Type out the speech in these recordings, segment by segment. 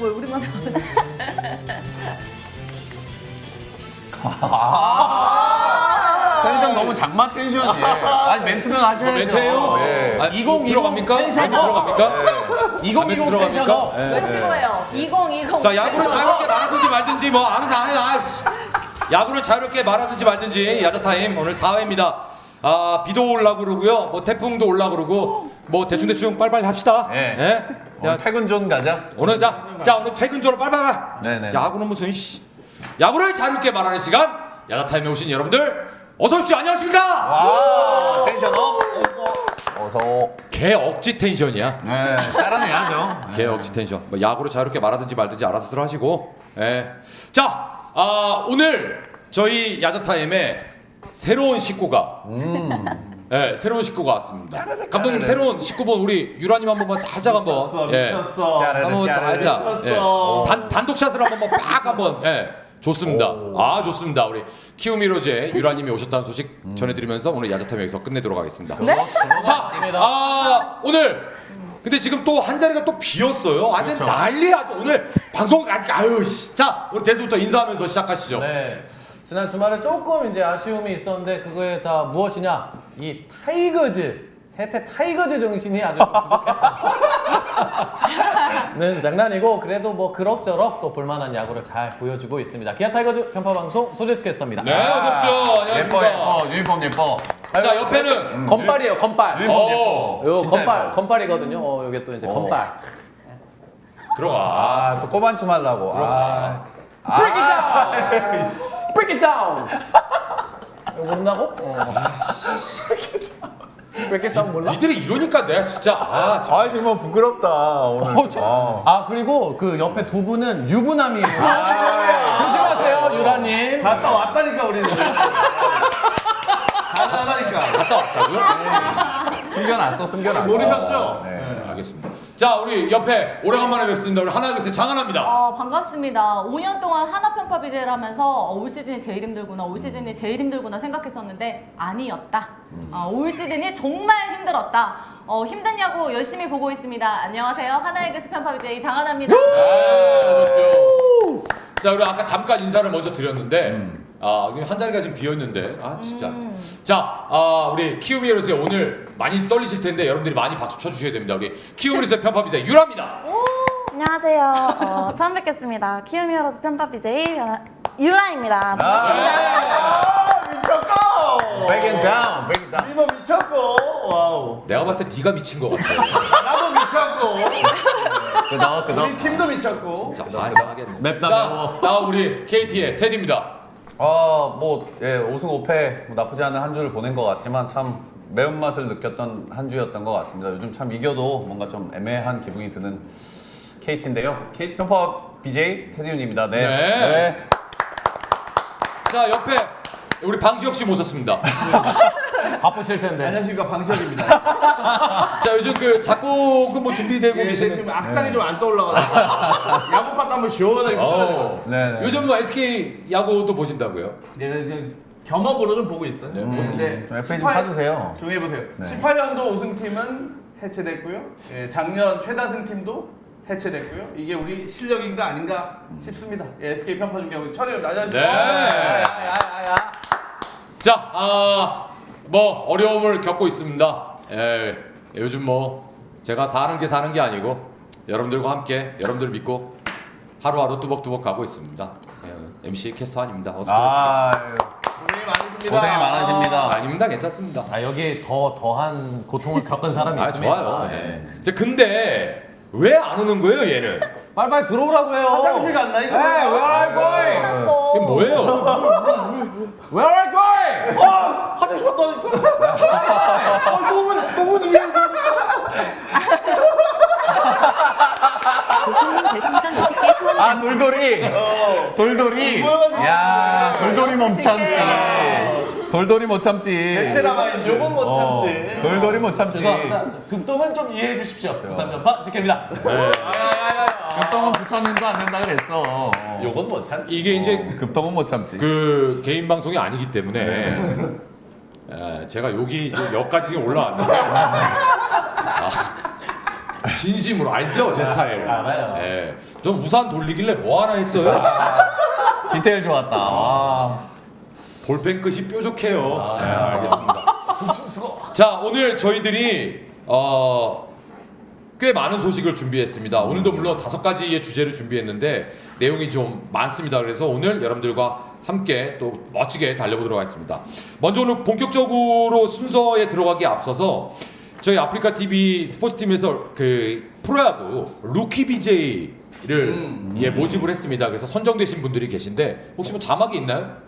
왜 우리만 텐션 너무 장마 텐션이에요. 아니 멘트는 하셔야죠. 멘트예요? 예. 2020 들어갑니까? 텐션 들어갑니까? 2020 텐션 업. 외치고 해요. 2020. 자, 야구를 자유롭게 말하든지 말든지 뭐 항상 야구를 자유롭게 말하든지 말든지 야자타임 오늘 4회입니다. 아, 비도 올라고 그러고요. 뭐 태풍도 올라고 그러고 뭐 대충 빨리빨리 합시다. 예. 예? 오늘 퇴근존 가자. 오늘 자 오늘 퇴근조로 빨리빨리. 네네. 야구는 무슨 야구를 자유롭게 말하는 시간. 야자타임에 오신 여러분들 어서 오십시오. 안녕하십니까? 와 텐션 업. 어서. 개 억지 텐션이야. 네 따라내야죠. 개 억지 텐션. 뭐 야구를 자유롭게 말하든지 말든지 알아서들 하시고. 예. 자, 오늘 저희 야자타임에 새로운 식구가 네, 새로운 식구가 왔습니다. 감독님 새로운 식구분 우리 유라님 한 번만 살짝 한번 미쳤어. 한번 살짝 미쳤어. 단독샷을 한번 빡 한번 좋습니다. 아 좋습니다. 우리 키움히로즈의 유라님이 오셨다는 소식 전해드리면서 오늘 야자타임 여기서 끝내도록 하겠습니다. 네? 자, 오늘 근데 지금 또 한 자리가 또 비었어요. 아주 그렇죠. 난리야. 또 오늘 방송 아직 자 우리 대수부터 인사하면서 시작하시죠. 네. 지난 주말에 조금 이제 아쉬움이 있었는데 그거에 다 무엇이냐? 이 타이거즈 혜태 타이거즈 정신이 아주 부족했다는 장난이고 그래도 뭐 그럭저럭 또 볼만한 야구를 잘 보여주고 있습니다. 기아 타이거즈 편파 방송 소재스 캐스터입니다. 네, 어서오십시오. 예뻐 안녕하십니까. 예뻐 유니폼 예뻐. 자, 옆에는 건빨이에요, 건빨. 유니폼 예뻐. 요 진짜 건빨, 예뻐. 건빨이거든요. 요게 또 이제 건빨. 들어가. 아또 꼬반춤 하려고. Break it down. Break it down. 이거 모른다고? Break it down 몰라? 니들이 이러니까 내가 진짜 아 정말 부끄럽다 오늘. 그리고 그 옆에 두 분은 유부남이에요. 조심하세요, 유라님. 갔다 왔다니까 우리는. 갔다 왔다니까. 갔다 왔다고요? 숨겨놨어. 모르셨죠? 네. 알겠습니다. 자, 우리 옆에 오래간만에 뵙습니다. 우리 하나교세 장하나입니다. 반갑습니다. 5년 동안 하나평파 BJ를 하면서 올 시즌이 제일 힘들구나 생각했었는데 아니었다. 올 시즌이 정말 힘들었다. 힘든 야구 열심히 보고 있습니다. 안녕하세요. 하나이글스 편파 BJ 장하나입니다. 그렇죠. 자, 우리 아까 잠깐 인사를 먼저 드렸는데 한 자리가 지금 비었는데 진짜. 자, 우리 키움히어로즈의 오늘 많이 떨리실 텐데 여러분들이 많이 박수 쳐주셔야 됩니다. 우리 키움히어로즈의 편파 BJ 유라입니다. 안녕하세요. 처음 뵙겠습니다. 키움히어로즈 편파 BJ 유라입니다. 반갑습니다. 미쳤고. Break it down. Break it down. 이모 미쳤고. 와우. 내가 봤을 때 네가 미친 것 같아. 나도 미쳤고. 그거. 우리 팀도 미쳤고. 자, 하겠네. 맵다, 자, 다음 우리 KT의 테디입니다. 예, 5승 5패 나쁘지 않은 한 주를 보낸 것 같지만 참 매운맛을 느꼈던 한 주였던 것 같습니다. 요즘 참 이겨도 뭔가 좀 애매한 기분이 드는 KT인데요. KT 편파 BJ 테디윤입니다. 네. 네. 자, 옆에 우리 방시혁 씨 모셨습니다. 바쁘실 텐데. 안녕하십니까 방시혁입니다. 자, 요즘 그 작곡은 뭐 준비되고 계시는. 지금 악상이 좀 안 떠올라가지고 야구 파트 한번 시원하게 어. 네. 요즘 뭐 SK 야구도 보신다고요? 네, 그냥 겸업으로 좀 보고 있어요. 근데 좀 FA 좀 사주세요. 조용히 해보세요. 네. 18년도 우승팀은 해체됐고요. 예, 작년 최다승팀도 해체됐고요. 이게 우리 실력인가 아닌가 싶습니다. 예, SK 편파 중계하고 철회를 낮아지고. 네. 자, 뭐 어려움을 겪고 있습니다. 예, 요즘 뭐 제가 사는 게 아니고 여러분들과 함께 여러분들 믿고 하루하루 뚜벅뚜벅 가고 있습니다. 예, MC 캐스터 아닙니다. 어서 고생이 많으십니다. 고생이 많으십니다. 아닙니다. 괜찮습니다. 여기 더한 고통을 겪은 사람이 있습니다. 좋아요. 예. 근데 왜 안 오는 거예요, 얘는? 빨리 들어오라고 해요. 화장실 갔나 이거? Where are you going? 끝났어. 이게 뭐예요? Where are you going? 화장실 갔다니까. 똥은 이해. 돌돌이. 야, 돌돌이 못 참지. 돌돌이 못 참지. 베테랑은 요건 못 참지. 돌돌이 못 참지. 죄송합니다. 급동은 좀 이해해 주십시오. 부산 편파 지킵니다. 급동은 부처님도 안 된다 그랬어. 요건 못 참지. 이게 이제 급동은 못 참지. 그 개인 방송이 아니기 때문에 제가 여기 여기까지 지금 올라왔는데 진심으로 알죠 제 스타일. 알아요. 예, 전 우산 돌리길래 뭐 하나 했어요. 디테일 좋았다. 와. 볼펜 끝이 뾰족해요. 네, 알겠습니다. 자, 오늘 저희들이 꽤 많은 소식을 준비했습니다. 오늘도 물론 5가지의 주제를 준비했는데 내용이 좀 많습니다. 그래서 오늘 여러분들과 함께 또 멋지게 달려보도록 하겠습니다. 먼저 오늘 본격적으로 순서에 들어가기에 앞서서 저희 아프리카 TV 스포츠팀에서 그 프로야구 루키 BJ를 모집을 했습니다. 그래서 선정되신 분들이 계신데 혹시 뭐 자막이 있나요?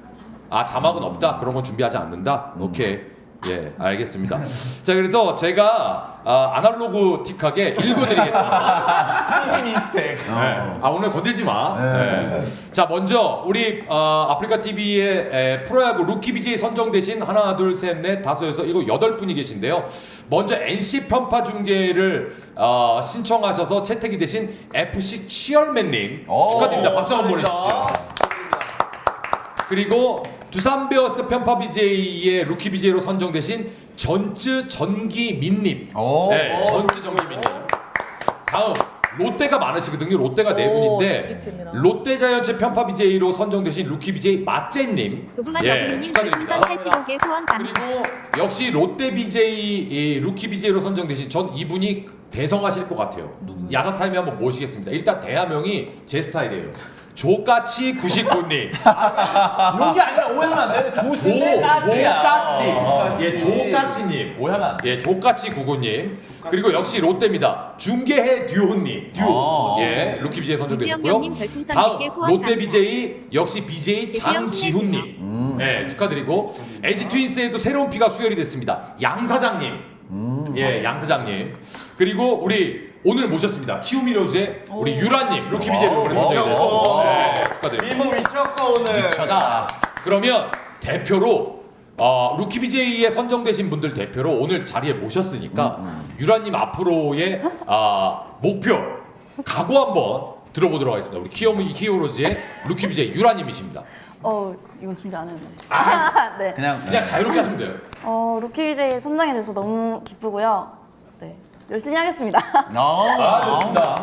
아, 자막은 없다. 그런 건 준비하지 않는다. 오케이. 예, 알겠습니다. 자, 그래서 제가 아날로그틱하게 읽어드리겠습니다. 이지 미스텍. 네. 아, 오늘 건들지 마. 네. 자, 먼저 우리 아프리카 TV의 프로야구 루키 BJ 선정되신 하나, 둘, 셋, 넷, 다섯에서 이거 8분이 계신데요. 먼저 NC 편파 중계를 신청하셔서 채택이 되신 FC 치얼맨님 축하드립니다. 박수 한번 보내주시죠. 그리고 두산 베어스 편파 BJ의 루키 BJ로 선정되신 전쯔 전기민님. 네, 전쯔 전기민님. 다음 롯데가 많으시거든요. 롯데가 4분인데 빅팀이라. 롯데자이언츠 편파 BJ로 선정되신 루키 BJ 마제님. 조그만 예, 너구리님 축하드립니다. 별풍선 85개 후원 감사. 그리고 역시 롯데 BJ 루키 BJ로 선정되신 전 이분이 대성하실 것 같아요. 야자타임에 한번 모시겠습니다. 일단 대화명이 제 스타일이에요. 조까치 99님. 여기 아니라 오해하면 안 돼. 조신데 까치야. 조까치. 예, 조까치님. 오해하면 안 돼. 예, 조까치 99님. 그리고 역시 롯데입니다. 중계해 듀오님. 듀오. 예, 루키 BJ 선정되셨고요. 이지영님 별풍선 다음 100개 후원 롯데 감사. BJ 역시 BJ 장지훈님. 네, 축하드리고 LG 트윈스에도 새로운 피가 수혈이 됐습니다. 양 사장님. 예, 양 사장님. 그리고 우리 오늘 모셨습니다. 키우미로즈의 우리 유라님 루키 BJ로 선정되셨습니다. 네, 축하드립니다. 미모 미쳤고 오늘. 자, 그러면 대표로 루키 BJ에 선정되신 분들 대표로 오늘 자리에 모셨으니까 유라님 앞으로의 목표, 각오 한번 들어보도록 하겠습니다. 우리 키오로즈의 루키 BJ 유라님이십니다. 이건 준비 안 했는데. 네. 그냥 자유롭게 하시면 돼요. 루키 BJ 선정이 돼서 너무 기쁘고요. 네. 열심히 하겠습니다. 좋습니다.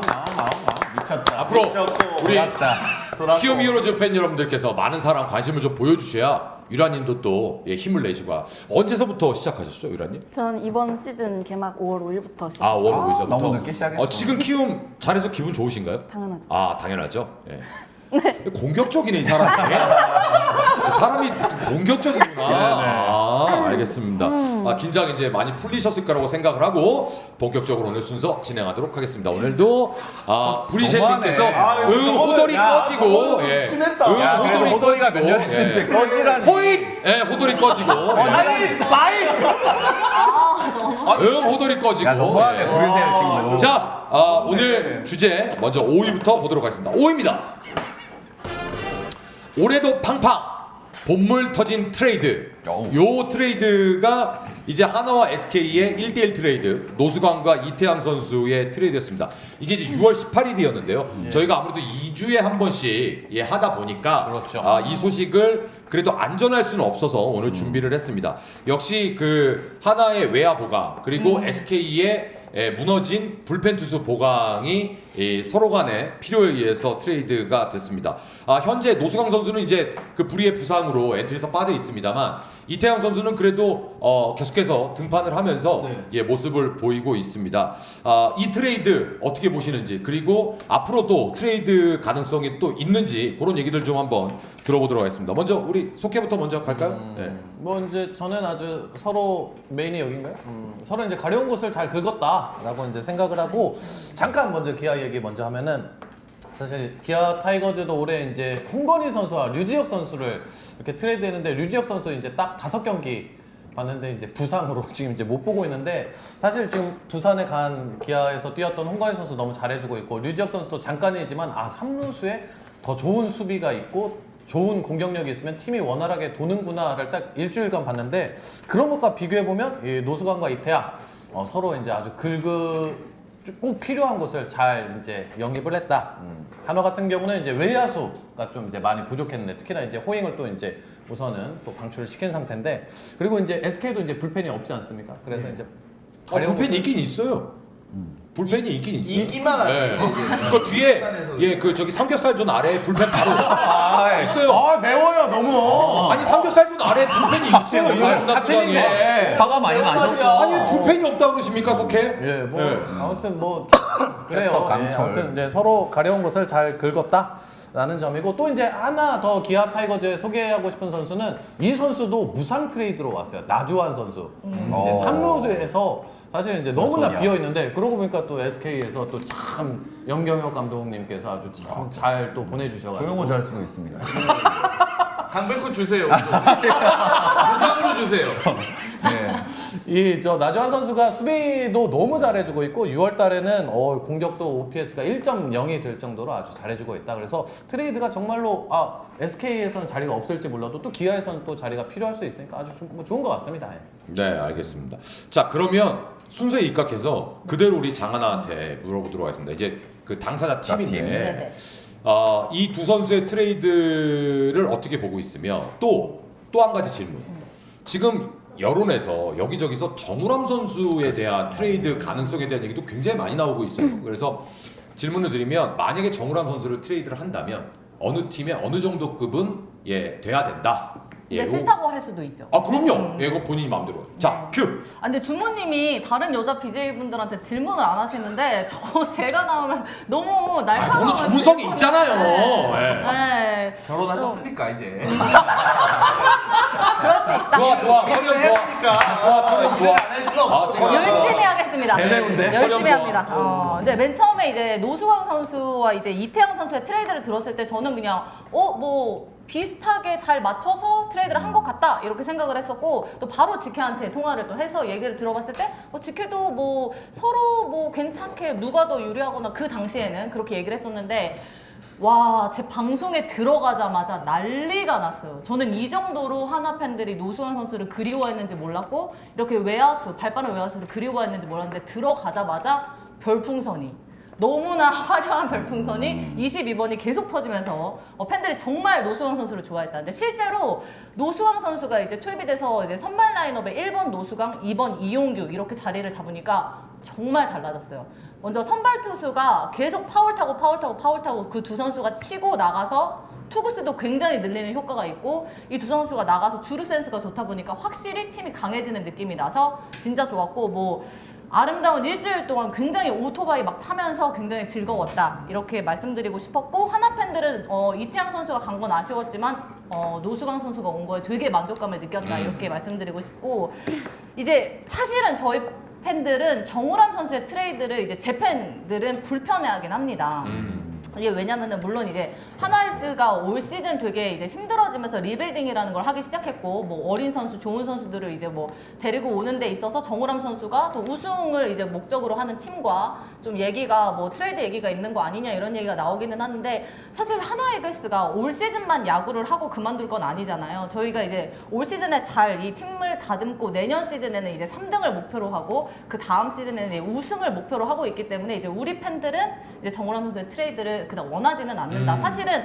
미쳤다. 앞으로 미쳤고. 우리 돌았다. 키오미히어로즈 팬 여러분들께서 많은 사랑 관심을 좀 보여주셔야 유라님도 또 힘을 내시고. 언제서부터 시작하셨죠, 유라님? 전 이번 시즌 개막 5월 5일부터 아, 시작했어요. 5월 5일서부터. 너무 늦게 시작했어. 지금 키움 잘해서 기분 좋으신가요? 당연하죠. 아, 당연하죠. 예. 공격적이네, 이 사람이. 사람이 공격적이구나. 아, 알겠습니다. 긴장 이제 많이 풀리셨을 거라고 생각을 하고 본격적으로 오늘 순서 진행하도록 하겠습니다. 오늘도 브리셀님께서 너무하네. 호돌이 꺼지고, 예. 심했다. 야, 호돌이 그래도 호돌이가 몇 년이 예. 됐는데 꺼지라니. 호잇! 예, 호돌이 꺼지고. 아니 마이. 호돌이 꺼지고. 야, 너무하네. 예. 브리셀 친구. 자, 오늘 주제 먼저 5위부터 보도록 하겠습니다. 5위입니다. 올해도 팡팡 본물 터진 트레이드. 요 트레이드가 이제 하나와 SK의 1대1 트레이드, 노수광과 이태양 선수의 트레이드였습니다. 이게 이제 6월 18일이었는데요. 저희가 아무래도 2주에 한 번씩 하다 보니까 그렇죠. 이 소식을 그래도 안전할 수는 없어서 오늘 준비를 했습니다. 역시 그 하나의 외야 보강 그리고 SK의 무너진 불펜 투수 보강이 서로 간에 필요에 의해서 트레이드가 됐습니다. 현재 노수광 선수는 이제 그 불의의 부상으로 엔트리에서 빠져 있습니다만 이태양 선수는 그래도 계속해서 등판을 하면서 모습을 보이고 있습니다. 이 트레이드 어떻게 보시는지, 그리고 앞으로도 트레이드 가능성이 또 있는지 그런 얘기들 좀 한번 들어보도록 하겠습니다. 먼저 우리 속해부터 먼저 갈까요? 네. 뭐 이제 저는 아주 서로 메인이 여긴가요? 서로 이제 가려운 곳을 잘 긁었다라고 이제 생각을 하고, 잠깐 먼저 기아 얘기 먼저 하면은, 사실 기아 타이거즈도 올해 이제 홍건희 선수와 류지혁 선수를 이렇게 트레이드했는데, 류지혁 선수 이제 딱 5경기 봤는데 이제 부상으로 지금 이제 못 보고 있는데, 사실 지금 두산에 간 기아에서 뛰었던 홍건희 선수 너무 잘해주고 있고, 류지혁 선수도 잠깐이지만 3루수에 더 좋은 수비가 있고 좋은 공격력이 있으면 팀이 원활하게 도는구나를 딱 일주일간 봤는데, 그런 것과 비교해 보면 이 노수광과 이태양 서로 이제 아주 꼭 필요한 곳을 잘 이제 영입을 했다. 한화 같은 경우는 이제 외야수가 좀 이제 많이 부족했는데 특히나 이제 호잉을 또 이제 우선은 또 방출을 시킨 상태인데 그리고 이제 SK도 이제 불펜이 없지 않습니까? 그래서 이제 불펜이 있긴 있어요. 불펜이 있긴 있어요. 있기만 하죠. 네. 그 뒤에 그 저기 삼겹살존 아래 불펜 바로 있어요. 아 매워요 너무. 아니 삼겹살존 아래 불펜이 있어요. 이거 같은데 화가 많이 나셨어. 아니 불펜이 없다 그러십니까 속해? 예, 뭐 네. 아무튼 뭐 캐스터 그래요. 강철. 예, 아무튼 이제 서로 가려운 곳을 잘 긁었다라는 점이고 또 이제 하나 더 기아 타이거즈에 소개하고 싶은 선수는 이 선수도 무상 트레이드로 왔어요. 나주환 선수. 이제 삼루에서 사실 이제 너무나 선수냐. 비어 있는데 그러고 보니까 또 SK에서 또 참 염경엽 감독님께서 아주 참 잘 또 보내주셔가지고. 조용호 잘 쓰고 있습니다. 강백호 주세요. 무상으로 주세요. 네. 이 저 나주환 선수가 수비도 너무 잘해주고 있고 6월 달에는 공격도 OPS가 1.0이 될 정도로 아주 잘해주고 있다. 그래서 트레이드가 정말로 SK에서는 자리가 없을지 몰라도 또 기아에서는 또 자리가 필요할 수 있으니까 아주 뭐 좋은 것 같습니다. 예. 네, 알겠습니다. 자, 그러면 순서에 입각해서 그대로 우리 장하나한테 물어보도록 하겠습니다. 이제 그 당사자 팀인데 네네. 이 두 선수의 트레이드를 어떻게 보고 있으며 또 한 가지 질문. 지금 여론에서 여기저기서 정우람 선수에 대한 트레이드 가능성에 대한 얘기도 굉장히 많이 나오고 있어요. 그래서 질문을 드리면 만약에 정우람 선수를 트레이드를 한다면 어느 팀에 어느 정도 급은 돼야 된다. 근데 싫다고 할 수도 있죠. 아 그럼요. 이거 본인이 마음대로. 자, 큐. 근데 주모님이 다른 여자 BJ분들한테 질문을 안 하시는데 제가 나오면 너무 날카로워. 너는 전문성이 있잖아요. 예. 네. 결혼하셨으니까 이제. 그럴 수 있다. 좋아. 철현 좋아. 철현 좋아. 안할 수가 없어. 철현 열심히 하겠습니다. 대배우인데? 열심히 철현 합니다. 이제 맨 처음에 이제 노수광 선수와 이제 이태영 선수의 트레이드를 들었을 때 저는 그냥 뭐 비슷하게 잘 맞춰서 트레이드를 한 것 같다 이렇게 생각을 했었고 또 바로 직혜한테 통화를 또 해서 얘기를 들어봤을 때 직혜도 뭐 서로 뭐 괜찮게 누가 더 유리하거나 그 당시에는 그렇게 얘기를 했었는데 와, 제 방송에 들어가자마자 난리가 났어요. 저는 이 정도로 하나 팬들이 노수환 선수를 그리워했는지 몰랐고 이렇게 발빠른 외야수를 그리워했는지 몰랐는데 들어가자마자 별풍선이 너무나 화려한 별풍선이 22번이 계속 터지면서 팬들이 정말 노수환 선수를 좋아했다는데 실제로 노수환 선수가 이제 투입이 돼서 이제 선발 라인업에 1번 노수광, 2번 이용규 이렇게 자리를 잡으니까 정말 달라졌어요. 먼저 선발 투수가 계속 파울 타고 그 두 선수가 치고 나가서 투구수도 굉장히 늘리는 효과가 있고 이 두 선수가 나가서 주루 센스가 좋다 보니까 확실히 팀이 강해지는 느낌이 나서 진짜 좋았고 뭐 아름다운 일주일 동안 굉장히 오토바이 막 타면서 굉장히 즐거웠다 이렇게 말씀드리고 싶었고 하나 팬들은 이태양 선수가 간 건 아쉬웠지만 노수광 선수가 온 거에 되게 만족감을 느꼈다 이렇게 말씀드리고 싶고 이제 사실은 저희 팬들은 정우람 선수의 트레이드를 이제 제 팬들은 불편해하긴 합니다. 이게 왜냐면은 물론 이제 하나이스가 올 시즌 되게 이제 힘들어지면서 리빌딩이라는 걸 하기 시작했고 뭐 어린 선수, 좋은 선수들을 이제 뭐 데리고 오는 데 있어서 정우람 선수가 또 우승을 이제 목적으로 하는 팀과 좀 얘기가 뭐 트레이드 얘기가 있는 거 아니냐 이런 얘기가 나오기는 하는데 사실 하나이글스가 올 시즌만 야구를 하고 그만둘 건 아니잖아요. 저희가 이제 올 시즌에 잘 이 팀을 다듬고 내년 시즌에는 이제 3등을 목표로 하고 그 다음 시즌에는 이제 우승을 목표로 하고 있기 때문에 이제 우리 팬들은 이제 정우람 선수의 트레이드를 그닥 원하지는 않는다. 사실은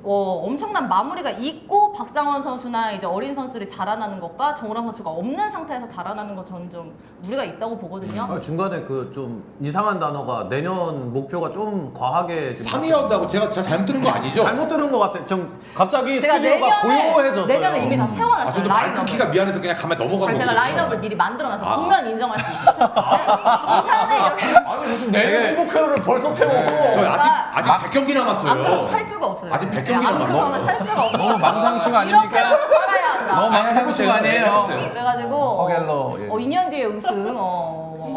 엄청난 마무리가 있고 박상원 선수나 이제 어린 선수들이 자라나는 것과 정우람 선수가 없는 상태에서 자라나는 것 저는 좀 무리가 있다고 보거든요. 중간에 그 좀 이상한 단어가 내년 목표가 좀 과하게 지금 3위였다고 제가 잘못 들은 거 아니죠? 잘못 들은 것 같아. 좀 갑자기 제가 스튜디오가 고요해졌어요. 내년에 이미 다 세워놨어요. 저도 말 라인업을. 끊기가 미안해서 그냥 가만히 넘어간 아니, 거예요. 제가 라인업을 미리 만들어놔서 보면 인정할 수 있어요. 이상해 이렇게. 아니 무슨 내년 행복회로를 벌써 태우고. 저 아직 100경기 안 그래도 남았어요. 살 수가 없어요. 아직 100경기 안 남았어. 그러면 살 수가 없어요. 너무 망상충 아닙니까? 이렇게 살아야 한다. 너무 망상충 아니에요? 그래가지고 허갤러, 예. 2년 뒤에 우승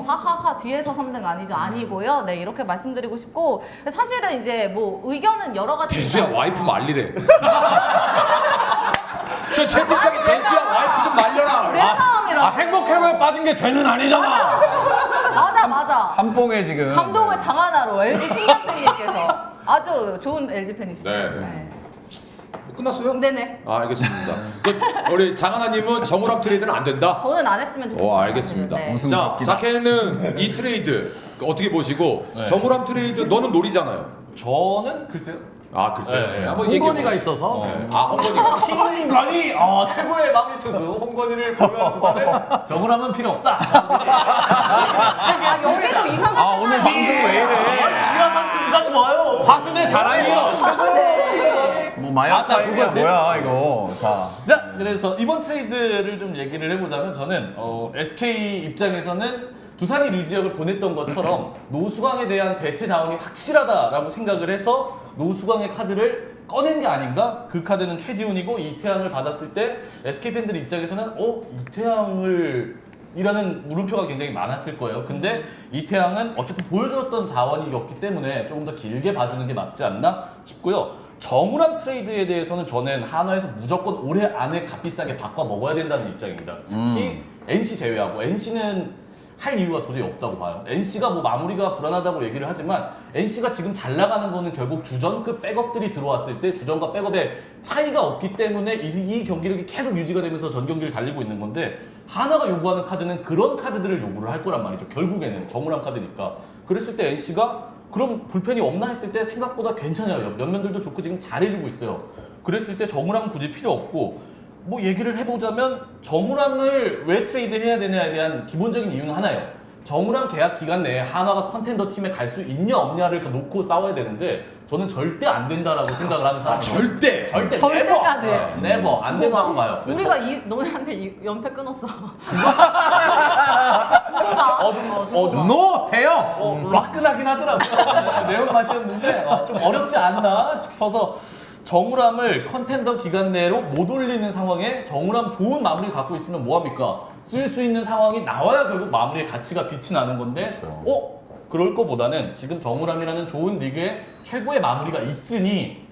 하하하 뒤에서 3등 아니죠? 아니고요. 네 이렇게 말씀드리고 싶고 사실은 이제 뭐 의견은 여러 가지 대수야 와이프 말리래. 저 채팅창에 대수야 와이프 좀 말려라. 내 마음이라 행복회로에 빠진 게 죄는 아니잖아. 맞아 한 봉에 지금 감동을 장하나로 LG 신경 팬님께서 아주 좋은 LG 팬이시죠. 네. 끝났어요? 네네. 아, 알겠습니다. 우리 장하나님은 정우람 트레이드는 안 된다. 저는 안 했으면 좋겠어요. 알겠습니다. 네. 우승 자, 적기다. 자케는 이 트레이드 어떻게 보시고 정우람 트레이드 너는 노리잖아요. 저는 글쎄요. 아 글쎄요. 네, 네. 한번 얘기해 홍건이가 보시죠. 있어서 아 홍건이가. 홍건희 최고의 마무리 투수 홍건희를 보유한 투수는 정우람은 필요 없다. 아, 여기도 이상하잖아. 오늘 방송 왜 이래? 기아상 투수가 좋아요. 화순의 자랑이요. 뭐 마약 타임이야 그거지? 뭐야 이거. 자. 자, 그래서 이번 트레이드를 좀 얘기를 해보자면 저는 SK 입장에서는 두산이 류지혁을 보냈던 것처럼 노수광에 대한 대체 자원이 확실하다라고 생각을 해서 노수광의 카드를 꺼낸 게 아닌가? 그 카드는 최지훈이고 이태양을 받았을 때 SK 팬들 입장에서는 이태양을 이라는 물음표가 굉장히 많았을 거예요. 근데 이태양은 어차피 보여줬던 자원이었기 때문에 조금 더 길게 봐주는 게 맞지 않나 싶고요. 정우람 트레이드에 대해서는 저는 한화에서 무조건 올해 안에 값비싸게 바꿔 먹어야 된다는 입장입니다. 특히 NC 제외하고 NC는 할 이유가 도저히 없다고 봐요. NC가 뭐 마무리가 불안하다고 얘기를 하지만 NC가 지금 잘 나가는 거는 결국 주전급 백업들이 들어왔을 때 주전과 백업의 차이가 없기 때문에 이 경기력이 계속 유지가 되면서 전 경기를 달리고 있는 건데 하나가 요구하는 카드는 그런 카드들을 요구를 할 거란 말이죠. 결국에는 정우람 카드니까. 그랬을 때 NC가 그럼 불펜이 없나 했을 때 생각보다 괜찮아요. 면면들도 좋고 지금 잘해주고 있어요. 그랬을 때 정우람 굳이 필요 없고 뭐 얘기를 해보자면 정우람을 왜 트레이드 해야 되냐에 대한 기본적인 이유는 하나예요. 정우람 계약 기간 내에 한화가 컨텐더 팀에 갈 수 있냐 없냐를 놓고 싸워야 되는데 저는 절대 안 된다라고 생각을 하는 사람이에요. 절대 절대까지. 네버 안 된다고 봐요. 우리가 너네한테 연패 끊었어. 노 대형. 화끈하긴 하더라고요. 매운 맛이었는데 좀 어렵지 않나 싶어서 정우람을 컨텐더 기간 내로 못 올리는 상황에 정우람 좋은 마무리 갖고 있으면 뭐합니까? 쓸 수 있는 상황이 나와야 결국 마무리의 가치가 빛이 나는 건데 그럴 거보다는 지금 정우람이라는 좋은 리그에 최고의 마무리가 있으니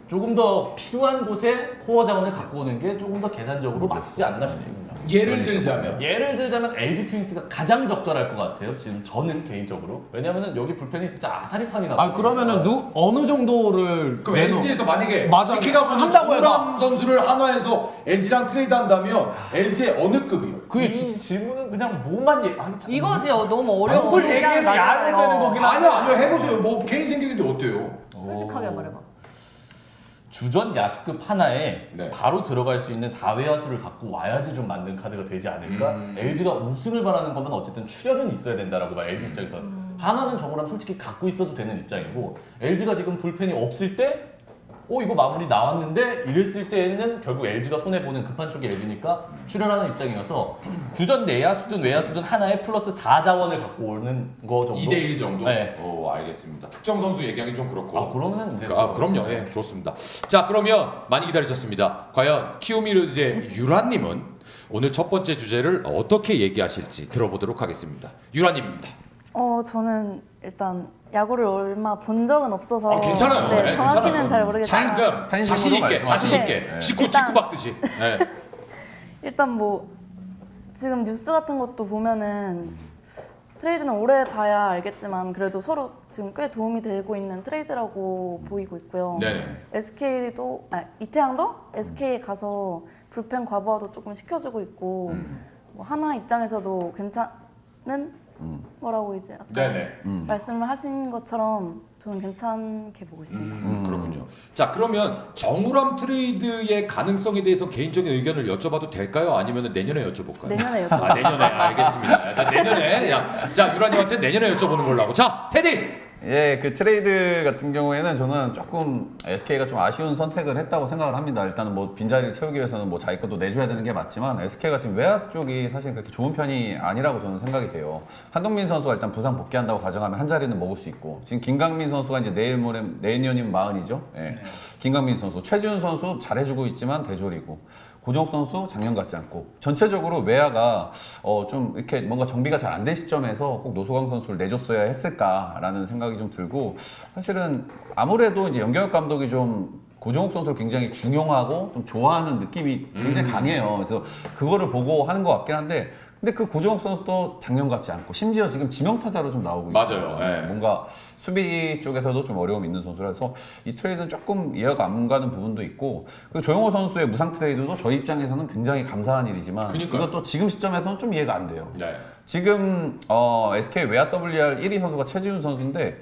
조금 더 필요한 곳에 코어 자원을 갖고 오는 게 조금 더 계산적으로 맞지 않나 싶습니다. 예를 들자면 예를 들자면 LG 트윈스가 가장 적절할 것 같아요. 지금 저는 개인적으로. 왜냐면은 여기 불펜이 진짜 아사리판이 나고. 그러면은 어느 정도를 그럼 LG에서 만약에 맞아. 지키가 보는 한다고 해봐. 정우람 선수를 한화에서 LG랑 트레이드한다면 LG의 어느 급이요? 이 질문은 그냥 뭐만 이거지 너무 어려워. 뭘 얘기해도 야를 되는 거긴 아니요 해보세요. 뭐 개인 생각인데 어때요? 솔직하게 말해봐. 주전 야수급 하나에 네. 바로 들어갈 수 있는 4회 야수를 갖고 와야지 좀 맞는 카드가 되지 않을까? LG가 우승을 바라는 거면 어쨌든 출혈은 있어야 된다라고 봐, LG 입장에서. 하나는 정우람 솔직히 갖고 있어도 되는 입장이고 LG가 지금 불펜이 없을 때 이거 마무리 나왔는데 이랬을 때는 결국 LG가 손해보는 급한 쪽이 LG니까 출혈하는 입장이어서 주전 내야수든 외야수든 하나에 플러스 4자원을 갖고 오는 거 정도? 2대1 정도? 네. 알겠습니다. 특정 선수 얘기하기 좀 그렇고. 그러면 이제 그럼요. 예, 좋습니다. 자, 그러면 많이 기다리셨습니다. 과연 키우미르즈의 유라님은 오늘 첫 번째 주제를 어떻게 얘기하실지 들어보도록 하겠습니다. 유라님입니다. 저는 일단 야구를 얼마 본 적은 없어서 괜찮아요. 네, 네, 정확히는 괜찮아요. 잘 모르겠지만 잠깐 팬심으로 자신 있게 말씀하세요. 직구 일단- 박듯이. 네. 일단 뭐 지금 뉴스 같은 것도 보면은 트레이드는 오래 봐야 알겠지만 그래도 서로 지금 꽤 도움이 되고 있는 트레이드라고 보이고 있고요. 네. 이태양도 SK에 가서 불펜 과부하도 조금 시켜주고 있고 뭐 하나 입장에서도 괜찮은 거라고 이제 아까 네네. 말씀을 하신 것처럼 저는 괜찮게 보고 있습니다. 그렇군요. 자, 그러면 정우람 트레이드의 가능성에 대해서 개인적인 의견을 여쭤봐도 될까요? 아니면 내년에 여쭤볼까요? 내년에 여쭤볼게요. 내년에 알겠습니다. 자, 내년에 자 유라님한테 내년에 여쭤보는 걸로 하고. 자, 테디. 예, 그 트레이드 같은 경우에는 저는 조금 SK가 좀 아쉬운 선택을 했다고 생각을 합니다. 일단은 뭐 빈자리를 채우기 위해서는 뭐 자기 것도 내줘야 되는 게 맞지만 SK가 지금 외야 쪽이 사실 그렇게 좋은 편이 아니라고 저는 생각이 돼요. 한동민 선수가 일단 부상 복귀한다고 가정하면 한 자리는 먹을 수 있고 지금 김강민 선수가 이제 내년이면 40이죠. 예. 김강민 선수, 최지훈 선수 잘해주고 있지만 대졸이고. 고정욱 선수 작년 같지 않고 전체적으로 외야가 좀 이렇게 뭔가 정비가 잘 안 된 시점에서 꼭 노소강 선수를 내줬어야 했을까라는 생각이 좀 들고 사실은 아무래도 이제 연경혁 감독이 좀 고정욱 선수를 굉장히 중용하고 좀 좋아하는 느낌이 굉장히 강해요. 그래서 그거를 보고 하는 것 같긴 한데 근데 그 고정욱 선수도 작년 같지 않고 심지어 지금 지명타자로 좀 나오고 맞아요. 있어요. 네. 뭔가 수비 쪽에서도 좀 어려움이 있는 선수라서 이 트레이드는 조금 이해가 안 가는 부분도 있고 그 조용호 선수의 무상 트레이드도 저희 입장에서는 굉장히 감사한 일이지만 그러니까요. 이것도 지금 시점에서는 좀 이해가 안 돼요. 네. 지금 SK 외야 WR 1위 선수가 최지훈 선수인데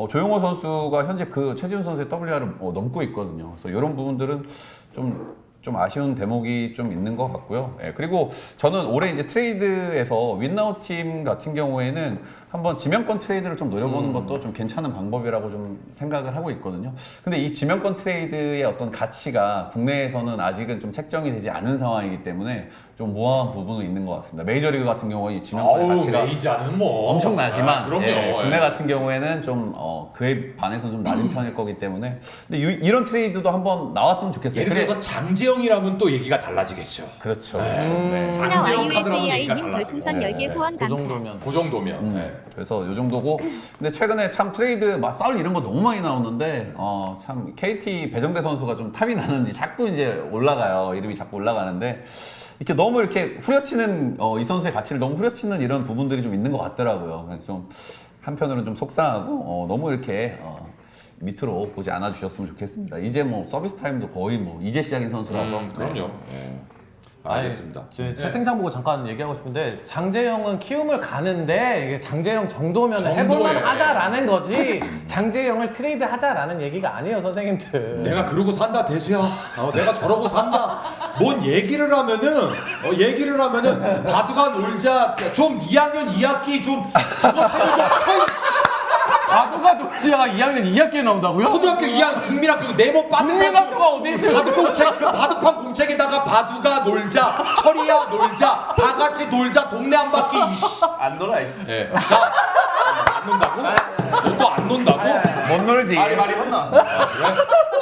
조용호 선수가 현재 그 최지훈 선수의 WR을 넘고 있거든요. 그래서 이런 부분들은 좀 아쉬운 대목이 좀 있는 것 같고요. 예, 그리고 저는 올해 이제 트레이드에서 윈나우 팀 같은 경우에는 한번 지명권 트레이드를 좀 노려보는 것도 좀 괜찮은 방법이라고 좀 생각을 하고 있거든요. 근데 이 지명권 트레이드의 어떤 가치가 국내에서는 아직은 좀 책정이 되지 않은 상황이기 때문에 좀 모호한 부분은 있는 것 같습니다. 메이저리그 같은 경우에 이 지명권의 가치가 메이저는 뭐 엄청나지만 그럼요. 예, 국내 같은 경우에는 좀 그에 반해서 좀 낮은 편일 거기 때문에 근데 이런 트레이드도 한번 나왔으면 좋겠어요. 예를 들어서 장재영이라면 또 얘기가 달라지겠죠. 그렇죠. 네. 하나 장재영 카드라고 얘기가 YUSAI님 달라지죠. 별풍선 10개 후원 그 감사. 정도면. 그 정도면. 네. 그래서 요 정도고 근데 최근에 참 트레이드 맞싸울 이런 거 너무 많이 나오는데 참 KT 배정대 선수가 좀 탑이 나는지 자꾸 이제 올라가요. 이름이 자꾸 올라가는데 이렇게 너무 이렇게 후려치는 이 선수의 가치를 너무 후려치는 이런 부분들이 좀 있는 것 같더라고요. 그래서 좀 한편으로는 좀 속상하고 너무 이렇게 밑으로 보지 않아 주셨으면 좋겠습니다. 이제 뭐 서비스 타임도 거의 뭐 이제 시작인 선수라서 그럼요. 네. 알겠습니다. 채팅창 보고 잠깐 얘기하고 싶은데 장재영은 키움을 가는데 이게 장재영 정도면 정도예요. 해볼만 하다라는 거지 장재영을 트레이드 하자라는 얘기가 아니에요 선생님들. 내가 그러고 산다 대수야. 내가 저러고 산다. 뭔 얘기를 하면은 바둑아 놀자. 좀 2학년 2학기 좀 국어책을 좀 바둑아 놀자가 2학년 2학기에 나온다고요? 초등학교 2학년 국민학교 네모 국민학교가 어디 있어요? 바둑 공책 그 바둑판 공책에다가 바둑아 놀자, 철이야 놀자, 다 같이 놀자, 동네 한 바퀴. 안 놀아 이씨. 예. 자, 안 논다고? 너도 안 논다고? 못 놀지. 말이 혼나왔어. 그래?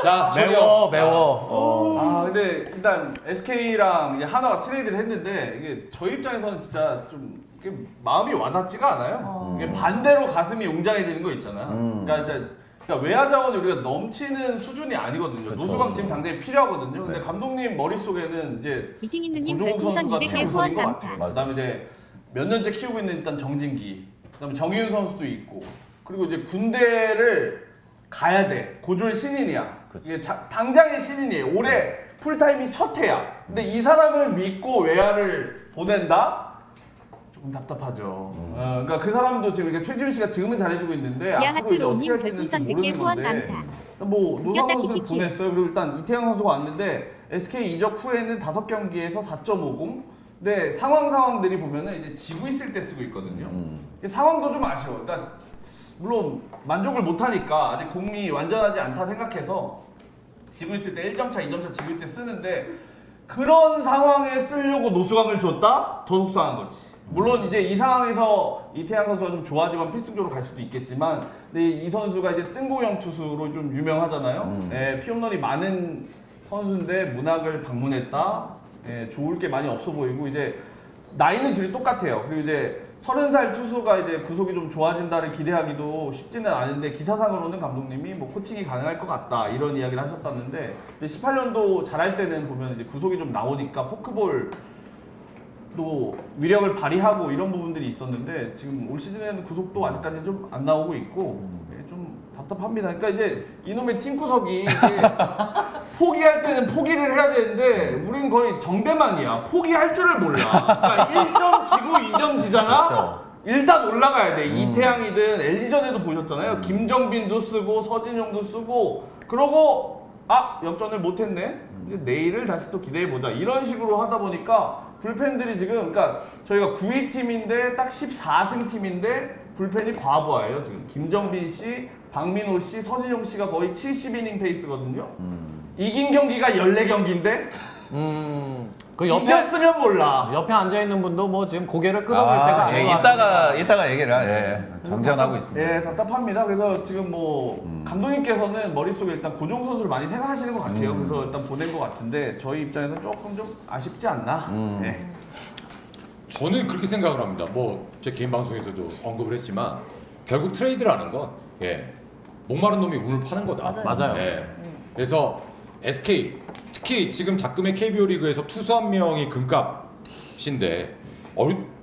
자, 철이요. 매워. 아 근데 일단 SK랑 이제 하나가 트레이드를 했는데 이게 저희 입장에서는 진짜 좀 이게 마음이 와닿지가 않아요. 이게 반대로 가슴이 웅장해지는 거 있잖아요. 그러니까 외야 자원이 우리가 넘치는 수준이 아니거든요. 노수광 지금 당장에 필요하거든요. 근데 감독님 머릿속에는 이제 미팅 있는님 고종욱 별풍선 선수가 200개 후원 최우선인 것 감사. 같아요. 그다음에 이제 몇 년째 키우고 있는 일단 정진기, 그다음에 정희윤 선수도 있고, 그리고 이제 군대를 가야 돼. 고졸 신인이야. 이게 당장의 신인이에요. 올해 풀타임이 첫 해야. 근데 이 사람을 믿고 외야를 보낸다? 조금 답답하죠. 그러니까 그 사람도 지금 그러니까 최지훈 씨가 지금은 잘해주고 있는데 앞으로 이제 야하츠로님 어떻게 할지는 별풍선 100개 모르는 후원 건데 감사. 뭐 노상 이겼다, 선수를 키키키. 보냈어요. 그리고 일단 이태영 선수가 왔는데 SK 이적 후에는 5경기에서 4.50. 근데 상황들이 보면은 이제 지고 있을 때 쓰고 있거든요. 이게 상황도 좀 아쉬워. 그러니까 물론 만족을 못하니까 아직 공이 완전하지 않다 생각해서 지고 있을 때 1점 차, 2점 차 지고 있을 때 쓰는데 그런 상황에 쓰려고 노수광을 줬다? 더 속상한 거지. 물론 이제 이 상황에서 이태양 선수가 좀 좋아지면 필승적으로 갈 수도 있겠지만 근데 이 선수가 이제 뜬고형 투수로 좀 유명하잖아요. 예, 피홈런이 많은 선수인데 문학을 방문했다. 예, 좋을 게 많이 없어 보이고 이제 나이는 둘이 똑같아요. 그리고 이제 30살 투수가 이제 구속이 좀 좋아진다를 기대하기도 쉽지는 않은데 기사상으로는 감독님이 뭐 코칭이 가능할 것 같다 이런 이야기를 하셨다는데 18년도 잘할 때는 보면 이제 구속이 좀 나오니까 포크볼 또 위력을 발휘하고 이런 부분들이 있었는데 지금 올 시즌에는 구속도 아직까지 좀 안 나오고 있고 좀 답답합니다. 그러니까 이제 이놈의 팀 구석이 이제 포기할 때는 포기를 해야 되는데 우린 거의 정대만이야. 포기할 줄을 몰라. 그러니까 1점 지고 2점 지잖아. 일단 올라가야 돼. 이태양이든 LG전에도 보셨잖아요. 김정빈도 쓰고 서진용도 쓰고 그러고 역전을 못했네. 이제 내일을 다시 또 기대해보자. 이런 식으로 하다 보니까 불펜들이 지금 그러니까 저희가 9위 팀인데 딱 14승 팀인데 불펜이 과부하예요. 지금 김정빈 씨, 박민호 씨, 서진용 씨가 거의 70이닝 페이스거든요. 이긴 경기가 14경기인데 그 옆에 이겼으면 몰라. 옆에 앉아 있는 분도 뭐 지금 고개를 끄덕일 때가 아닌 예, 것 같습니다. 이따가 얘기를 정전하고 있습니다. 예, 답답합니다. 그래서 지금 뭐 감독님께서는 머릿속에 일단 고종 선수를 많이 생각하시는 것 같아요. 그래서 일단 보낸 것 같은데 저희 입장에서 조금 좀 아쉽지 않나. 예. 저는 그렇게 생각을 합니다. 뭐 제 개인 방송에서도 언급을 했지만 결국 트레이드라는 건 목마른 놈이 운을 파는 거다. 맞아요. 예. 그래서 SK 특히 지금 작금의 KBO 리그에서 투수 한 명이 금값인데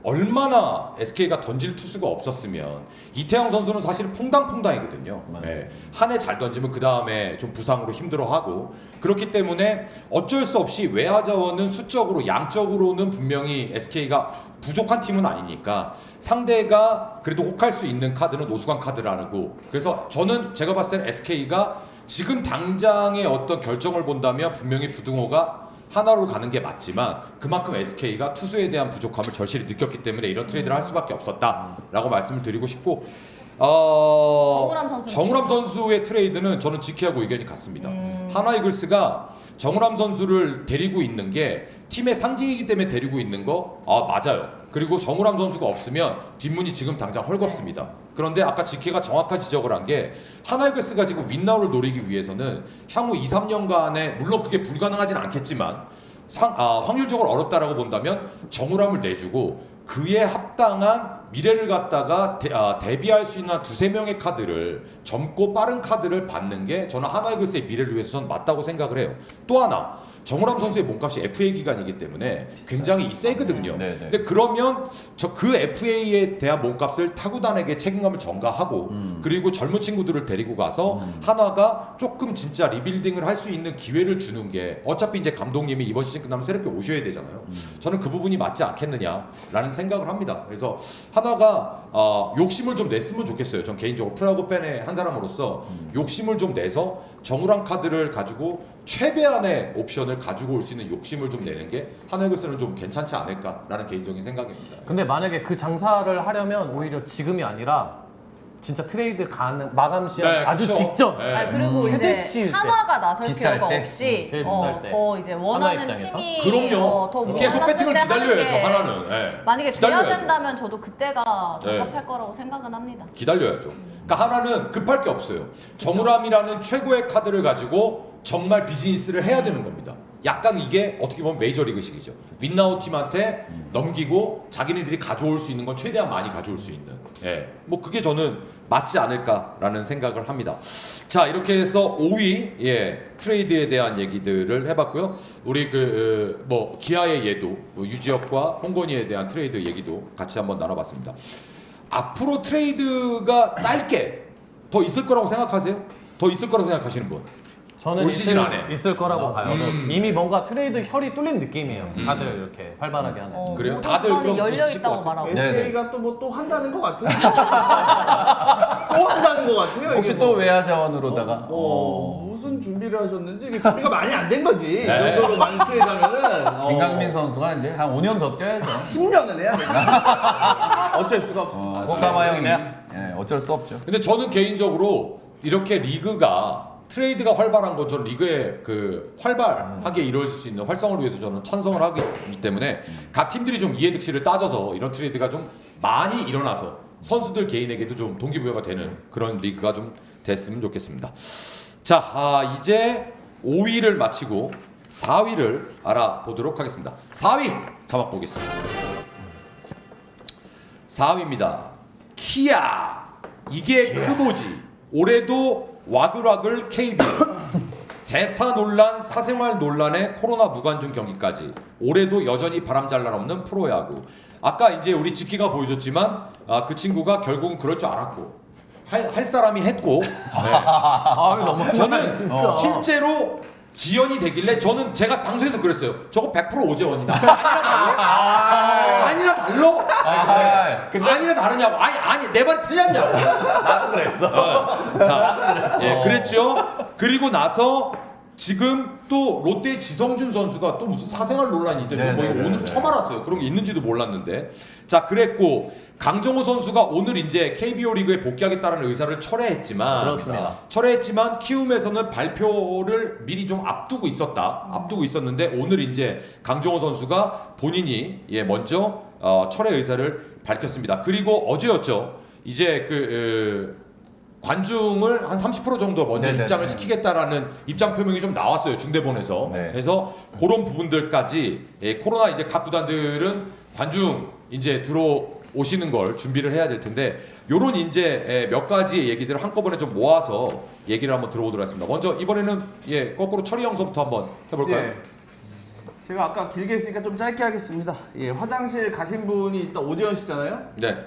얼마나 SK가 던질 투수가 없었으면 이태양 선수는 사실 퐁당퐁당이거든요. 한 해 잘 던지면 그 다음에 좀 부상으로 힘들어하고 그렇기 때문에 어쩔 수 없이 외야 자원은 수적으로 양적으로는 분명히 SK가 부족한 팀은 아니니까 상대가 그래도 혹할 수 있는 카드는 노수강 카드라고. 그래서 저는 제가 봤을 때는 SK가 지금 당장의 어떤 결정을 본다면 분명히 부등호가 하나로 가는 게 맞지만 그만큼 SK가 투수에 대한 부족함을 절실히 느꼈기 때문에 이런 트레이드를 할 수밖에 없었다라고 말씀을 드리고 싶고 정우람 선수의 트레이드는 저는 지키하고 의견이 같습니다. 하나 이글스가 정우람 선수를 데리고 있는 게 팀의 상징이기 때문에 데리고 있는 거 맞아요. 그리고 정우람 선수가 없으면 뒷문이 지금 당장 헐겁습니다. 그런데 아까 지키가 정확한 지적을 한 게 하나 이글스가 지금 윈나우를 노리기 위해서는 향후 2, 3년간에 물론 그게 불가능하진 않겠지만 확률적으로 어렵다라고 본다면 정우람을 내주고 그에 합당한 미래를 갖다가 대비할 수 있는 한 2-3명의 카드를 젊고 빠른 카드를 받는 게 저는 하나 이글스의 미래를 위해서 저는 맞다고 생각을 해요. 또 하나 정우람 선수의 몸값이 FA 기간이기 때문에 굉장히 세거든요. 네네. 근데 그러면 그 FA에 대한 몸값을 타구단에게 책임감을 전가하고 그리고 젊은 친구들을 데리고 가서 하나가 조금 진짜 리빌딩을 할 수 있는 기회를 주는 게 어차피 이제 감독님이 이번 시즌 끝나면 새롭게 오셔야 되잖아요. 저는 그 부분이 맞지 않겠느냐라는 생각을 합니다. 그래서 하나가 욕심을 좀 냈으면 좋겠어요. 전 개인적으로 프로야구 팬의 한 사람으로서 욕심을 좀 내서 정우람 카드를 가지고 최대한의 옵션을 가지고 올 수 있는 욕심을 좀 내는 게 하나이글스는 좀 괜찮지 않을까라는 개인적인 생각입니다. 근데 만약에 그 장사를 하려면 오히려 지금이 아니라 진짜 트레이드 가는 마감 시한 네, 아주 그쵸. 직전. 네. 아니, 그리고 최대치일 이제 때. 하나가 나설 비쌀 필요가 때. 없이 제일 비쌀 때. 더 이제 하나 원하는 입장에서? 팀이 그럼요. 더 계속 원하는 배팅을 때 하는 기다려야죠. 게 하나는. 네. 만약에 돼야 기다려야죠. 된다면 저도 그때가 네. 적합할 거라고 생각은 합니다. 기다려야죠. 그러니까 하나는 급할 게 없어요. 정우람이라는 최고의 카드를 가지고 정말 비즈니스를 해야 되는 겁니다. 약간 이게 어떻게 보면 메이저리그식이죠. 윈나우 팀한테 넘기고 자기네들이 가져올 수 있는 건 최대한 많이 가져올 수 있는. 예, 뭐 그게 저는 맞지 않을까라는 생각을 합니다. 자, 이렇게 해서 5위 트레이드에 대한 얘기들을 해봤고요. 우리 뭐 기아의 예도 뭐 유지혁과 홍건희에 대한 트레이드 얘기도 같이 한번 나눠봤습니다. 앞으로 트레이드가 짧게 더 있을 거라고 생각하세요? 더 있을 거라고 생각하시는 분? 저는 올 시즌 안에. 있을 거라고 봐요. 이미 뭔가 트레이드 혈이 뚫린 느낌이에요. 다들 이렇게 활발하게 하는. 그래요? 모든 다들 구단이 그럼 열려 있으실 것 있다고 같아요. 말하고. 네네. SK가 또 뭐 또 한다는 것 같아요. 또 한다는 것 같아요. 혹시 이게 또 뭐. 외야 자원으로다가 무슨 준비를 하셨는지 이게 준비가 많이 안 된 거지. 이 네. 정도로 많이 트레이드하면은 김강민 선수가 이제 한 5년 더 뛰어야죠. 10년을 해야 돼. 어쩔 수가 없어. 꽃가마 형이 어쩔 수 없죠. 근데 저는 개인적으로 이렇게 리그가 트레이드가 활발한 건 저는 리그의 그 활발하게 이루어질 수 있는 활성을 위해서 저는 찬성을 하기 때문에 각 팀들이 좀 이해득실을 따져서 이런 트레이드가 좀 많이 일어나서 선수들 개인에게도 좀 동기부여가 되는 그런 리그가 좀 됐으면 좋겠습니다. 자, 이제 5위를 마치고 4위를 알아보도록 하겠습니다. 4위 자막 보겠습니다. 4위입니다. 키아. 이게 크보지. 올해도 와글와글 KBL. 대타 논란, 사생활 논란에 코로나 무관중 경기까지. 올해도 여전히 바람잘 날 없는 프로야구. 아까 이제 우리 지키가 보여줬지만 그 친구가 결국은 그럴 줄 알았고 할 사람이 했고. 네. 너무 저는 실제로 지연이 되길래 저는 제가 방송에서 그랬어요. 저거 100% 오재원이다. 아니라 달라? 아니라 다르냐고. 아니 내 말이 틀렸냐고. 나도 그랬어. 자, 그랬죠. 그리고 나서 지금 또 롯데 지성준 선수가 또 무슨 사생활 논란이 있대. 저 뭐 이거 오늘 처음 알았어요. 그런 게 있는지도 몰랐는데. 자, 그랬고 강정호 선수가 오늘 이제 KBO 리그에 복귀하겠다는 의사를 철회했지만 그렇습니다. 철회했지만 키움에서는 발표를 미리 좀 앞두고 있었는데 오늘 이제 강정호 선수가 본인이 먼저 철회 의사를 밝혔습니다. 그리고 어제였죠. 이제 관중을 한 30% 정도 먼저 네네네. 입장을 시키겠다라는 입장 표명이 좀 나왔어요. 중대본에서. 네. 그래서 그런 부분들까지 코로나 이제 각 구단들은 관중 이제 들어오시는 걸 준비를 해야 될 텐데 요런 이제 몇 가지 얘기들을 한꺼번에 좀 모아서 얘기를 한번 들어보도록 하겠습니다. 먼저 이번에는 거꾸로 철이 형서부터 한번 해볼까요? 예. 제가 아까 길게 했으니까 좀 짧게 하겠습니다. 화장실 가신 분이 일단 오재현 씨잖아요. 네.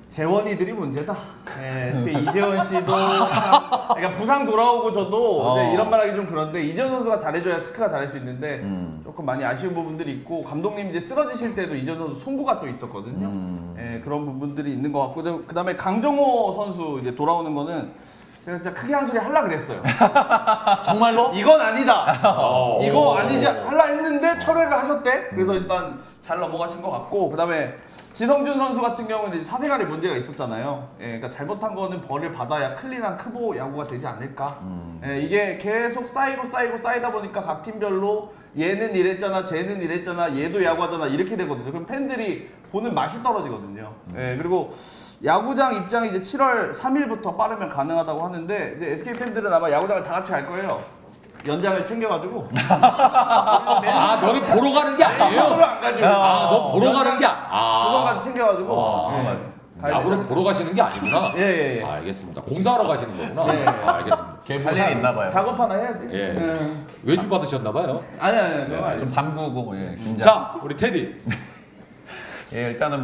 재원이들이 문제다. 네, SK 이재원 씨도 그러니까 부상 돌아오고 저도 이제 이런 말하기 좀 그런데 이재원 선수가 잘해줘야 스크가 잘할 수 있는데 조금 많이 아쉬운 부분들이 있고 감독님 이제 쓰러지실 때도 이재원 선수 송구가 또 있었거든요. 네, 그런 부분들이 있는 것 같고 그다음에 강정호 선수 이제 돌아오는 거는 제가 진짜 크게 한 소리 하려 그랬어요. 정말로? 이건 아니다. 이거 아니지 하려 했는데 철회를 하셨대. 그래서 일단 잘 넘어가신 것 같고 그다음에 지성준 선수 같은 경우는 이제 사생활에 문제가 있었잖아요. 예, 그러니까 잘못한 거는 벌을 받아야 클린한 크보 야구가 되지 않을까. 예, 이게 계속 쌓이다 보니까 각 팀별로 얘는 이랬잖아, 쟤는 이랬잖아, 얘도 야구하잖아 이렇게 되거든요. 그럼 팬들이 보는 맛이 떨어지거든요. 예, 그리고 야구장 입장이 이제 7월 3일부터 빠르면 가능하다고 하는데 이제 SK 팬들은 아마 야구장을 다 같이 갈 거예요. 연장을 챙겨가지고. 아 너는 보러 가는 게 아니에요? 야구를 안 가지고. 너 보러 가는 게 주간까지 챙겨가지고. 야구를 보러 가시는 게 아니구나. 예. 알겠습니다. 공사하러 가시는 거구나. 네. 알겠습니다. 할 일이 있나 봐요. 작업 하나 해야지. 예. 외주 받으셨나 봐요. 아니. 좀 담그고 긴장. 자, 우리 테디. 예, 일단은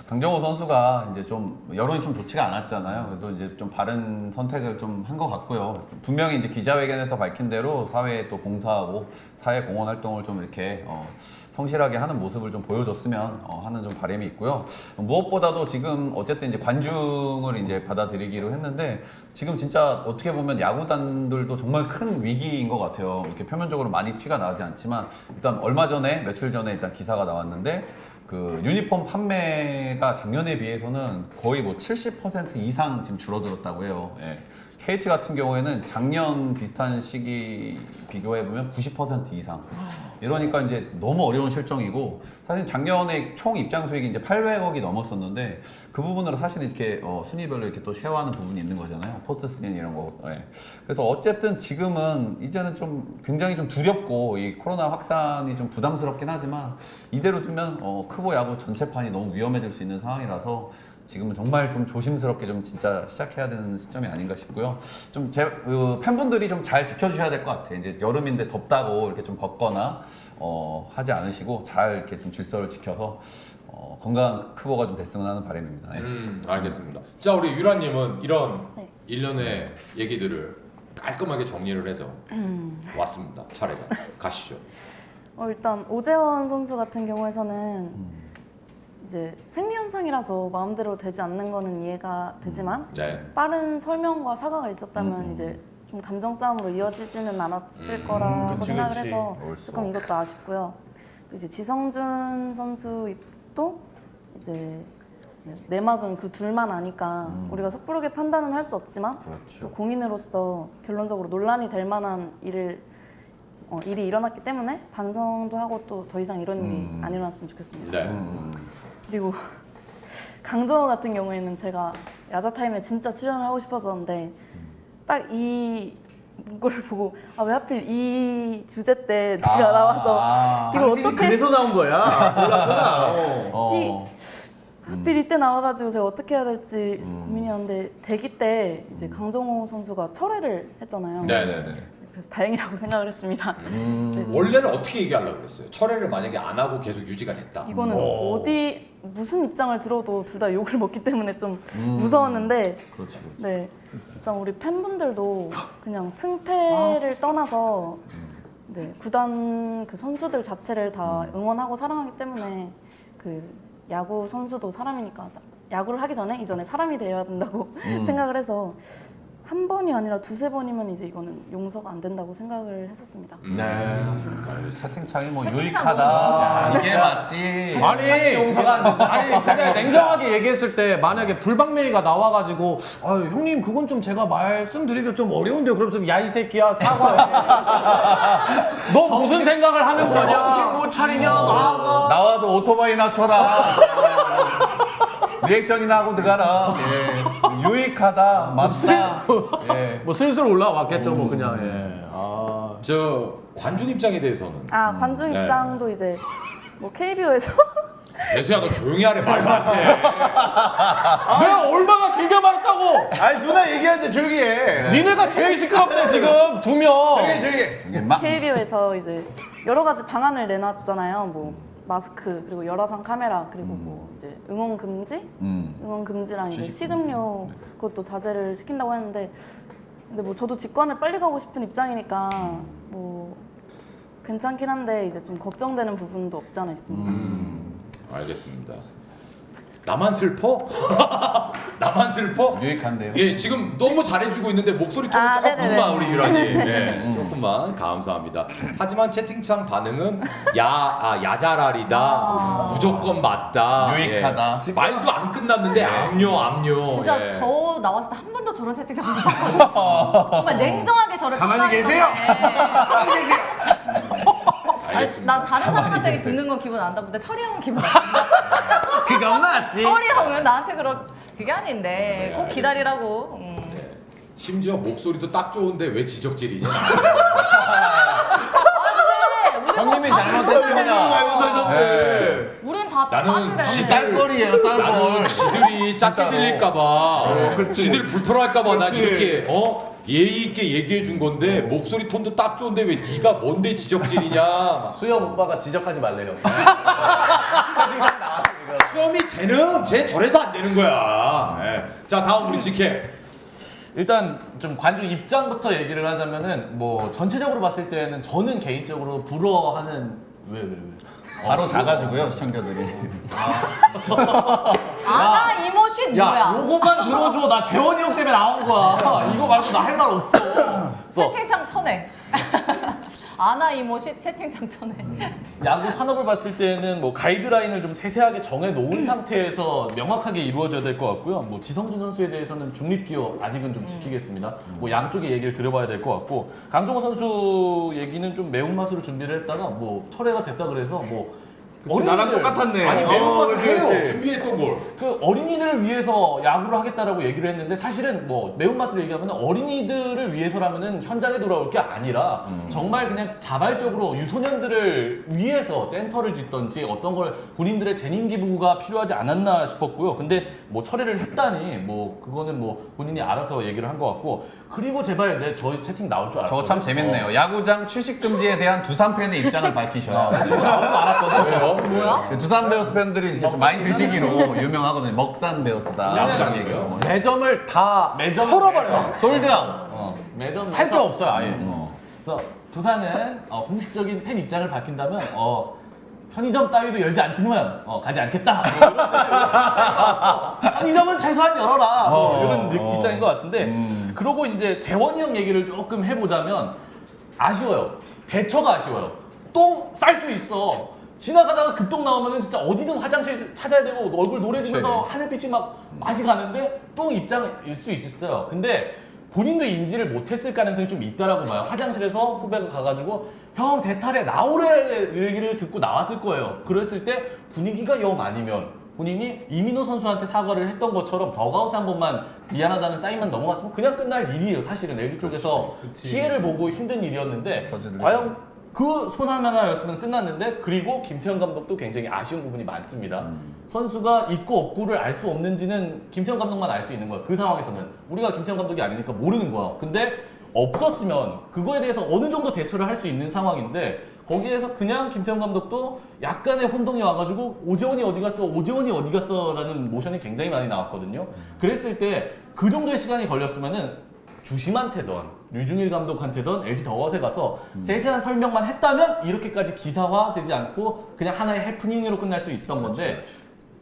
강정호 선수가 이제 좀 여론이 좀 좋지가 않았잖아요. 그래도 이제 좀 바른 선택을 좀 한 것 같고요. 분명히 이제 기자회견에서 밝힌 대로 사회에 또 봉사하고 사회 공헌 활동을 좀 이렇게 성실하게 하는 모습을 좀 보여줬으면 하는 좀 바람이 있고요. 무엇보다도 지금 어쨌든 이제 관중을 이제 받아들이기로 했는데 지금 진짜 어떻게 보면 야구단들도 정말 큰 위기인 것 같아요. 이렇게 표면적으로 많이 티가 나지 않지만 일단 며칠 전에 일단 기사가 나왔는데 그 유니폼 판매가 작년에 비해서는 거의 70% 이상 지금 줄어들었다고 해요. 예. KT 같은 경우에는 작년 비슷한 시기 비교해보면 90% 이상. 이러니까 이제 너무 어려운 실정이고, 사실 작년에 총 입장 수익이 이제 800억이 넘었었는데, 그 부분으로 사실 이렇게 순위별로 이렇게 또 쉐어하는 부분이 있는 거잖아요. 포스트 시즌 이런 거. 예. 그래서 어쨌든 지금은 이제는 좀 굉장히 좀 두렵고, 이 코로나 확산이 좀 부담스럽긴 하지만, 이대로 두면 크보 야구 전체판이 너무 위험해질 수 있는 상황이라서, 지금은 정말 좀 조심스럽게 좀 진짜 시작해야 되는 시점이 아닌가 싶고요. 좀 팬분들이 좀 잘 지켜주셔야 될 것 같아요. 이제 여름인데 덥다고 이렇게 좀 벗거나 하지 않으시고 잘 이렇게 좀 질서를 지켜서 건강한 크보가 좀 됐으면 하는 바람입니다. 네. 알겠습니다. 자, 우리 유라님은 이런 네. 일련의 얘기들을 깔끔하게 정리를 해서 왔습니다. 차례가 가시죠. 일단 오재원 선수 같은 경우에서는 이제 생리현상이라서 마음대로 되지 않는 거는 이해가 되지만 네. 빠른 설명과 사과가 있었다면 이제 좀 감정 싸움으로 이어지지는 않았을 거라고 생각을 해서 조금 이것도 아쉽고요. 이제 지성준 선수도 이제 내막은 그 둘만 아니까 우리가 섣부르게 판단은 할 수 없지만 또 공인으로서 결론적으로 논란이 될 만한 일이 일어났기 때문에 반성도 하고 또 더 이상 이런 일이 안 일어났으면 좋겠습니다. 네. 그리고 강정호 같은 경우에는 제가 야자타임에 진짜 출연을 하고 싶었었는데 딱 이 문구를 보고 왜 하필 이 주제 때 내가 나와서 이걸 어떻게 그래서 나온 거야. 몰랐구나. 하필 이때 나와가지고 제가 어떻게 해야 될지 고민이었는데 대기 때 이제 강정호 선수가 철회를 했잖아요. 네네네. 그래서 다행이라고 생각을 했습니다. 네. 원래는 어떻게 얘기하려고 그랬어요? 철회를 만약에 안 하고 계속 유지가 됐다. 이거는 무슨 입장을 들어도 둘 다 욕을 먹기 때문에 좀 무서웠는데 그렇지. 네, 일단 우리 팬분들도 그냥 승패를 떠나서 네, 구단 그 선수들 자체를 다 응원하고 사랑하기 때문에 그 야구 선수도 사람이니까 야구를 하기 전에 이전에 사람이 되어야 된다고 생각을 해서 한 번이 아니라 두세 번이면 이제 이거는 용서가 안 된다고 생각을 했었습니다. 네. 채팅창이 채팅창 유익하다. 이게 맞지. 아니 제가 냉정하게 얘기했을 때 만약에 불방맹이가 나와가지고 형님 그건 좀 제가 말씀드리기 좀 어려운데요. 그러면서 야 이 새끼야 사과해. 너 무슨 생각을 하는 거냐? 정신 못 차리냐 나가. 나와서 오토바이나 쳐라. 리액션이나 하고 들어가라. 예. 유익하다. 맞다. 예. 뭐 슬슬 올라왔겠죠. 뭐 그냥. 예. 저 관중 입장에 대해서는 관중 네. 입장도 이제 뭐 KBO에서 대수야 너 조용히 하래 말 같아. 내가 얼마나 길게 말했다고? 아니 누나 얘기하는데 조용히 해. 니네가 제일 시끄럽네 지금 두 명. 조용히 해. KBO에서 이제 여러 가지 방안을 내놨잖아요. 뭐 마스크 그리고 열화상 카메라 그리고 뭐 이제 응원 금지, 응원 금지랑 이제 식음료 그것도 자제를 시킨다고 했는데 근데 뭐 저도 직관을 빨리 가고 싶은 입장이니까 뭐 괜찮긴 한데 이제 좀 걱정되는 부분도 없지 않아 있습니다. 알겠습니다. 나만 슬퍼? 나만 슬퍼? 유익한데요. 예, 지금 너무 잘해주고 있는데 목소리 톤 아, 조금만 네네네. 우리 유라님, 예, 조금만 감사합니다. 하지만 채팅창 반응은 야자랄이다, 무조건 맞다, 유익하다. 예. 말도 안 끝났는데 압류. 진짜 예. 저 나왔을 때 한 번도 저런 채팅창 못 봤거든요. 정말 냉정하게 저를 가만히 계세요. 알겠습니다. 나 다른 사람한테 듣는 건 기분 안 나쁜데 철이 형은 기분 안 나. 그건 맞지. 철이 형은 나한테 그게 아닌데 네, 꼭 기다리라고. 심지어 목소리도 딱 좋은데 왜 지적질이냐? 형님이 잘못했습니다. 네. 우린 다 나는 빠지래. 딸벌이에요, 나는 지들이 작게 진짜로. 들릴까봐, 지들 불편할까봐 난 그렇지. 이렇게 예의 있게 얘기해 준 건데 목소리 톤도 딱 좋은데 왜 네가 뭔데 지적질이냐? 수영 오빠가 지적하지 말래요. 수염이 쟤 저래서 안 되는 거야. 예. 자 다음 우리 지케. 일단 좀 관중 입장부터 얘기를 하자면은 뭐 전체적으로 봤을 때는 저는 개인적으로 부러워하는 왜? 바로 작아지고요 시청자들이. 아나 이모쉿 야, 뭐야? 요것만 들어줘. 나 재원이 형 때문에 나온 거야. 이거 말고 나 할 말 없어. 채팅창 쳐내. 아나 이모쉿 채팅창 쳐내. 야구 산업을 봤을 때는 뭐 가이드라인을 좀 세세하게 정해 놓은 상태에서 명확하게 이루어져야 될 것 같고요. 뭐 지성준 선수에 대해서는 중립기호 아직은 좀 지키겠습니다. 뭐 양쪽의 얘기를 들어봐야 될 것 같고 강정호 선수 얘기는 좀 매운맛으로 준비를 했다가 뭐 철회가 됐다 그래서 뭐 나랑 똑같았네. 아니 매운맛을 해요. 그렇지. 준비했던 걸. 그 어린이들을 위해서 야구를 하겠다라고 얘기를 했는데 사실은 뭐 매운맛으로 얘기하면 어린이들을 위해서라면은 현장에 돌아올 게 아니라 정말 그냥 자발적으로 유소년들을 위해서 센터를 짓던지 어떤 걸 본인들의 재능 기부가 필요하지 않았나 싶었고요. 근데 뭐 철회를 했다니 뭐 그거는 뭐 본인이 알아서 얘기를 한 것 같고 그리고 제발 저 채팅 나올 줄 알았거든. 저거 참 재밌네요. 야구장 출식 금지에 대한 두산 팬의 입장을 밝히셔야. 저거 나올 줄 알았거든. 왜요? 뭐야? 그 두산 베어스 팬들이 이렇게 좀 많이 드시기로 유명하거든요. 먹산 베어스다. 야구장 얘기로. 매점을 다 매점 털어버려요. 솔드아웃. 매점 살 게 없어요 아예. 그래서 두산은 공식적인 팬 입장을 밝힌다면 편의점 따위도 열지 않으면 가지 않겠다. 편의점은 최소한 열어라. 이런 입장인 것 같은데 그러고 이제 재원이 형 얘기를 조금 해보자면 아쉬워요. 대처가 아쉬워요. 똥 쌀 수 있어. 지나가다가 급똥 나오면은 진짜 어디든 화장실 찾아야 되고 얼굴 노래지면서 하늘빛이 막 맛이 가는데 똥 입장일 수 있었어요. 근데 본인도 인지를 못했을 가능성이 좀 있다라고 봐요. 화장실에서 후배가 가가지고 형 대탈에 나오래 얘기를 듣고 나왔을 거예요. 그랬을 때 분위기가 영 아니면 본인이 이민호 선수한테 사과를 했던 것처럼 더가웃에 한 번만 미안하다는 사인만 넘어갔으면 그냥 끝날 일이에요. 사실은 LG 쪽에서 피해를 보고 힘든 일이었는데 과연 그 손 하나였으면 끝났는데 그리고 김태형 감독도 굉장히 아쉬운 부분이 많습니다. 선수가 있고 없고를 알 수 없는지는 김태형 감독만 알 수 있는 거예요. 그 상황에서는 우리가 김태형 감독이 아니니까 모르는 거야. 근데 없었으면 그거에 대해서 어느 정도 대처를 할 수 있는 상황인데 거기에서 그냥 김태형 감독도 약간의 혼동이 와가지고 오재원이 어디 갔어? 오재원이 어디 갔어? 라는 모션이 굉장히 많이 나왔거든요. 그랬을 때 그 정도의 시간이 걸렸으면은 주심한테든 류중일 감독한테든 LG 더워스에 가서 세세한 설명만 했다면 이렇게까지 기사화되지 않고 그냥 하나의 해프닝으로 끝날 수 있던 건데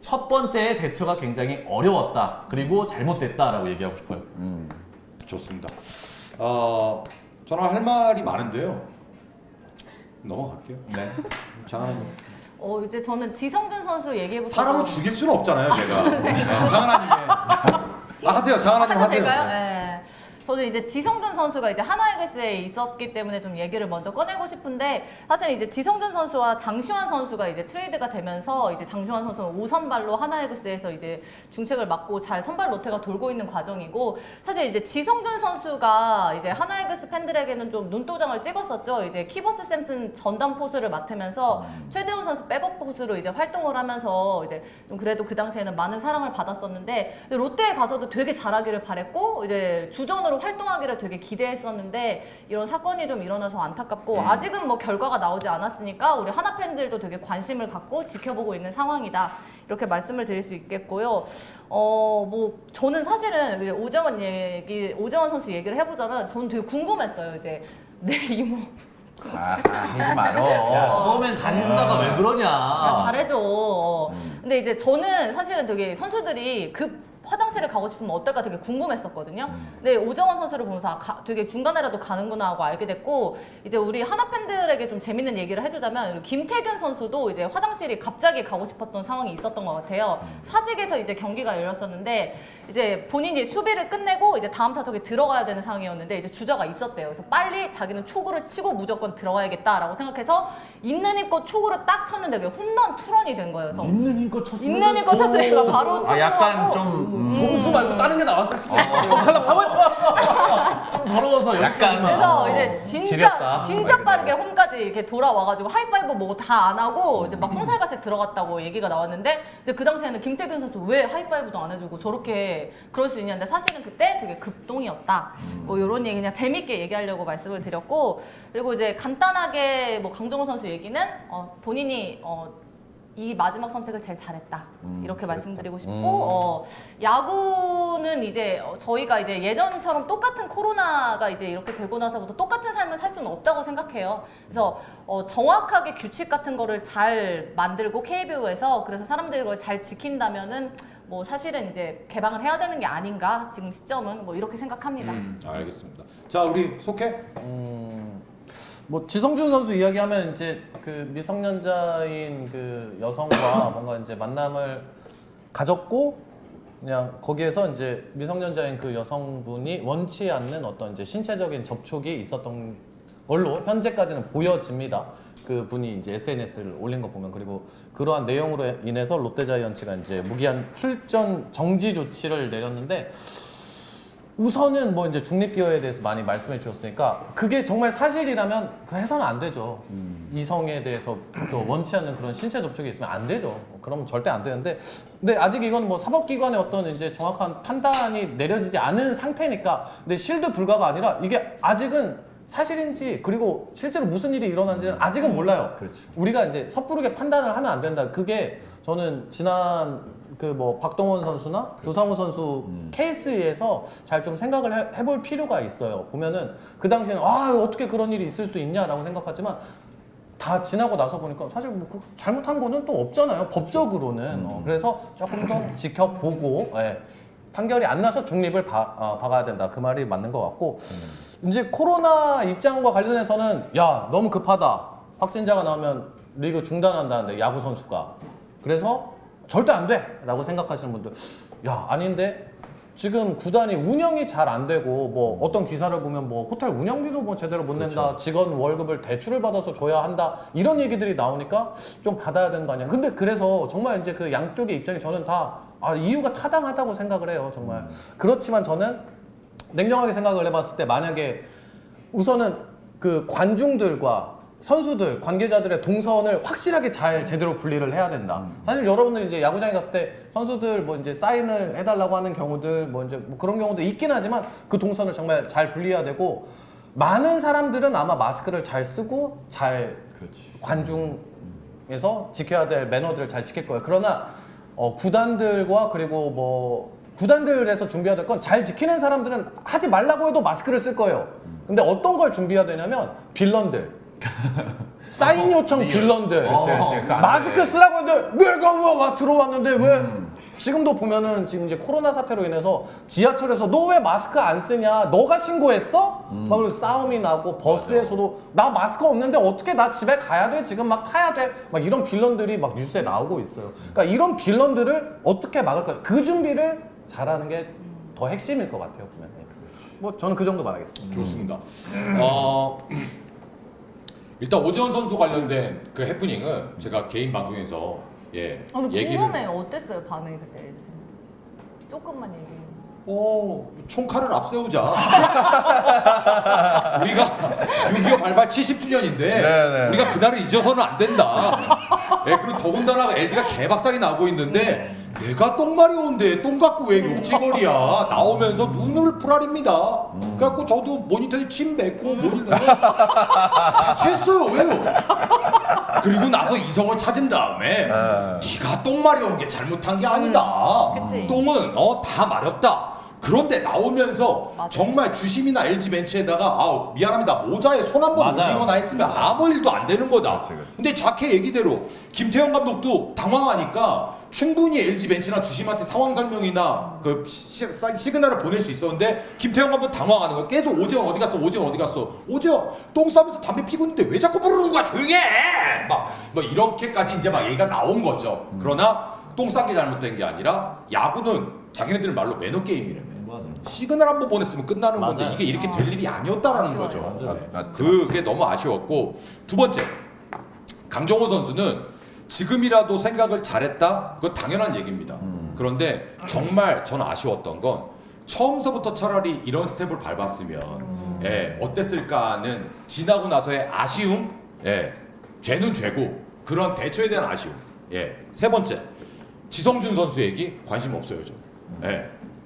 첫 번째의 대처가 굉장히 어려웠다. 그리고 잘못됐다라고 얘기하고 싶어요. 좋습니다. 저는 할 말이 많은데요. 넘어갈게요. 네. 장하나님. 이제 저는 지성준 선수 얘기해볼게요. 사람을 죽일 수는 없잖아요, 제가. 네, 장하나님의. 하세요. 장하나님 하나 하세요. 될까요? 네. 네. 저는 이제 지성준 선수가 이제 하나이글스에 있었기 때문에 좀 얘기를 먼저 꺼내고 싶은데 사실 이제 지성준 선수와 장시환 선수가 이제 트레이드가 되면서 이제 장시환 선수는 5선발로 하나이글스에서 이제 중책을 맡고 잘 선발 로테가 돌고 있는 과정이고 사실 이제 지성준 선수가 이제 하나이글스 팬들에게는 좀 눈도장을 찍었었죠. 이제 키버스 샘슨 전담 포수를 맡으면서 최재훈 선수 백업 포수로 이제 활동을 하면서 이제 좀 그래도 그 당시에는 많은 사랑을 받았었는데 롯데에 가서도 되게 잘하기를 바랬고 이제 주전으로 활동하기를 되게 기대했었는데 이런 사건이 좀 일어나서 안타깝고 아직은 뭐 결과가 나오지 않았으니까 우리 하나 팬들도 되게 관심을 갖고 지켜보고 있는 상황이다. 이렇게 말씀을 드릴 수 있겠고요. 뭐 저는 사실은 이제 오재원 선수 얘기를 해보자면 저는 되게 궁금했어요. 이제 내 이모. 하지 말어. 처음엔 잘해준다가 왜 그러냐. 야, 잘해줘. 근데 이제 저는 사실은 되게 선수들이 화장실을 가고 싶으면 어떨까 되게 궁금했었거든요. 근데 오정원 선수를 보면서 되게 중간에라도 가는구나 하고 알게 됐고, 이제 우리 하나 팬들에게 좀 재밌는 얘기를 해주자면 김태균 선수도 이제 화장실이 갑자기 가고 싶었던 상황이 있었던 것 같아요. 사직에서 이제 경기가 열렸었는데 이제 본인이 수비를 끝내고 이제 다음 타석에 들어가야 되는 상황이었는데 이제 주자가 있었대요. 그래서 빨리 자기는 초구를 치고 무조건 들어가야겠다라고 생각해서 있는 힘껏 초구를 딱 쳤는데 그게 홈런 투런이 된 거예요. 그래서 있는 힘껏 쳤으면 있는 힘껏 쳤으니까 바로 약간 투수하고 좀 점수 말고 다른 게 나왔을 수도 있고. 칼라 파면 좀 더러워서 약간 그래서 이제 지렸다. 진짜 빠르게 홈까지 이렇게 돌아와가지고 하이파이브 뭐 다 안 하고 이제 막 송살같이 들어갔다고 얘기가 나왔는데 이제 그 당시에는 김태균 선수 왜 하이파이브도 안 해주고 저렇게 그럴 수 있냐는데 사실은 그때 되게 급동이었다. 뭐 이런 얘기 그냥 재밌게 얘기하려고 말씀을 드렸고, 그리고 이제 간단하게 뭐 강정호 선수 얘기는 본인이 이 마지막 선택을 제일 잘했다 이렇게 말씀드리고 싶고 야구는 이제 저희가 이제 예전처럼 똑같은 코로나가 이제 이렇게 되고 나서부터 똑같은 삶을 살 수는 없다고 생각해요. 그래서 정확하게 규칙 같은 거를 잘 만들고 KBO에서 그래서 사람들이 그걸 잘 지킨다면은 뭐 사실은 이제 개방을 해야 되는 게 아닌가 지금 시점은 뭐 이렇게 생각합니다. 알겠습니다. 자, 우리 속해. 뭐 지성준 선수 이야기하면 이제 그 미성년자인 그 여성과 뭔가 이제 만남을 가졌고 그냥 거기에서 이제 미성년자인 그 여성분이 원치 않는 어떤 이제 신체적인 접촉이 있었던 걸로 현재까지는 보여집니다. 그 분이 이제 SNS를 올린 거 보면. 그리고 그러한 내용으로 인해서 롯데자이언츠가 이제 무기한 출전 정지 조치를 내렸는데, 우선은 뭐 이제 중립기여에 대해서 많이 말씀해 주셨으니까 그게 정말 사실이라면 그 해서는 안 되죠. 이성에 대해서 또 원치 않는 그런 신체 접촉이 있으면 안 되죠. 그럼 절대 안 되는데, 근데 아직 이건 뭐 사법기관의 어떤 이제 정확한 판단이 내려지지 않은 상태니까. 근데 실드 불가가 아니라 이게 아직은 사실인지 그리고 실제로 무슨 일이 일어난지는 아직은 몰라요. 그렇죠. 우리가 이제 섣부르게 판단을 하면 안 된다. 그게 저는 지난 그 뭐 박동원 선수나 조상우 선수 케이스에서 잘 좀 생각을 해볼 필요가 있어요. 보면은 그 당시에는 어떻게 그런 일이 있을 수 있냐라고 생각하지만 다 지나고 나서 보니까 사실 뭐 잘못한 거는 또 없잖아요. 법적으로는. 그래서 조금 더 지켜보고 판결이 안 나서 중립을 박아야 된다. 그 말이 맞는 것 같고, 이제 코로나 입장과 관련해서는 야 너무 급하다. 확진자가 나오면 리그 중단한다는데 야구 선수가. 그래서 절대 안 돼! 라고 생각하시는 분들, 야 아닌데 지금 구단이 운영이 잘 안 되고 뭐 어떤 기사를 보면 뭐 호텔 운영비도 뭐 제대로 못 낸다, 직원 월급을 대출을 받아서 줘야 한다, 이런 얘기들이 나오니까 좀 받아야 되는 거 아니야. 근데 그래서 정말 이제 그 양쪽의 입장이 저는 다 이유가 타당하다고 생각을 해요. 정말. 그렇지만 저는 냉정하게 생각을 해봤을 때 만약에 우선은 그 관중들과 선수들, 관계자들의 동선을 확실하게 잘 제대로 분리를 해야 된다. 사실 여러분들 이제 야구장에 갔을 때 선수들 뭐 이제 사인을 해달라고 하는 경우들 뭐 이제 뭐 그런 경우도 있긴 하지만 그 동선을 정말 잘 분리해야 되고, 많은 사람들은 아마 마스크를 잘 쓰고 잘 관중에서 지켜야 될 매너들을 잘 지킬 거예요. 그러나 구단들과 그리고 뭐 구단들에서 준비해야 될 건 잘 지키는 사람들은 하지 말라고 해도 마스크를 쓸 거예요. 근데 어떤 걸 준비해야 되냐면 빌런들. 사인 요청 빌런들. 마스크 쓰라고 했는데 내가 와 들어왔는데 왜 지금도 보면은 지금 이제 코로나 사태로 인해서 지하철에서 너 왜 마스크 안 쓰냐, 너가 신고했어? 막 그래서 싸움이 나고, 버스에서도 나 마스크 없는데 어떻게 나 집에 가야 돼, 지금 막 타야 돼, 막 이런 빌런들이 막 뉴스에 나오고 있어요. 그러니까 이런 빌런들을 어떻게 막을까, 그 준비를 잘하는 게 더 핵심일 것 같아요. 보면 뭐 저는 그 정도 말하겠습니다. 좋습니다. 일단 오재원 선수 관련된 그 해프닝은 제가 개인 방송에서 궁금해요. 어땠어요 반응이 그때? 조금만 얘기해. 총칼을 앞세우자. 우리가 6.25 발발 70주년인데 네네. 우리가 그날을 잊어서는 안 된다. 그리고 더군다나 LG가 개박살이 나고 있는데 내가 똥 마려운데 똥 갖고 왜 욕지거리야. 나오면서 눈을 풀아립니다. 그래갖고 저도 모니터에 침 뱉고 모니터에 같이 했어요. 왜요? 그리고 나서 이성을 찾은 다음에 네가 똥 마려운 게 잘못한 게 아니다. 그치. 똥은 다 마렵다. 그런데 나오면서 맞아요. 정말 주심이나 LG 벤치에다가 미안합니다 모자에 손 한 번 맞아요. 올리거나 했으면 아무 일도 안 되는 거다. 그치, 그치. 근데 자케 얘기대로 김태형 감독도 당황하니까 충분히 LG 벤치나 주심한테 상황 설명이나 그 시그널을 보낼 수 있었는데 김태형 감독 당황하는 거야. 계속 오재원 어디 갔어? 오재원 어디 갔어? 오재원 똥 싸면서 담배 피고 있는데 왜 자꾸 부르는 거야? 조용히 해! 뭐 이렇게까지 이제 막 얘기가 나온 거죠. 그러나 똥 싼 게 잘못된 게 아니라 야구는 자기네들 말로 매너 게임이라며. 시그널 한 번 보냈으면 끝나는 건데 맞아요. 이게 이렇게 될 일이 아니었다라는 아쉬워요. 거죠. 맞아요. 네. 그게 너무 아쉬웠고 두 번째 강정호 선수는 지금이라도 생각을 잘했다. 그건 당연한 얘기입니다. 그런데 정말 저는 아쉬웠던 건 처음서부터 차라리 이런 스텝을 밟았으면 어땠을까는 지나고 나서의 아쉬움, 죄는 죄고 그런 대처에 대한 아쉬움. 세 번째 지성준 선수 얘기 관심 없어요, 저.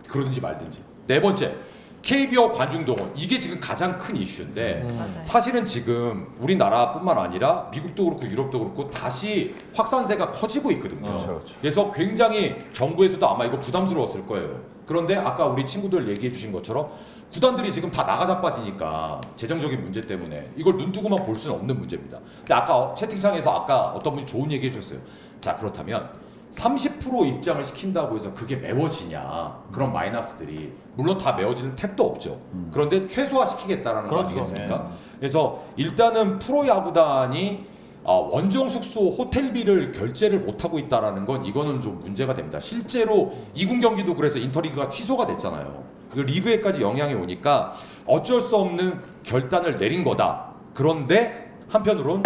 그러든지 말든지. 네 번째 KBO 관중동원 이게 지금 가장 큰 이슈인데 맞아요. 사실은 지금 우리나라뿐만 아니라 미국도 그렇고 유럽도 그렇고 다시 확산세가 커지고 있거든요. 그렇죠, 그렇죠. 그래서 굉장히 정부에서도 아마 이거 부담스러웠을 거예요. 그런데 아까 우리 친구들 얘기해 주신 것처럼 구단들이 지금 다 나가자빠지니까 재정적인 문제 때문에 이걸 눈 뜨고만 볼 수는 없는 문제입니다. 근데 아까 채팅창에서 아까 어떤 분이 좋은 얘기 해주셨어요. 자 그렇다면 30% 입장을 시킨다고 해서 그게 메워지냐 그런 마이너스들이 물론 다 메워지는 택도 없죠. 그런데 최소화시키겠다라는 거 그렇죠. 아니겠습니까? 네. 그래서 일단은 프로야구단이 원정 숙소 호텔비를 결제를 못하고 있다라는 건 이거는 좀 문제가 됩니다. 실제로 2군 경기도 그래서 인터리그가 취소가 됐잖아요. 그 리그에까지 영향이 오니까 어쩔 수 없는 결단을 내린 거다. 그런데 한편으론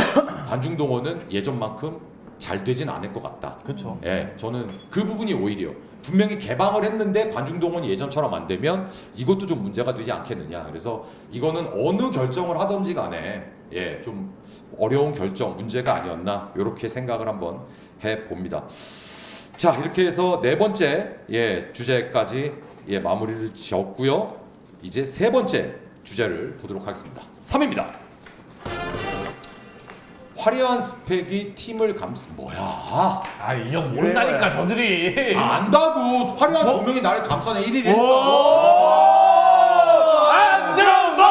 관중동원은 예전만큼 잘 되진 않을 것 같다. 그렇죠. 저는 그 부분이 오히려 분명히 개방을 했는데 관중동원이 예전처럼 안 되면 이것도 좀 문제가 되지 않겠느냐. 그래서 이거는 어느 결정을 하든지 간에 좀 어려운 결정, 문제가 아니었나 이렇게 생각을 한번 해봅니다. 자 이렇게 해서 네 번째 주제까지 마무리를 지었고요. 이제 세 번째 주제를 보도록 하겠습니다. 3위입니다. 화려한 스펙이 팀을 뭐야? 아, 이 형 모른다니까, 저들이. 안다고 화려한 조명이 나를 감싸는 1위니까. 안정모!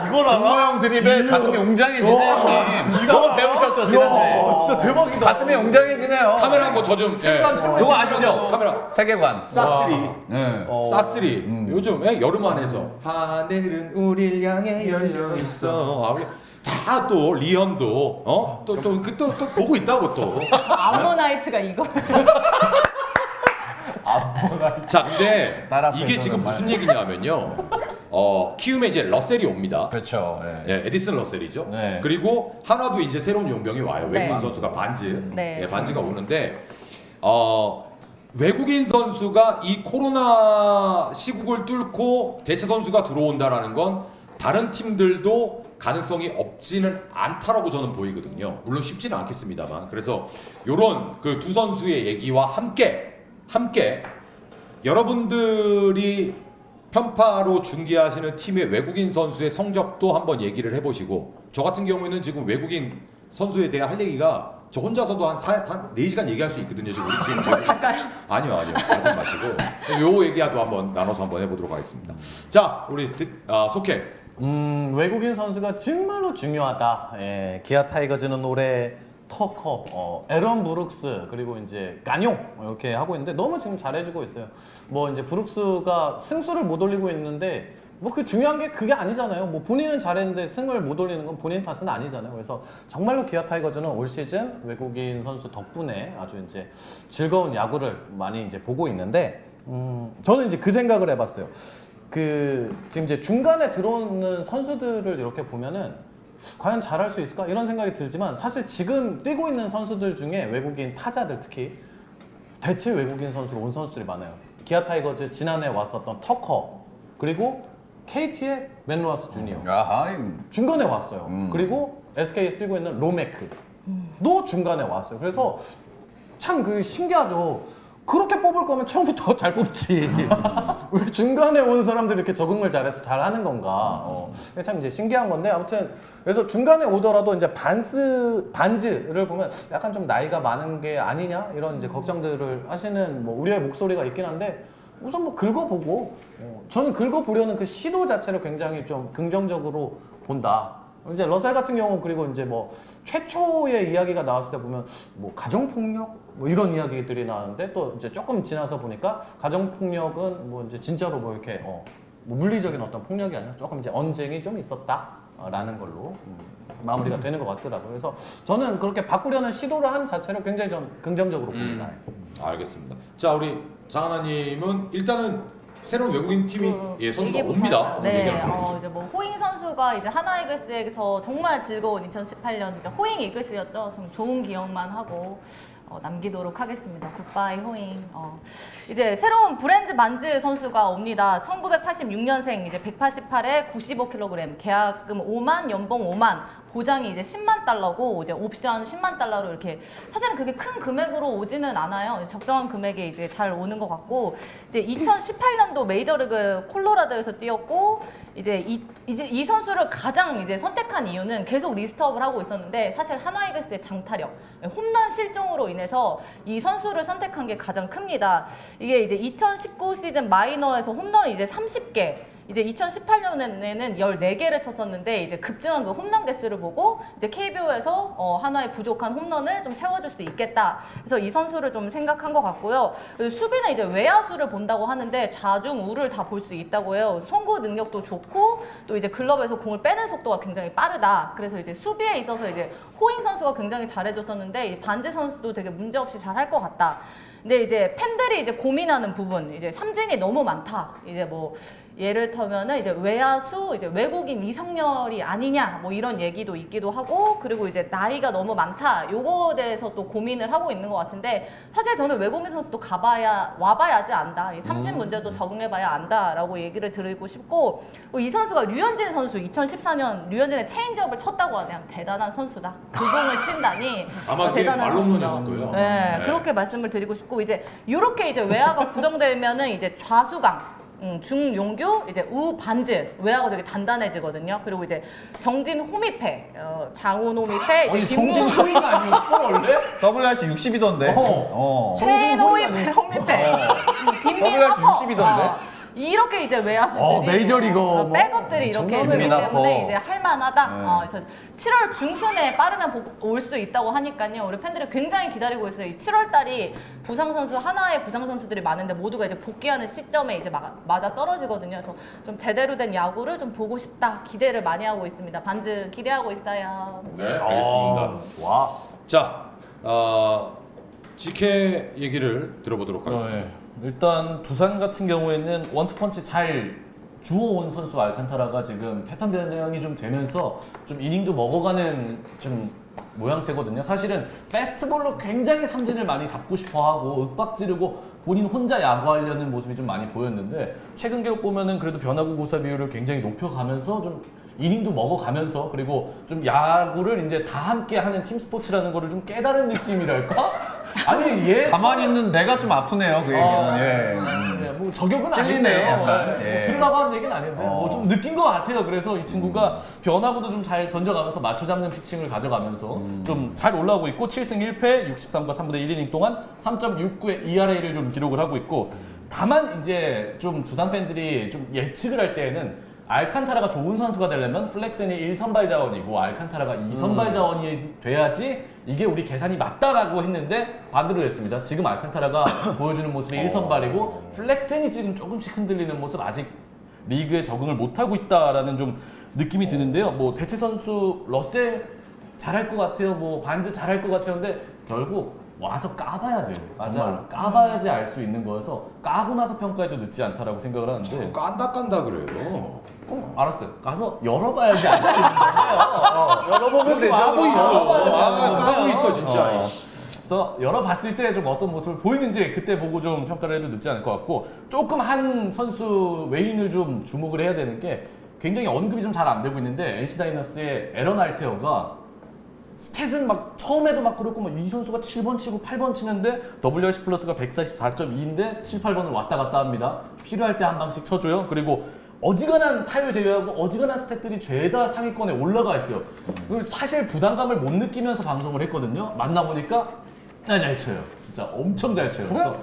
이걸 알아? 형 드립에 가슴이 웅장해지네 형님. 이거 배우셨죠 지난주에. 진짜 대박이다. 가슴이 웅장해지네요. 카메라 한번 저 좀. 이거 아시죠? 카메라. 세계관. 싹쓸이. 네. 싹쓸이. 요즘 여름 안에서 하늘은 우릴 향해 열려 있어. 다또 리언도 또 보고 있다고 또. 암모나이트가 이걸 자 근데 따라 이게 지금 정말. 무슨 얘기냐면요. 키움에 이제 러셀이 옵니다. 그렇죠. 에디슨 러셀이죠. 네. 그리고 하나도 이제 새로운 용병이 와요. 네. 외국인 선수가 반즈. 네. 반즈가 오는데 외국인 선수가 이 코로나 시국을 뚫고 대체 선수가 들어온다라는 건 다른 팀들도 가능성이 없지는 않다라고 저는 보이거든요. 물론 쉽지는 않겠습니다만. 그래서 요런 그 두 선수의 얘기와 함께 여러분들이 편파로 중계하시는 팀의 외국인 선수의 성적도 한번 얘기를 해보시고 저 같은 경우에는 지금 외국인 선수에 대해 할 얘기가 저 혼자서도 한 4시간 얘기할 수 있거든요. 지금 우리 팀 지금. 아니요. 하지 마시고 요 얘기도 한번 나눠서 한번 해보도록 하겠습니다. 자, 우리 속해. 외국인 선수가 정말로 중요하다. 기아 타이거즈는 올해 터커, 에런 브룩스 그리고 이제 간용 이렇게 하고 있는데 너무 지금 잘해주고 있어요. 뭐 이제 브룩스가 승수를 못 올리고 있는데 뭐 그 중요한 게 그게 아니잖아요. 뭐 본인은 잘했는데 승을 못 올리는 건 본인 탓은 아니잖아요. 그래서 정말로 기아 타이거즈는 올 시즌 외국인 선수 덕분에 아주 이제 즐거운 야구를 많이 이제 보고 있는데 저는 이제 그 생각을 해봤어요. 지금 이제 중간에 들어오는 선수들을 이렇게 보면은 과연 잘할 수 있을까? 이런 생각이 들지만 사실 지금 뛰고 있는 선수들 중에 외국인 타자들 특히 대체 외국인 선수로 온 선수들이 많아요. 기아 타이거즈 지난해 왔었던 터커 그리고 KT의 맨로아스 주니어 아하. 중간에 왔어요. 그리고 SK에서 뛰고 있는 로메크 중간에 왔어요. 그래서 참 그 신기하죠. 그렇게 뽑을 거면 처음부터 잘 뽑지. 왜 중간에 온 사람들이 이렇게 적응을 잘해서 잘하는 건가? 그게 참 이제 신기한 건데 아무튼 그래서 중간에 오더라도 이제 반즈를 보면 약간 좀 나이가 많은 게 아니냐 이런 이제 걱정들을 하시는 뭐 우려의 목소리가 있긴 한데 우선 뭐 긁어보고 저는 긁어보려는 그 시도 자체를 굉장히 좀 긍정적으로 본다. 이제 러셀 같은 경우 그리고 이제 뭐 최초의 이야기가 나왔을 때 보면 뭐 가정폭력 뭐 이런 이야기들이 나왔는데 또 이제 조금 지나서 보니까 가정폭력은 뭐 이제 진짜로 뭐 이렇게 뭐 물리적인 어떤 폭력이 아니라 조금 이제 언쟁이 좀 있었다라는 걸로 마무리가 되는 것 같더라고요. 그래서 저는 그렇게 바꾸려는 시도를 한 자체를 굉장히 좀 긍정적으로 봅니다. 알겠습니다. 자, 우리 장하나님은 일단은 새로운 외국인 팀이 선수가 얘기부터 옵니다. 할까요? 네, 얘기를 좀 해주세요. 이제 뭐 호잉 선수가 이제 하나 이글스에서 정말 즐거운 2018년 이제 호잉 이글스였죠. 좀 좋은 기억만 하고 남기도록 하겠습니다. 굿바이 호잉. 이제 새로운 브랜드 만즈 선수가 옵니다. 1986년생 이제 188에 95kg, 계약금 5만, 연봉 5만. 보장이 이제 10만 달러고 이제 옵션 10만 달러로 이렇게 사실은 그게 큰 금액으로 오지는 않아요. 적정한 금액에 이제 잘 오는 것 같고 이제 2018년도 메이저리그 콜로라도에서 뛰었고 이제 이 선수를 가장 이제 선택한 이유는 계속 리스트업을 하고 있었는데 사실 한화 이글스의 장타력, 홈런 실종으로 인해서 이 선수를 선택한 게 가장 큽니다. 이게 이제 2019 시즌 마이너에서 홈런이 이제 30개. 이제 2018년에는 14개를 쳤었는데 이제 급증한 그 홈런 개수를 보고 이제 KBO에서 한화의 부족한 홈런을 좀 채워줄 수 있겠다. 그래서 이 선수를 좀 생각한 것 같고요. 수비는 이제 외야수를 본다고 하는데 좌중 우를 다 볼 수 있다고 해요. 송구 능력도 좋고 또 이제 글러브에서 공을 빼는 속도가 굉장히 빠르다. 그래서 이제 수비에 있어서 이제 호잉 선수가 굉장히 잘해줬었는데 이 반지 선수도 되게 문제 없이 잘할 것 같다. 근데 이제 팬들이 이제 고민하는 부분, 이제 삼진이 너무 많다. 이제 뭐 예를 들면은 이제 외야수, 이제 외국인 이성열이 아니냐, 뭐 이런 얘기도 있기도 하고, 그리고 이제 나이가 너무 많다. 요거에 대해서 또 고민을 하고 있는 것 같은데, 사실 저는 외국인 선수도 와봐야지 안다. 이 삼진 문제도 적응해봐야 안다라고 얘기를 드리고 싶고, 이 선수가 류현진 선수 2014년 류현진의 체인지업을 쳤다고 하네요. 대단한 선수다. 그 공을 친다니 아마 그게 대단한 말론론이었을 선수다. 거예요. 네, 네. 그렇게 말씀을 드리고 싶고 이제 이렇게 이제 외야가 구성되면은 이제 좌수강, 중용규, 이제 우반즈 외야가 되게 단단해지거든요. 그리고 이제 정진 호미패, 장훈 호미패, 이제 아니 정진 호잉가 아니었어 원래? WRC 60이던데. 최인 호미패, 호미패, 빈민 WRC 하퍼. 60이던데. 이렇게 이제 외야수들이 메이저리그 뭐 백업들이 이렇게 되기 빈민 때문에 하퍼. 이제 할만하다. 그래서 7월 중순에 빠르면 올 수 있다고 하니까요. 우리 팬들이 굉장히 기다리고 있어요. 이 7월 달이 부상 선수 하나의 부상 선수들이 많은데 모두가 이제 복귀하는 시점에 이제 맞아 떨어지거든요. 그래서 좀 제대로 된 야구를 좀 보고 싶다. 기대를 많이 하고 있습니다. 반즈 기대하고 있어요. 네, 알겠습니다. 와. 자, GK 얘기를 들어보도록 하겠습니다. 네. 일단 두산 같은 경우에는 원투펀치 잘 주워온 선수 알칸타라가 지금 패턴 변형이 좀 되면서 좀 이닝도 먹어가는 좀 모양새거든요. 사실은 페스트볼로 굉장히 삼진을 많이 잡고 싶어하고 윽박 지르고 본인 혼자 야구하려는 모습이 좀 많이 보였는데 최근 기록 보면은 그래도 변화구 고사 비율을 굉장히 높여가면서 좀 이닝도 먹어가면서 그리고 좀 야구를 이제 다 함께 하는 팀 스포츠라는 거를 좀 깨달은 느낌이랄까? 아니 얘 가만히 있는 내가 좀 아프네요, 그 얘기는. 예. 네, 뭐 저격은 찔리네요, 아닌데요. 약간. 예. 들으라고 하는 얘기는 아닌데 뭐 좀 느낀 것 같아요. 그래서 이 친구가 변화구도 좀 잘 던져가면서 맞춰 잡는 피칭을 가져가면서 좀 잘 올라오고 있고 7승 1패 63과 3분의 1이닝 동안 3.69의 ERA를 좀 기록을 하고 있고 다만 이제 좀 두산 팬들이 좀 예측을 할 때에는 알칸타라가 좋은 선수가 되려면 플렉슨이 1선발 자원이고 알칸타라가 2선발 자원이 돼야지 이게 우리 계산이 맞다라고 했는데 반대로 됐습니다. 지금 알칸타라가 보여주는 모습이 1선발이고 플렉슨이 지금 조금씩 흔들리는 모습 아직 리그에 적응을 못하고 있다라는 좀 느낌이 드는데요. 뭐 대체 선수 러셀 잘할 것 같아요. 뭐 반즈 잘할 것 같아요. 근데 결국 와서 까봐야 돼요. 정말 까봐야지 알 수 있는 거여서 까고 나서 평가해도 늦지 않다라고 생각을 하는데 깐다 그래요. 알았어요. 가서 열어봐야지 알 수 있는 거예요. 열어보면 되죠. 까고 있어. 까고 어. 있어 진짜. 그래서 열어봤을 때 좀 어떤 모습을 보이는지 그때 보고 좀 평가를 해도 늦지 않을 것 같고 조금 한 선수 외인을 좀 주목을 해야 되는 게 굉장히 언급이 좀 잘 안 되고 있는데 NC 다이너스의 에런 알테어가 스탯은 막 처음에도 막 그렇고 막 이 선수가 7번 치고 8번 치는데 WRC 플러스가 144.2인데 7, 8번을 왔다 갔다 합니다. 필요할 때 한 방씩 쳐줘요. 그리고 어지간한 타율 제외하고 어지간한 스탯들이 죄다 상위권에 올라가 있어요. 사실 부담감을 못 느끼면서 방송을 했거든요. 만나보니까 잘 쳐요. 진짜 엄청 잘 쳐요. 그래서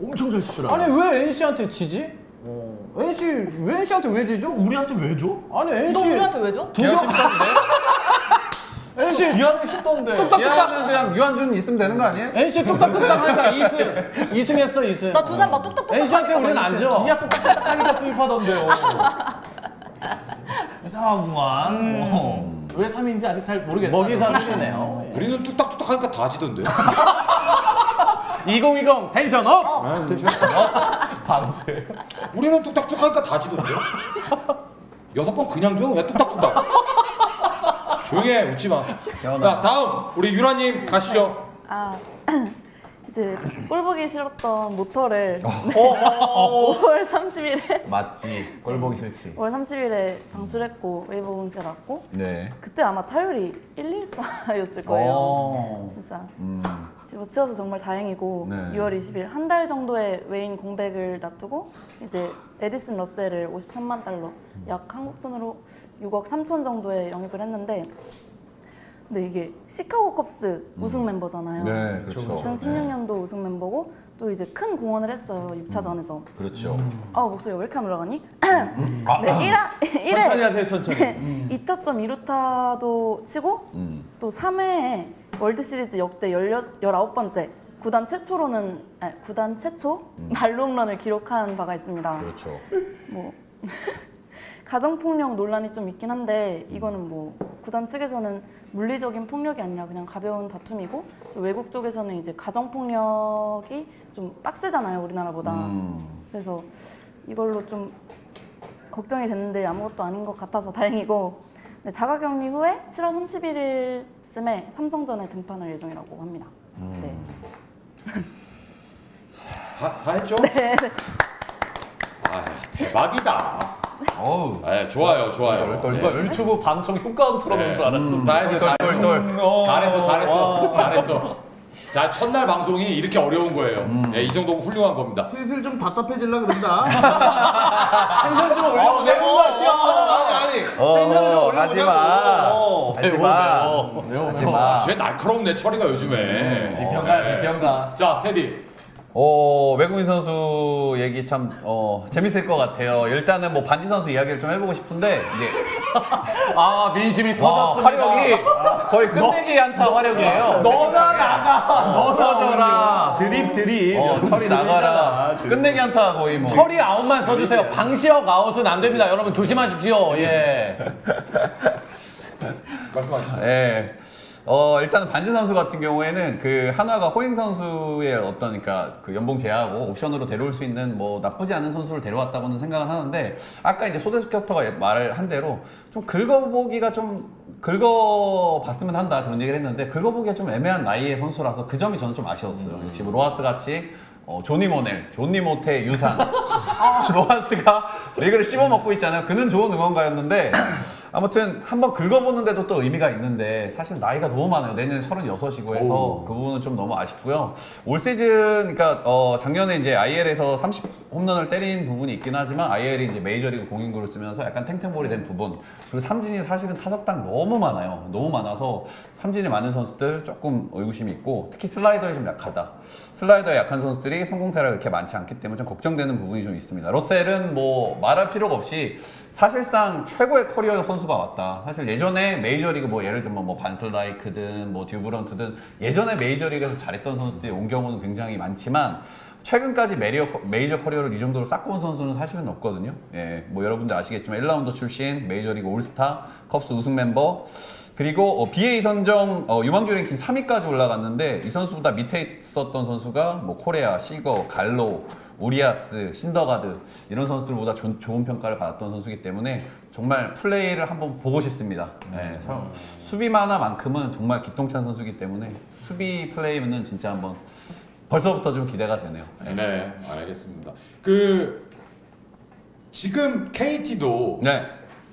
엄청 잘 치더라고요. 아니 왜 NC한테 지지? 왜 NC한테 왜 지죠? 우리한테 왜 줘? 아니 너 NC 우리한테 왜 줘? 기아 쉽던데? NC 기아는 쉽던데. 기아는 그냥 유한준 있으면 되는 거 아니에요? NC 뚝딱뚝딱 하니까 2승했어 2승. 나 두산 막 뚝딱뚝딱 NC한테 하니까 우리는 막 안 이랬어요. 져. 기아 똑똑하니까 수입하던데요. 이상하구만. 왜 3위인지 아직 잘 모르겠다. 먹이 사슬이네요. 우리는 뚝딱뚝딱 하니까 다 지던데요. 2020 텐션 업. 아, 텐션. 방제. 우리는 뚝딱뚝딱 하니까 다 지던데요. 6번 그냥 줘. 그냥 뚝딱뚝딱. 조용히 해. 웃지 마. 자, 다음 우리 유라님 가시죠. 아 이제 꼴 보기 싫었던 모터를 5월 30일에 맞지. 꼴 보기 싫지. 5월 30일에 방출했고 웨이브 공시가 났고 네. 그때 아마 타율이 114였을 거예요. 진짜 집어치워서 정말 다행이고 네. 6월 20일 한 달 정도의 웨인 공백을 놔두고 이제 에디슨 러셀을 53만 달러 약 한국 돈으로 6억 3천 정도에 영입을 했는데 근데 이게 시카고 컵스 우승 멤버잖아요. 네, 그렇죠. 2016년도 우승 멤버고 또 이제 큰 공헌을 했어요. 6차전에서. 그렇죠. 아 목소리가 왜 이렇게 안 올라가니? 네, 1회 천천히 하세요 천천히. 2타점 2루타도 치고 또 3회에 월드시리즈 역대 19번째 구단 최초 말홈런을 기록한 바가 있습니다. 그렇죠. 뭐 가정폭력 논란이 좀 있긴 한데 이거는 뭐 구단 측에서는 물리적인 폭력이 아니라 그냥 가벼운 다툼이고 외국 쪽에서는 이제 가정폭력이 좀 빡세잖아요 우리나라보다. 그래서 이걸로 좀 걱정이 됐는데 아무것도 아닌 것 같아서 다행이고 네, 자가격리 후에 7월 31일쯤에 삼성전에 등판할 예정이라고 합니다. 네. 다 했죠? 네. 아, 대박이다. 어우. 네, 좋아요, 좋아요. 누가 유튜브 방송 효과음 틀어놓은 줄 알았어. 다 했어, 잘했어. 자, 첫날 방송이 이렇게 어려운 거예요. 네, 이 정도면 훌륭한 겁니다. 슬슬 좀 답답해질라 그런다. 텐션 좀 올려보자고. 아니. 하지마. 쟤 날카롭네, 처리가 요즘에. 비평가. 자, 테디. 외국인 선수 얘기 참 재밌을 것 같아요. 일단은 뭐 반지 선수 이야기를 좀 해보고 싶은데 이제 민심이 터졌습니다. 화력이 거의 끝내기 안타 화력이에요. 너나 나가. 떨어져라. 드립. 철이 나가라. 끝내기 한타 거의 뭐. 처리 아웃만 써주세요. 방시혁 아웃은 안 됩니다. 여러분 조심하십시오. 예. 말씀하시죠. 예. 일단은 반지 선수 같은 경우에는 그 한화가 호잉 선수의 어떤 그러니까 그 연봉 제하고 옵션으로 데려올 수 있는 뭐 나쁘지 않은 선수를 데려왔다고는 생각을 하는데 아까 이제 소대수 캐스터가 말을 한 대로 좀 긁어보기가 좀 긁어봤으면 한다 그런 얘기를 했는데 긁어보기가 좀 애매한 나이의 선수라서 그 점이 저는 좀 아쉬웠어요. 역시 뭐 로하스 같이 조니 모텔 유산 로하스가 리그를 씹어먹고 있잖아요. 그는 좋은 응원가였는데 아무튼 한번 긁어보는데도 또 의미가 있는데 사실 나이가 너무 많아요. 내년 36이고 해서 그 부분은 좀 너무 아쉽고요. 올 시즌 그러니까 작년에 이제 IL에서 30 홈런을 때린 부분이 있긴 하지만 IL이 이제 메이저리그 공인구를 쓰면서 약간 탱탱볼이 된 부분 그리고 삼진이 사실은 타석당 너무 많아요. 너무 많아서 삼진이 많은 선수들 조금 의구심이 있고 특히 슬라이더에 좀 약하다. 슬라이더에 약한 선수들이 성공사례가 그렇게 많지 않기 때문에 좀 걱정되는 부분이 좀 있습니다. 러셀은 뭐 말할 필요가 없이 사실상 최고의 커리어 선수가 왔다. 사실 예전에 메이저리그 뭐 예를 들면 뭐 반슬라이크든 뭐 듀브런트든 예전에 메이저리그에서 잘했던 선수들이 온 경우는 굉장히 많지만 최근까지 메이저 커리어를 이 정도로 쌓고 온 선수는 사실은 없거든요. 예, 뭐 여러분들 아시겠지만 1라운드 출신 메이저리그 올스타 컵스 우승 멤버 그리고 BA 선정 유망주 랭킹 3위까지 올라갔는데 이 선수보다 밑에 있었던 선수가 뭐 코레아, 시거, 갈로 우리아스, 신더가드 이런 선수들보다 좋은 평가를 받았던 선수이기 때문에 정말 플레이를 한번 보고 싶습니다. 네, 수비만 하나만큼은 정말 기똥찬 선수이기 때문에 수비 플레이는 진짜 한번 벌써부터 좀 기대가 되네요. 네, 알겠습니다. 지금 KT도 네.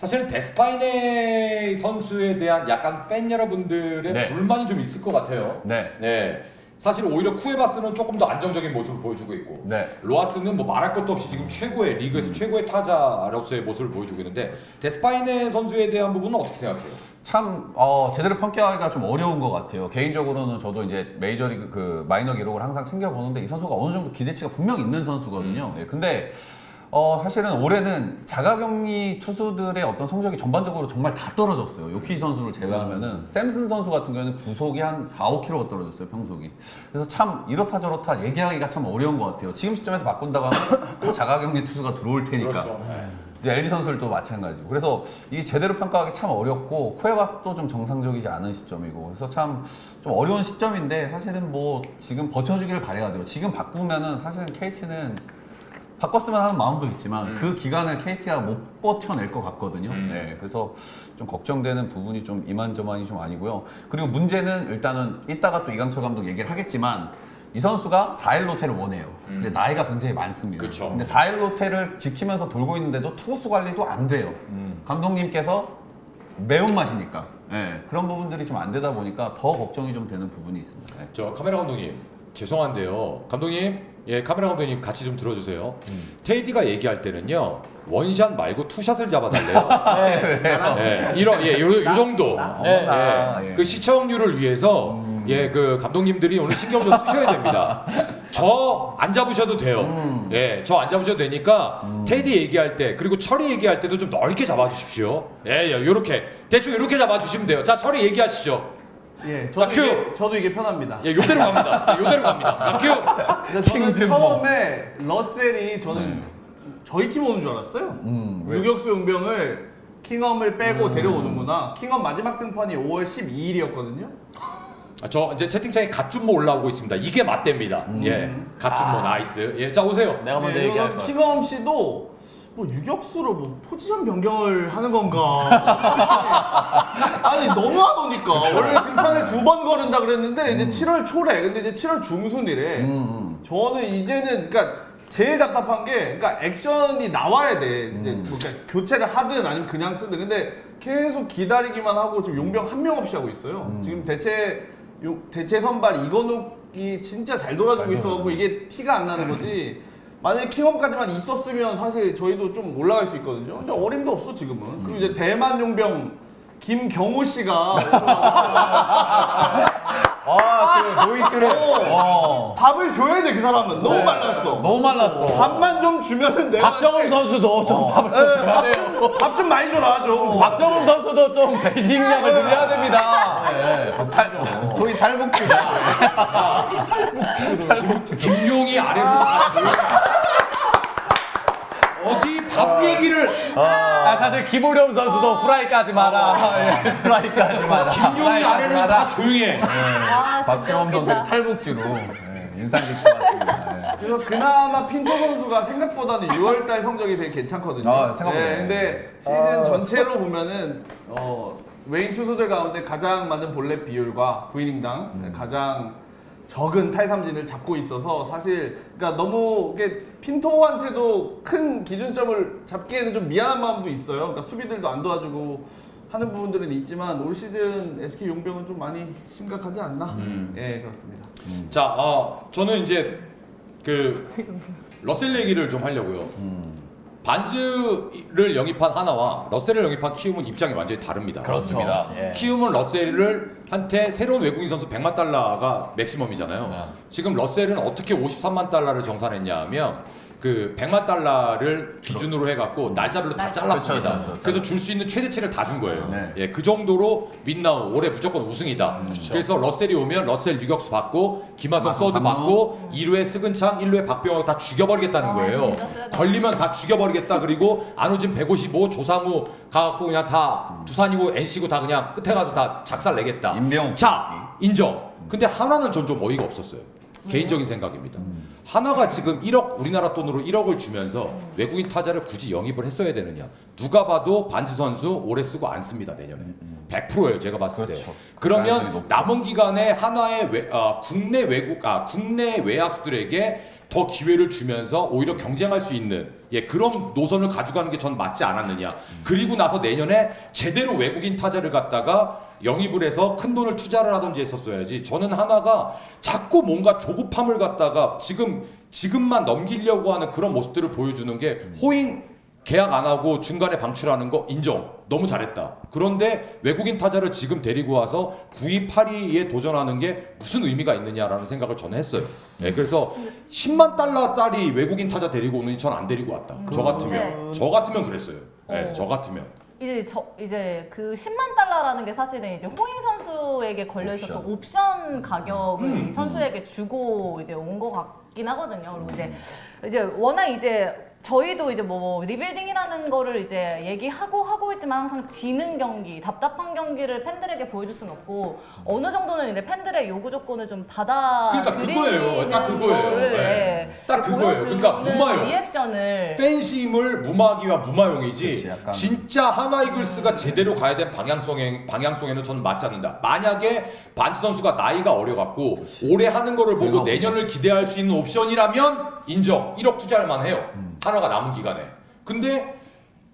사실 데스파이네 선수에 대한 약간 팬 여러분들의 네. 불만이 좀 있을 것 같아요. 네. 사실 오히려 쿠에바스는 조금 더 안정적인 모습을 보여주고 있고 네. 로하스는 뭐 말할 것도 없이 지금 최고의 리그에서 최고의 타자로서의 모습을 보여주고 있는데 데스파이네 선수에 대한 부분은 어떻게 생각해요? 참 제대로 평가하기가 좀 어려운 것 같아요. 개인적으로는 저도 이제 메이저리그 그 마이너 기록을 항상 챙겨보는데 이 선수가 어느 정도 기대치가 분명 있는 선수거든요. 예, 근데 사실은 올해는 자가격리 투수들의 어떤 성적이 전반적으로 정말 다 떨어졌어요. 요키 선수를 제외하면은 샘슨 선수 같은 경우에는 구속이 한 4, 5kg가 떨어졌어요, 평속이. 그래서 참 이렇다 저렇다 얘기하기가 참 어려운 것 같아요. 지금 시점에서 바꾼다고 하면 또 자가격리 투수가 들어올 테니까. 그렇죠. 이제 LG 선수들도 마찬가지고. 그래서 이게 제대로 평가하기 참 어렵고 쿠에바스도 좀 정상적이지 않은 시점이고. 그래서 참 좀 어려운 시점인데 사실은 뭐 지금 버텨주기를 바라야 돼요. 지금 바꾸면은 사실은 KT는 바꿨으면 하는 마음도 있지만 그 기간을 KT가 못 버텨낼 것 같거든요. 네, 그래서 좀 걱정되는 부분이 좀 이만저만이 좀 아니고요. 그리고 문제는 일단은 이따가 또 이강철 감독 얘기를 하겠지만 이 선수가 4일 로테를 원해요. 근데 나이가 굉장히 많습니다. 그쵸. 근데 4일 로테를 지키면서 돌고 있는데도 투수 관리도 안 돼요. 감독님께서 매운맛이니까 그런 부분들이 좀 안 되다 보니까 더 걱정이 좀 되는 부분이 있습니다. 네. 저 카메라 감독님 죄송한데요. 감독님, 예 카메라 감독님 같이 좀 들어주세요. 테이디가 얘기할 때는요 원샷 말고 투샷을 잡아달래요. 요 정도. 그 시청률을 위해서 그 감독님들이 오늘 신경 좀 쓰셔야 됩니다. 저 안 잡으셔도 돼요. 저 안 잡으셔도 되니까 테디 얘기할 때 그리고 철이 얘기할 때도 좀 넓게 잡아주십시오. 요렇게 대충 이렇게 잡아주시면 돼요. 자 철이 얘기하시죠. 예, 자, 저도 이게 편합니다. 요대로 갑니다. 자, 요대로 갑니다. 자 큐. 근데 저는 처음에 러셀이 저는 저희 팀 오는 줄 알았어요. 유격수 용병을 킹엄을 빼고 데려오는구나. 킹엄 마지막 등판이 5월 12일이었거든요. 저 이제 채팅창에 갓준모 올라오고 있습니다. 이게 맞대입니다. 갓준모 나이스. 자 오세요. 내가 먼저 네, 얘기할 거야. 킹엄 씨도 뭐 유격수로 뭐 포지션 변경을 하는 건가? 아니 너무 안 오니까 원래 등판을 2번 거른다 그랬는데 이제 7월 초래. 근데 이제 7월 중순이래. 저는 이제는 그러니까 제일 답답한 게 그러니까 액션이 나와야 돼. 이제 뭐 그러니까 교체를 하든 아니면 그냥 쓰든. 근데 계속 기다리기만 하고 지금 용병 한 명 없이 하고 있어요. 지금 대체 선발 이건욱이 진짜 잘 돌아주고 있어갖고 이게 티가 안 나는 거지. 만약에 킹업까지만 있었으면 사실 저희도 좀 올라갈 수 있거든요. 근데 어림도 없어 지금은. 그리고 이제 대만 용병 김경호 씨가 그 노이트를 밥을 줘야 돼 그 사람은. 너무 말랐어. 너무 말랐어. 밥만 좀 주면은 내가 박정훈 선수도 좀 밥을 좀 줘야 돼요. 밥 좀 많이 줘라 좀. 박정훈 선수도 좀 배식량을 늘려야 됩니다. 소위 탈북주다. 김용이 아래로 어디 밥 얘기를 사실 김우령 선수도 후라이까지 마라. 후라이까지 마라. 김용이 아래로 다 조용히 해. 와, 박정원 선수 진짜 탈북주로 인상 깊게 봤습니다. 그래서 그나마 핀토 선수가 생각보다는 6월달 성적이 되게 괜찮거든요. 생각보다. 근데 시즌 전체로 보면은 외인 투수들 가운데 가장 많은 볼넷 비율과 9이닝당 가장 적은 탈삼진을 잡고 있어서 사실 그러니까 너무 이게 핀토한테도 큰 기준점을 잡기에는 좀 미안한 마음도 있어요. 그러니까 수비들도 안 도와주고 하는 부분들은 있지만 올 시즌 SK 용병은 좀 많이 심각하지 않나? 예, 그렇습니다. 자, 저는 이제 그 러셀 얘기를 좀 하려고요. 반즈를 영입한 하나와 러셀을 영입한 키움은 입장이 완전히 다릅니다. 그렇습니다. 키움은 러셀을 한테 새로운 외국인 선수 100만 달러가 맥시멈이잖아요. 지금 러셀은 어떻게 53만 달러를 정산했냐 하면 그 100만 달러를 기준으로 해갖고 날짜별로 다 잘랐습니다. 그렇죠. 그래서 줄 수 있는 최대치를 다 준 거예요. 네. 그 정도로 윈나우 올해 무조건 우승이다. 그래서 러셀이 오면 러셀 유격수 받고 김하성 서드 받고 2루에 스근창 1루에 박병호 다 죽여버리겠다는 거예요. 진짜 세다. 걸리면 다 죽여버리겠다. 그리고 안호진 155 조상우 가갖고 그냥 다 두산이고 NC고 다 그냥 끝에 가서 다 작살 내겠다. 임병욱. 자 인정. 근데 하나는 전 좀 어이가 없었어요. 개인적인 생각입니다. 하나가 지금 1억 우리나라 돈으로 1억을 주면서 외국인 타자를 굳이 영입을 했어야 되느냐? 누가 봐도 반지 선수 오래 쓰고 안 씁니다 내년에. 100%예요 제가 봤을 때. 그렇죠. 그러면 남은 기간에 하나의 국내 외야수들에게 더 기회를 주면서 오히려 경쟁할 수 있는 그런 노선을 가져가는 게 전 맞지 않았느냐. 그리고 나서 내년에 제대로 외국인 타자를 갖다가 영입을 해서 큰 돈을 투자를 하든지 했었어야지. 저는 하나가 자꾸 뭔가 조급함을 갖다가 지금만 넘기려고 하는 그런 모습들을 보여주는 게 호잉 계약 안 하고 중간에 방출하는 거 인정. 너무 잘했다. 그런데 외국인 타자를 지금 데리고 와서 9위, 8위에 도전하는 게 무슨 의미가 있느냐라는 생각을 저는 했어요. 그래서 10만 달러짜리 외국인 타자 데리고 오느니 전 안 데리고 왔다. 저 같으면 그랬어요. 저 같으면. 이제 그 10만 달러라는 게 사실은 이제 호잉 선수에게 걸려 있었던 옵션 가격을 이 선수에게 주고 이제 온 것 같긴 하거든요. 그리고 이제 워낙 이제 저희도 이제 뭐 리빌딩이라는 거를 이제 하고 있지만 항상 지는 경기, 답답한 경기를 팬들에게 보여줄 수는 없고 어느 정도는 이제 팬들의 요구 조건을 좀 받아들이는 그거예요. 딱 그거예요. 거를 딱 그거예요. 그러니까 무마용. 리액션을 팬심을 무마하기와 무마용이지. 그치, 약간. 진짜 하나 이글스가 제대로 가야 될 방향성에는 저는 맞지 않는다. 만약에 반지 선수가 나이가 어려갖고 올해 하는 거를 보고 내년을 기대할 수 있는 옵션이라면 인정. 1억 투자할 만해요. 하나가 남은 기간에. 근데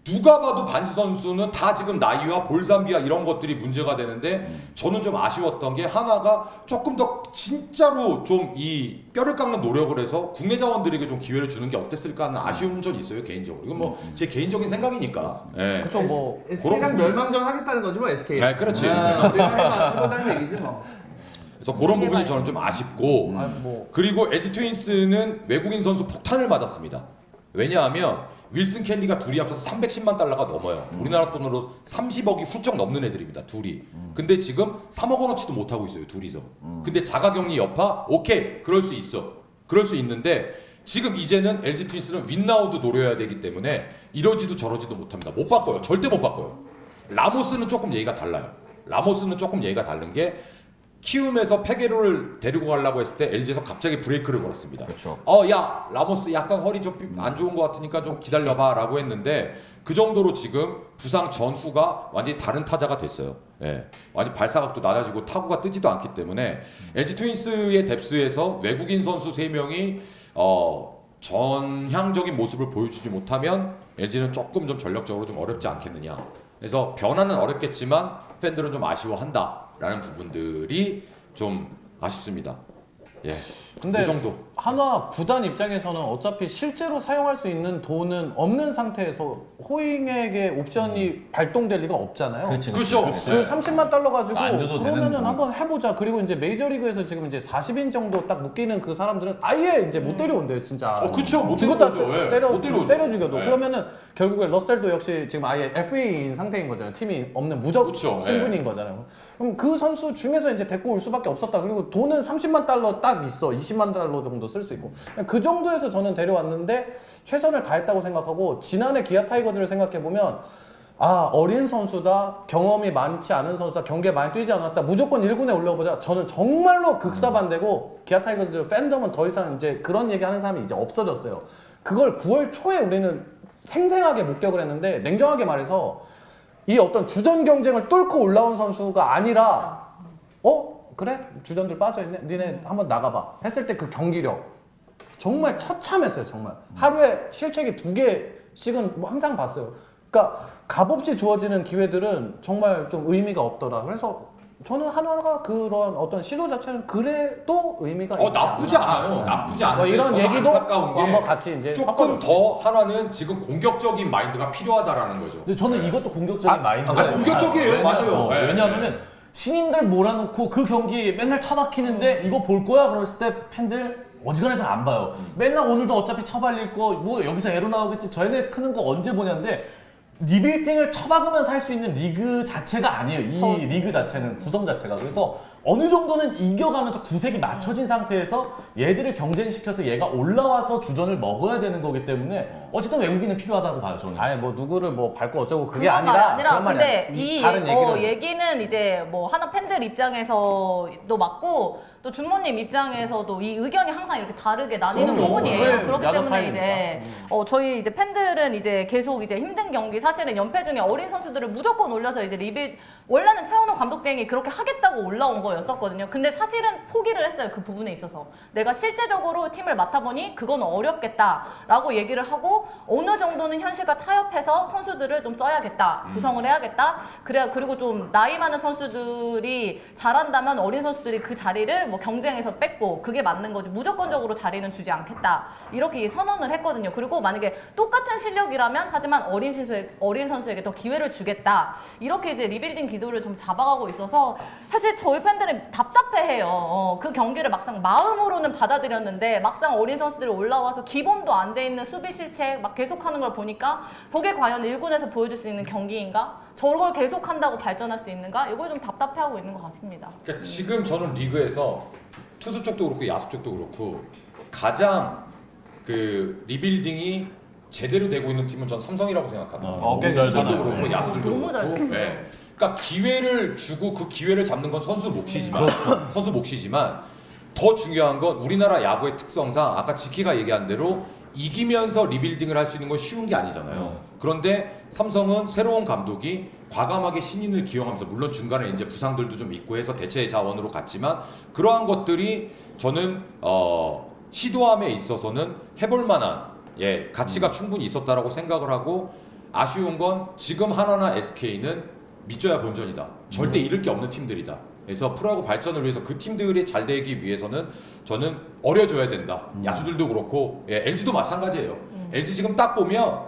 누가 봐도 반지 선수는 다 지금 나이와 볼삼비아 이런 것들이 문제가 되는데 저는 좀 아쉬웠던 게 하나가 조금 더 진짜로 좀 이 뼈를 깎는 노력을 해서 국내 자원들에게 좀 기회를 주는 게 어땠을까 하는 아쉬움은 좀 있어요, 개인적으로. 이건 뭐 제 개인적인 생각이니까. 그쵸 뭐 SK랑 멸망전 하겠다는 거지 뭐 SK. 네, 그렇지. 해보다는 얘기지 뭐. 그래서 그런 부분이 저는 좀 아쉽고 그리고 LG 트윈스는 외국인 선수 폭탄을 맞았습니다. 왜냐하면 윌슨 켈리가 둘이 합쳐서 310만 달러가 넘어요. 우리나라 돈으로 30억이 훌쩍 넘는 애들입니다. 둘이. 근데 지금 3억 원어치도 못하고 있어요. 둘이서. 근데 자가격리 여파? 오케이. 그럴 수 있어. 그럴 수 있는데 지금 이제는 LG 트윈스는 윈나우도 노려야 되기 때문에 이러지도 저러지도 못합니다. 못 바꿔요. 절대 못 바꿔요. 라모스는 조금 얘기가 달라요. 라모스는 조금 얘기가 다른 게 키움에서 페게로를 데리고 가려고 했을 때 LG에서 갑자기 브레이크를 걸었습니다. 그렇죠. 야 라모스 약간 허리 좀 안 좋은 것 같으니까 좀 기다려봐라고 했는데 그 정도로 지금 부상 전후가 완전히 다른 타자가 됐어요. 완전 발사각도 낮아지고 타구가 뜨지도 않기 때문에 LG 트윈스의 뎁스에서 외국인 선수 3명이 전향적인 모습을 보여주지 못하면 LG는 조금 좀 전력적으로 좀 어렵지 않겠느냐. 그래서 변화는 어렵겠지만 팬들은 좀 아쉬워한다라는 부분들이 좀 아쉽습니다. 근데 이 정도. 하나 구단 입장에서는 어차피 실제로 사용할 수 있는 돈은 없는 상태에서 호잉에게 옵션이 발동될 리가 없잖아요. 그렇지. 그렇죠. 그 30만 달러 가지고 안 줘도 그러면은 되는 한번 해보자. 그리고 이제 메이저리그에서 지금 이제 40인 정도 딱 묶이는 그 사람들은 아예 이제 못 데려온대요, 진짜. 그쵸. 못 죽었다 데려오죠. 못 데려오죠. 때려 죽여도. 예. 그러면은 결국에 러셀도 역시 지금 아예 FA인 상태인 거잖아요. 팀이 없는 무적 그쵸. 신분인 거잖아요. 그럼 그 선수 중에서 이제 데리고 올 수밖에 없었다. 그리고 돈은 30만 달러 딱 있어. 20만 달러 정도 쓸 수 있고. 그 정도에서 저는 데려왔는데 최선을 다했다고 생각하고 지난해 기아 타이거즈를 생각해 보면 어린 선수다, 경험이 많지 않은 선수다, 경기에 많이 뛰지 않았다, 무조건 1군에 올려보자. 저는 정말로 극사반대고 기아 타이거즈 팬덤은 더 이상 이제 그런 얘기하는 사람이 이제 없어졌어요. 그걸 9월 초에 우리는 생생하게 목격을 했는데 냉정하게 말해서 이 어떤 주전 경쟁을 뚫고 올라온 선수가 아니라 그래? 주전들 빠져있네? 니네 한번 나가봐 했을 때 그 경기력 정말 처참했어요. 정말 하루에 실책이 2개씩은 뭐 항상 봤어요. 그러니까 값없이 주어지는 기회들은 정말 좀 의미가 없더라. 그래서 저는 하나가 그런 어떤 시도 자체는 그래도 의미가 있지 나쁘지 않아요. 나쁘지 않아요. 이런 얘기도 안타까운 게 한번 같이 이제 조금 더 하나는 지금 공격적인 마인드가 필요하다라는 거죠. 근데 저는 이것도 공격적인 마인드예요. 공격적이에요. 맞아요. 왜냐하면은 신인들 몰아놓고 그 경기 맨날 쳐박히는데 이거 볼 거야? 그랬을 때 팬들 어지간해서 안 봐요. 맨날 오늘도 어차피 쳐발릴 거, 뭐 여기서 에러 나오겠지. 저희네 크는 거 언제 보냐는데 리빌딩을 쳐박으면서 할 수 있는 리그 자체가 아니에요. 이 리그 자체는 구성 자체가. 그래서 어느 정도는 이겨가면서 구색이 맞춰진 상태에서 얘들을 경쟁시켜서 얘가 올라와서 주전을 먹어야 되는 거기 때문에 어쨌든 외국인은 필요하다고 봐요, 저는. 아니 뭐 누구를 뭐 밟고 어쩌고 그게 그건 말이 아니라 그런 말이 근데 아니라 이 다른 얘기를 얘기는 이제 뭐 하나 팬들 입장에서도 맞고 또 준모님 입장에서도 이 의견이 항상 이렇게 다르게 나뉘는 그럼요. 부분이에요. 네, 그렇기 야자 때문에 이제 타임이니까. 저희 이제 팬들은 이제 계속 이제 힘든 경기 사실은 연패 중에 어린 선수들을 무조건 올려서 이제 원래는 최원호 감독 대행이 그렇게 하겠다고 올라온 거였었거든요. 근데 사실은 포기를 했어요. 그 부분에 있어서 내가 실제적으로 팀을 맡아보니 그건 어렵겠다라고 얘기를 하고 어느 정도는 현실과 타협해서 선수들을 좀 써야겠다, 구성을 해야겠다. 그리고 좀 나이 많은 선수들이 잘한다면 어린 선수들이 그 자리를 뭐 경쟁에서 뺏고 그게 맞는 거지 무조건적으로 자리는 주지 않겠다 이렇게 선언을 했거든요. 그리고 만약에 똑같은 실력이라면 하지만 어린 선수에게 더 기회를 주겠다 이렇게 이제 리빌딩 기도를 좀 잡아가고 있어서 사실 저희 팬들은 답답해해요. 그 경기를 막상 마음으로는 받아들였는데 막상 어린 선수들이 올라와서 기본도 안 돼 있는 수비 실책 막 계속하는 걸 보니까 저게 과연 1군에서 보여줄 수 있는 경기인가? 저걸 계속한다고 발전할 수 있는가? 이걸 좀 답답해하고 있는 것 같습니다. 그러니까 지금 저는 리그에서 투수 쪽도 그렇고 야수 쪽도 그렇고 가장 그 리빌딩이 제대로 되고 있는 팀은 전 삼성이라고 생각합니다. 투수도 그렇고 야수들도 너무 잘 그렇고. 네. 그러니까 기회를 주고 그 기회를 잡는 건 선수 몫이지만 선수 몫이지만 더 중요한 건 우리나라 야구의 특성상 아까 지키가 얘기한 대로 이기면서 리빌딩을 할 수 있는 건 쉬운 게 아니잖아요. 그런데 삼성은 새로운 감독이 과감하게 신인을 기용하면서 물론 중간에 이제 부상들도 좀 있고 해서 대체 자원으로 갔지만 그러한 것들이 저는 시도함에 있어서는 해볼 만한 가치가 충분히 있었다라고 생각을 하고 아쉬운 건 지금 하나나 SK는 믿져야 본전이다. 절대 잃을 게 없는 팀들이다. 그래서 프로야구 발전을 위해서 그 팀들이 잘 되기 위해서는 저는 어려줘야 된다. 야수들도 그렇고 LG도 마찬가지예요. LG 지금 딱 보면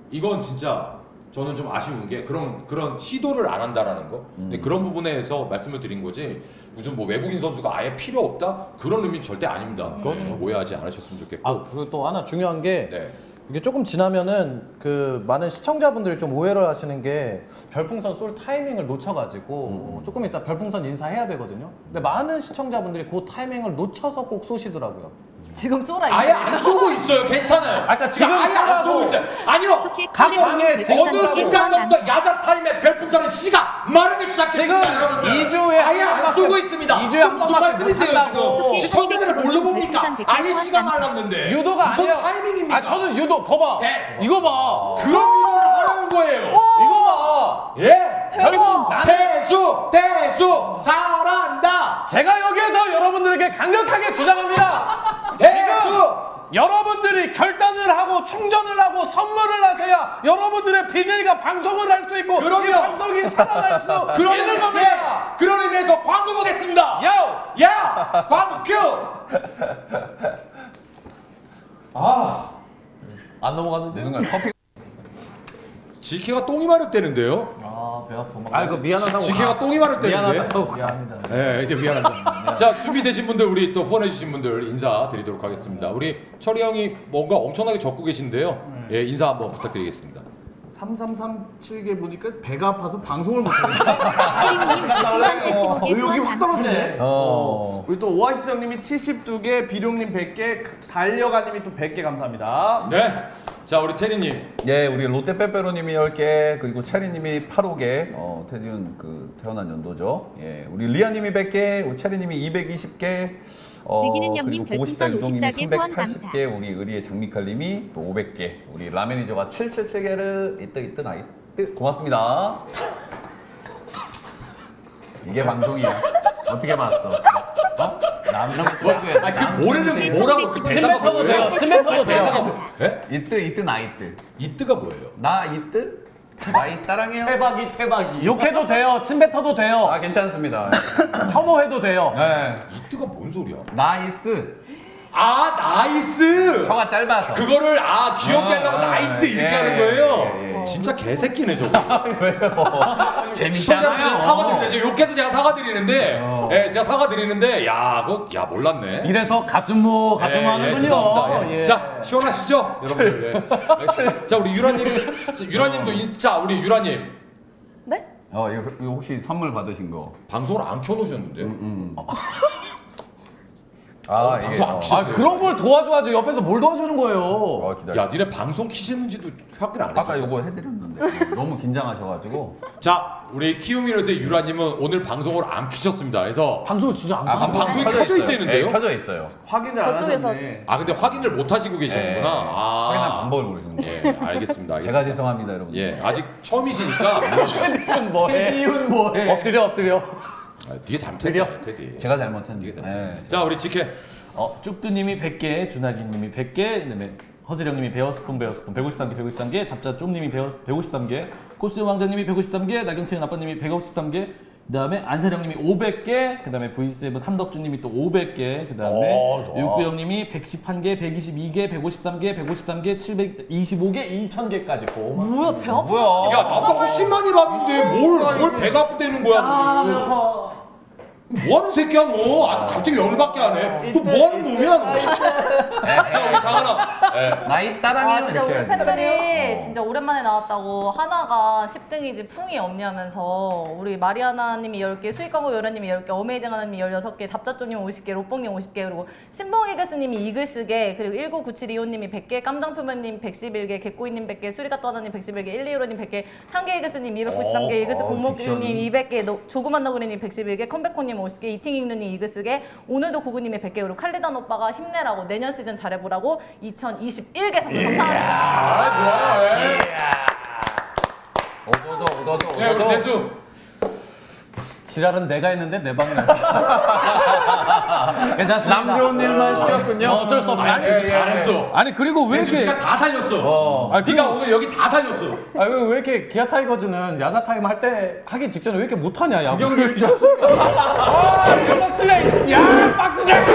이건 진짜 저는 좀 아쉬운 게 그런 시도를 안 한다라는 거. 그런 부분에서 말씀을 드린 거지. 요즘 뭐 외국인 선수가 아예 필요 없다 그런 의미는 절대 아닙니다. 그렇죠. 오해하지 않으셨으면 좋겠고. 그리고 또 하나 중요한 게 네. 이게 조금 지나면은 그 많은 시청자분들이 좀 오해를 하시는 게 별풍선 쏠 타이밍을 놓쳐가지고 조금 이따 별풍선 인사해야 되거든요. 근데 많은 시청자분들이 그 타이밍을 놓쳐서 꼭 쏘시더라고요. 지금 쏘라 아예 안 쏘고 있어요. 괜찮아요. 아까 지금 아예 안 쏘고 있어요. 아니요. 각 방에 어느 순간부터 야자 타임에 별풍선은 씨가 마르기 시작했습니다, 여러분들. 2주에 아예 안 쏘고 있습니다. 2주에 한 무슨 번밖에 말씀이세요 못한다고. 지금? 시청자들을 뭘로 봅니까? 아예 씨가 말랐는데. 유도가 무슨 아니에요. 타이밍입니까? 저는 유도 거봐. 이거 봐. 그런 유도를 하라는 거예요. 이거 봐. 예. 결국 나는 대수 잘한다. 제가 여기에서 여러분들에게 강력하게 주장합니다. 대수. 여러분들이 결단을 하고 충전을 하고 선물을 하셔야 여러분들의 BJ가 방송을 할 수 있고 그럼요. 이 방송이 살아날 수 있는 겁니다. 그런 의미에서 광고 보겠습니다. 야, 광고 큐. 안 넘어갔는데. 무슨 커피 지케가 똥이 마렵대는데요. 배 아파. 아이고 미안하다고. 지케가 똥이 마렵대는데. 미안합니다. 네, 이제 미안합니다. 자, 준비되신 분들 우리 또 후원해주신 분들 인사드리도록 하겠습니다. 우리 철이 형이 뭔가 엄청나게 적고 계신데요. 예, 인사 한번 부탁드리겠습니다. 3337개 보니까 배가 아파서 방송을 못하겠다. 혜림님 985개 의욕이 후원 확 떨어지네. 감사합니다. 우리 또 오아시스 형님이 72개, 비룡님 100개, 달려가님이 또 100개 감사합니다. 네, 자 우리 테디님. 예, 우리 롯데 빼빼로님이 10개, 그리고 체리님이 8호개, 테디는 그 태어난 연도죠. 예, 우리 리아님이 100개, 우리 체리님이 220개, 즐기는 형님 그리고 보고 싶다 별풍선 유동님이 54개 후원 감사. 380개, 우리 의리의 장미칼님이 또 500개, 우리 라메니저가 777개를 이뜨 나이뜨 고맙습니다. 이게 방송이야. 어떻게 봤어? 남이랑 소주에 그 모래는 뭐라고 그 대사가 침뱉어도 돼요. 뭐예요? 침뱉어도 돼요. 대사가 뭐? 예? 이뜨 나이뜨. 이뜨가 뭐예요? 나 이뜨? 나이 따랑해요. 태박이. 욕해도 돼요. 침뱉어도 돼요. 아 괜찮습니다. 혐오해도 돼요. 네. 이뜨가 뭔 소리야? 나이스. 아, 나이스. 혀가 짧아서. 그거를 귀엽게 하려고 나이트 이렇게 하는 거예요. 예. 진짜 개새끼네 저거. 왜요? 시청자분들 재밌잖아요. 사과드립니다. 지금 욕해서 제가 사과드리는데, 예, 제가 사과드리는데, 야 몰랐네. 이래서 가슴모 하는군요. 죄송합니다. 예. 예. 자, 시원하시죠, 여러분들. 예. 알겠습니다. 자, 우리 유라님도 자, 우리 유라님 네? 이거 혹시 선물 받으신 거? 방송을 안 켜놓으셨는데요? 아, 방송 안 아 키셨어요? 그런 걸 도와줘야지. 옆에서 뭘 도와주는 거예요. 기다려. 야 니네 방송 키시는지도 확인 안 아까 해줬어. 요거 해드렸는데 너무 긴장하셔가지고. 자 우리 키우미로스의 유라님은 오늘 방송을 안 키셨습니다. 그래서 방송을 진짜 안 아, 방송이 켜져 있어요. 있다는데요? 네, 켜져 있어요. 확인을 안 저쪽에서 하셨네. 아 근데 확인을 못 하시고 계시는구나. 네. 아. 확인할 방법을 모르시는 거예요. 예, 알겠습니다. 제가 알겠습니다. 죄송합니다, 여러분. 예, 아직 처음이시니까 지금 뭐해? 이윤 뭐해? 엎드려. 아, 되게 잘못했네, 테디. 제가 잘못했는데. 되게 네. 자, 우리 직해. 쭉두님이 100개, 준하기님이 100개, 그다음에 허슬형님이 베어스푼 153개, 153개, 잡자 좀님이 153개, 코스 왕자님이 153개, 나경채은 아빠님이 153개, 그다음에 안사령님이 500개, 그다음에 V7 함덕주님이 또 500개, 그다음에 좋아. 육구형님이 111개, 122개, 153개, 153개, 725개, 2000개까지 고맙습니다. 뭐야 배 아파? 뭐야? 야, 나보다 훨씬 많이 봤는데 뭘 배가 아프대는 거야? 뭐 하는 새끼야 너? 아, 갑자기 열받게 하네. 너 뭐 하는 놈이야 너? 자, 우리 장하나. 예. 나이 따랑이는 아 진짜 우리 이렇게 팬들이 진짜 오랜만에 나왔다고 하나가 10등이지 풍이 없냐면서 우리 마리아나님이 10개, 수익광고 요라님이 10개, 어메이징 하나님이 16개, 답자조님 50개, 로뽕님 50개, 그리고 신봉이글스님이 이글스게, 그리고 199725님이 100개, 깜장표면님 111개, 개꼬이님 100개, 수리가또 하나님 111개, 125님 100개, 한개이글스님 293개, 이글스 공목규님 200개, 조그만 너구리님 111개, 컴백호님 50개, 이팅잉누님 이글스게, 오늘도 구구님이 100개, 그리고 칼리단 오빠가 힘내라고 내년 시즌 잘해보라고 2021개 선물 감사합니다. 아, 좋아요. 예. 오도도. 예, 우리 재수. 지랄은 내가 했는데 내 방은 안 괜찮습니다. 남 좋은 일만 시켰군요. 어쩔 수 없네. 아니, 잘했어. 아니 그리고 왜 재수 이렇게 네가 다 살렸어. 아니, 네가 오늘 여기 다 살렸어. 아 그리고 왜 이렇게 기아 타이거즈는 야자 타임 할 때 하기 직전에 왜 이렇게 못하냐 야구. 빡치네. 야 빡치네.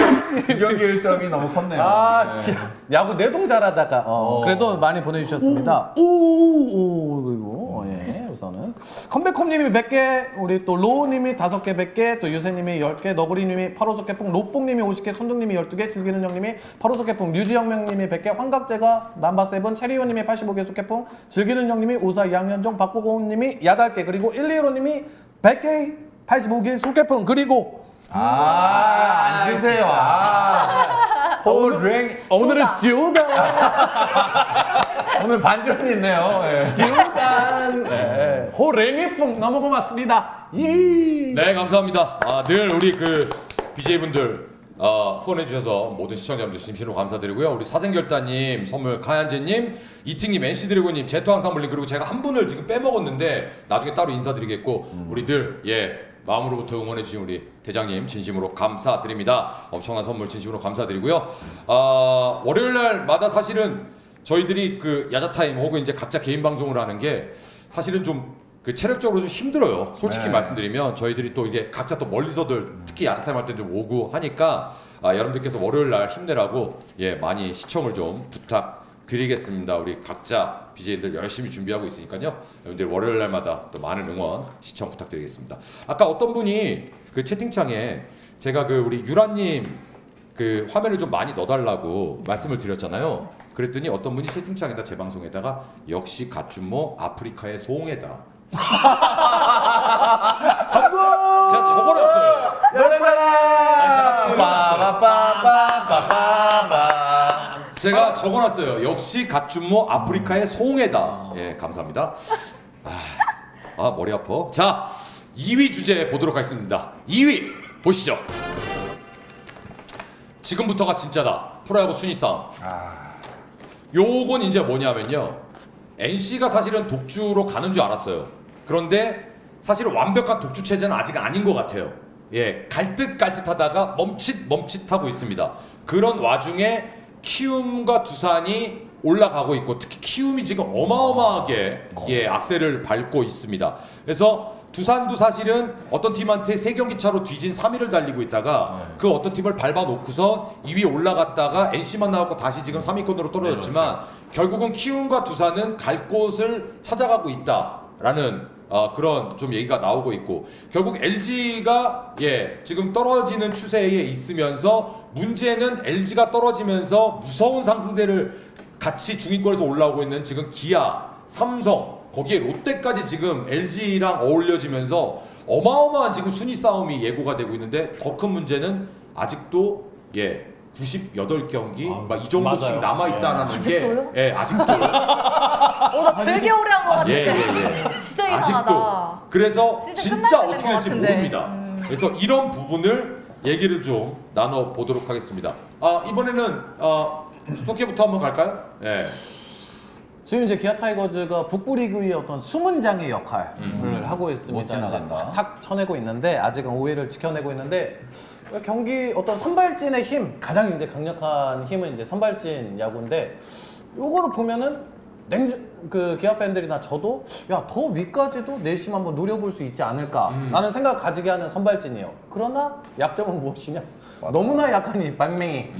경기 일정이 너무 컸네요. 아 진짜 야구 내동 잘하다가 그래도 많이 보내주셨습니다. 오 그리고 예 우선은 컴백홈님이 100개, 우리 또 로우님이 5개 100개, 또 유세님이 10개, 너구리님이 8호석 개풍, 로뽕님이 50개, 손등님이 12개, 즐기는 형님이 8호석 개풍, 류지혁명님이 100개, 환각제가 남바세븐, 체리오님이 85개 속개풍, 즐기는 형님이 오사 양현종, 박보고님이 8개, 그리고 125님이 100개 85개 속개풍, 그리고 앉으세요. 호랭. 오늘은 지우다. 오늘 반전이 있네요. 예. 지우단 호랭이풍 너무 고맙습니다. 네, 감사합니다. 아, 늘 우리 그 BJ분들 후원해주셔서 모든 시청자분들 진심으로 감사드리고요. 우리 사생결단님 선물, 카얀제님, 이팅님, NC드래곤님, 제토항상물님, 그리고 제가 한 분을 지금 빼먹었는데 나중에 따로 인사드리겠고 우리 늘 마음으로부터 응원해주신 우리 대장님 진심으로 감사드립니다. 엄청난 선물 진심으로 감사드리고요. 월요일 날마다 사실은 저희들이 그 야자타임 혹은 이제 각자 개인 방송을 하는 게 사실은 좀 그 체력적으로 좀 힘들어요. 솔직히 네. 말씀드리면 저희들이 또 이게 각자 또 멀리서들 특히 야자타임 할 때 좀 오고 하니까 여러분들께서 월요일 날 힘내라고 많이 시청을 좀 부탁드리겠습니다. 우리 각자 BJ들 열심히 준비하고 있으니까요. 여러분들 월요일 날마다 또 많은 응원 시청 부탁드리겠습니다. 아까 어떤 분이 그 채팅창에 제가 그 우리 유라님 그 화면을 좀 많이 넣어달라고 말씀을 드렸잖아요. 그랬더니 어떤 분이 채팅창에다 제 방송에다가 역시 갓준모 아프리카의 소홍해다. 제가 적어놨어요. 제가 적어놨어요. 역시 갓준모 아프리카의 소홍해다. 예, 감사합니다. 머리 아파. 자, 2위 주제 보도록 하겠습니다. 2위 보시죠. 지금부터가 진짜다. 프로야구 순위 싸움. 요건 이제 뭐냐면요. NC가 사실은 독주로 가는 줄 알았어요. 그런데 사실은 완벽한 독주 체제는 아직 아닌 것 같아요. 갈 듯 갈 듯 하다가 멈칫하고 있습니다. 그런 와중에 키움과 두산이 올라가고 있고 특히 키움이 지금 어마어마하게 악셀을 밟고 있습니다. 그래서 두산도 사실은 어떤 팀한테 3경기 차로 뒤진 3위를 달리고 있다가 그 어떤 팀을 밟아놓고서 2위 올라갔다가 NC만 나왔고 다시 지금 3위권으로 떨어졌지만 결국은 키움과 두산은 갈 곳을 찾아가고 있다라는 그런 좀 얘기가 나오고 있고 결국 LG가 지금 떨어지는 추세에 있으면서 문제는 LG가 떨어지면서 무서운 상승세를 같이 중위권에서 올라오고 있는 지금 기아, 삼성 거기에 롯데까지 지금 LG랑 어울려지면서 어마어마한 지금 순위 싸움이 예고가 되고 있는데 더 큰 문제는 아직도 예 98경기 막 이 정도씩 맞아요. 남아 있다라는 게 아직도요? 예 아직도요. 나 되게 오래 한 것 같은데. 예. 진짜 아직도. 이상하다. 그래서 시즌 진짜 끝날 때 어떻게 된 될지 것 같은데. 모릅니다. 그래서 이런 부분을 얘기를 좀 나눠 보도록 하겠습니다. 이번에는 속해부터 한번 갈까요? 예. 지금 이제 기아 타이거즈가 북부 리그의 어떤 숨은 장의 역할을 하고 못 있습니다. 이제 지나간다. 탁 쳐내고 있는데 아직은 5위를 지켜내고 있는데 경기 어떤 선발진의 힘 가장 이제 강력한 힘은 이제 선발진 야구인데 요거를 보면은 그 기아 팬들이나 저도 야 더 위까지도 내심 한번 노려볼 수 있지 않을까라는 생각을 가지게 하는 선발진이에요. 그러나 약점은 무엇이냐? 너무나 약한 이 박맹이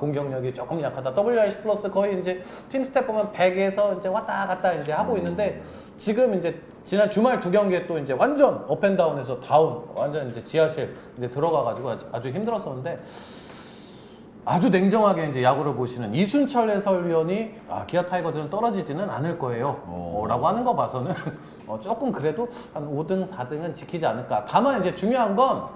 공격력이 조금 약하다. WRC 플러스 거의 이제 팀 스텝 보면 100에서 이제 왔다 갔다 이제 하고 있는데 지금 이제 지난 주말 2경기에 또 이제 완전 업앤다운에서 다운 완전 이제 지하실 이제 들어가가지고 아주 힘들었었는데. 아주 냉정하게 이제 야구를 보시는 이순철 해설위원이 기아 타이거즈는 떨어지지는 않을 거예요. 라고 하는 거 봐서는 조금 그래도 한 5등, 4등은 지키지 않을까. 다만 이제 중요한 건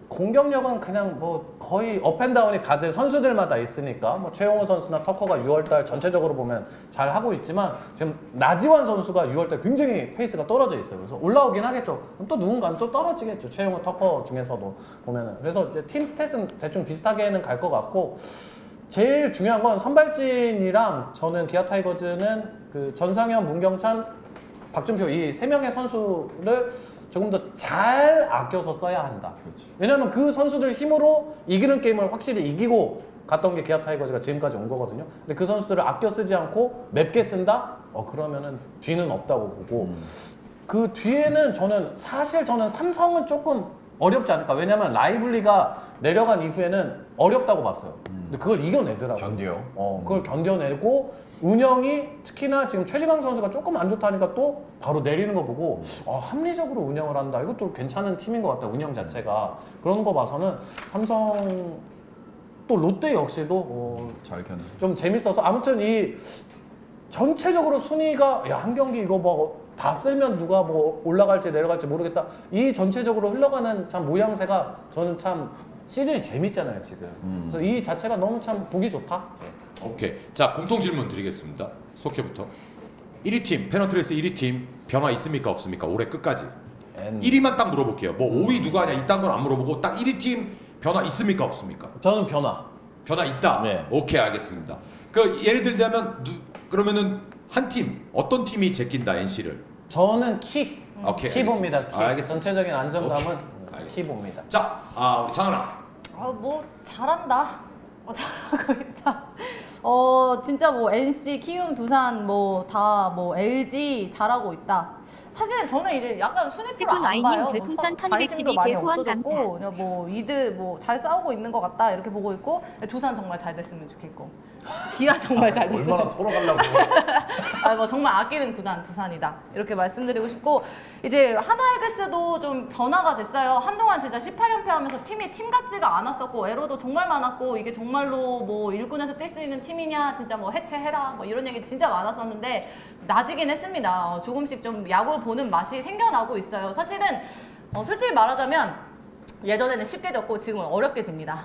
공격력은 그냥 뭐 거의 업앤다운이 다들 선수들마다 있으니까 뭐 최용호 선수나 터커가 6월달 전체적으로 보면 잘 하고 있지만 지금 나지완 선수가 6월달 굉장히 페이스가 떨어져 있어요. 그래서 올라오긴 하겠죠. 그럼 또 누군가는 또 떨어지겠죠. 최용호 터커 중에서도 보면은. 그래서 이제 팀 스탯은 대충 비슷하게는 갈 것 같고 제일 중요한 건 선발진이랑 저는 기아 타이거즈는 그 전상현, 문경찬, 박준표 이 3명의 선수를 조금 더 잘 아껴서 써야 한다. 왜냐하면 그 선수들 힘으로 이기는 게임을 확실히 이기고 갔던 게 기아 타이거즈가 지금까지 온 거거든요. 근데 그 선수들을 아껴 쓰지 않고 맵게 쓴다? 그러면은 뒤는 없다고 보고 그 뒤에는 저는 삼성은 조금 어렵지 않을까. 왜냐면 라이블리가 내려간 이후에는 어렵다고 봤어요. 근데 그걸 이겨내더라고요. 견뎌요. 그걸 견뎌내고 운영이 특히나 지금 최지강 선수가 조금 안 좋다니까 또 바로 내리는 거 보고 합리적으로 운영을 한다. 이것도 괜찮은 팀인 것 같다. 운영 자체가. 그런 거 봐서는 삼성 또 롯데 역시도 잘 견뎌. 좀 재밌어서 아무튼 이 전체적으로 순위가 한 경기 이거 뭐 다 쓸면 누가 뭐 올라갈지 내려갈지 모르겠다. 이 전체적으로 흘러가는 참 모양새가 저는 참 시즌이 재밌잖아요 지금. 그래서 이 자체가 너무 참 보기 좋다. 오케이. 자, 공통 질문 드리겠습니다. 속해부터. 1위 팀, 페너트레이스 1위 팀 변화 있습니까 없습니까? 올해 끝까지. 1위만 딱 물어볼게요. 뭐 5위 누가 하냐 이딴 건 안 물어보고 딱 1위 팀 변화 있습니까 없습니까? 저는 변화. 변화 있다. 네. 오케이, 알겠습니다. 그 예를 들자면 그러면은 한 팀 어떤 팀이 제낀다 NC를? 저는 키. 오케이, 키 봅니다. 알겠습니다. 키. 알겠습니다. 전체적인 안정감은 오케이. 키 봅니다. 자, 우리 장은아. 뭐 잘한다. 잘하고 있다. 진짜 뭐 NC, 키움, 두산 뭐 다 뭐 LG 잘하고 있다. 사실은 저는 이제 약간 순위표를 세븐 안 와이님 봐요. 별풍선 뭐 관심도 1212 많이 후원 없어졌고 그냥 뭐 이들 뭐 잘 싸우고 있는 것 같다 이렇게 보고 있고 두산 정말 잘 됐으면 좋겠고 기아 정말 잘 됐으면 얼마나 털어가려고. 뭐 정말 아끼는 구단 두산이다 이렇게 말씀드리고 싶고 이제 한화이글스도 좀 변화가 됐어요. 한동안 진짜 18연패 하면서 팀이 팀 같지가 않았었고 에러도 정말 많았고 이게 정말로 뭐 1군에서 뛸 수 있는 팀이냐 진짜 뭐 해체해라 뭐 이런 얘기 진짜 많았었는데 나아지긴 했습니다. 조금씩 좀 야구 보는 맛이 생겨나고 있어요. 사실은 솔직히 말하자면 예전에는 쉽게 졌고 지금은 어렵게 집니다.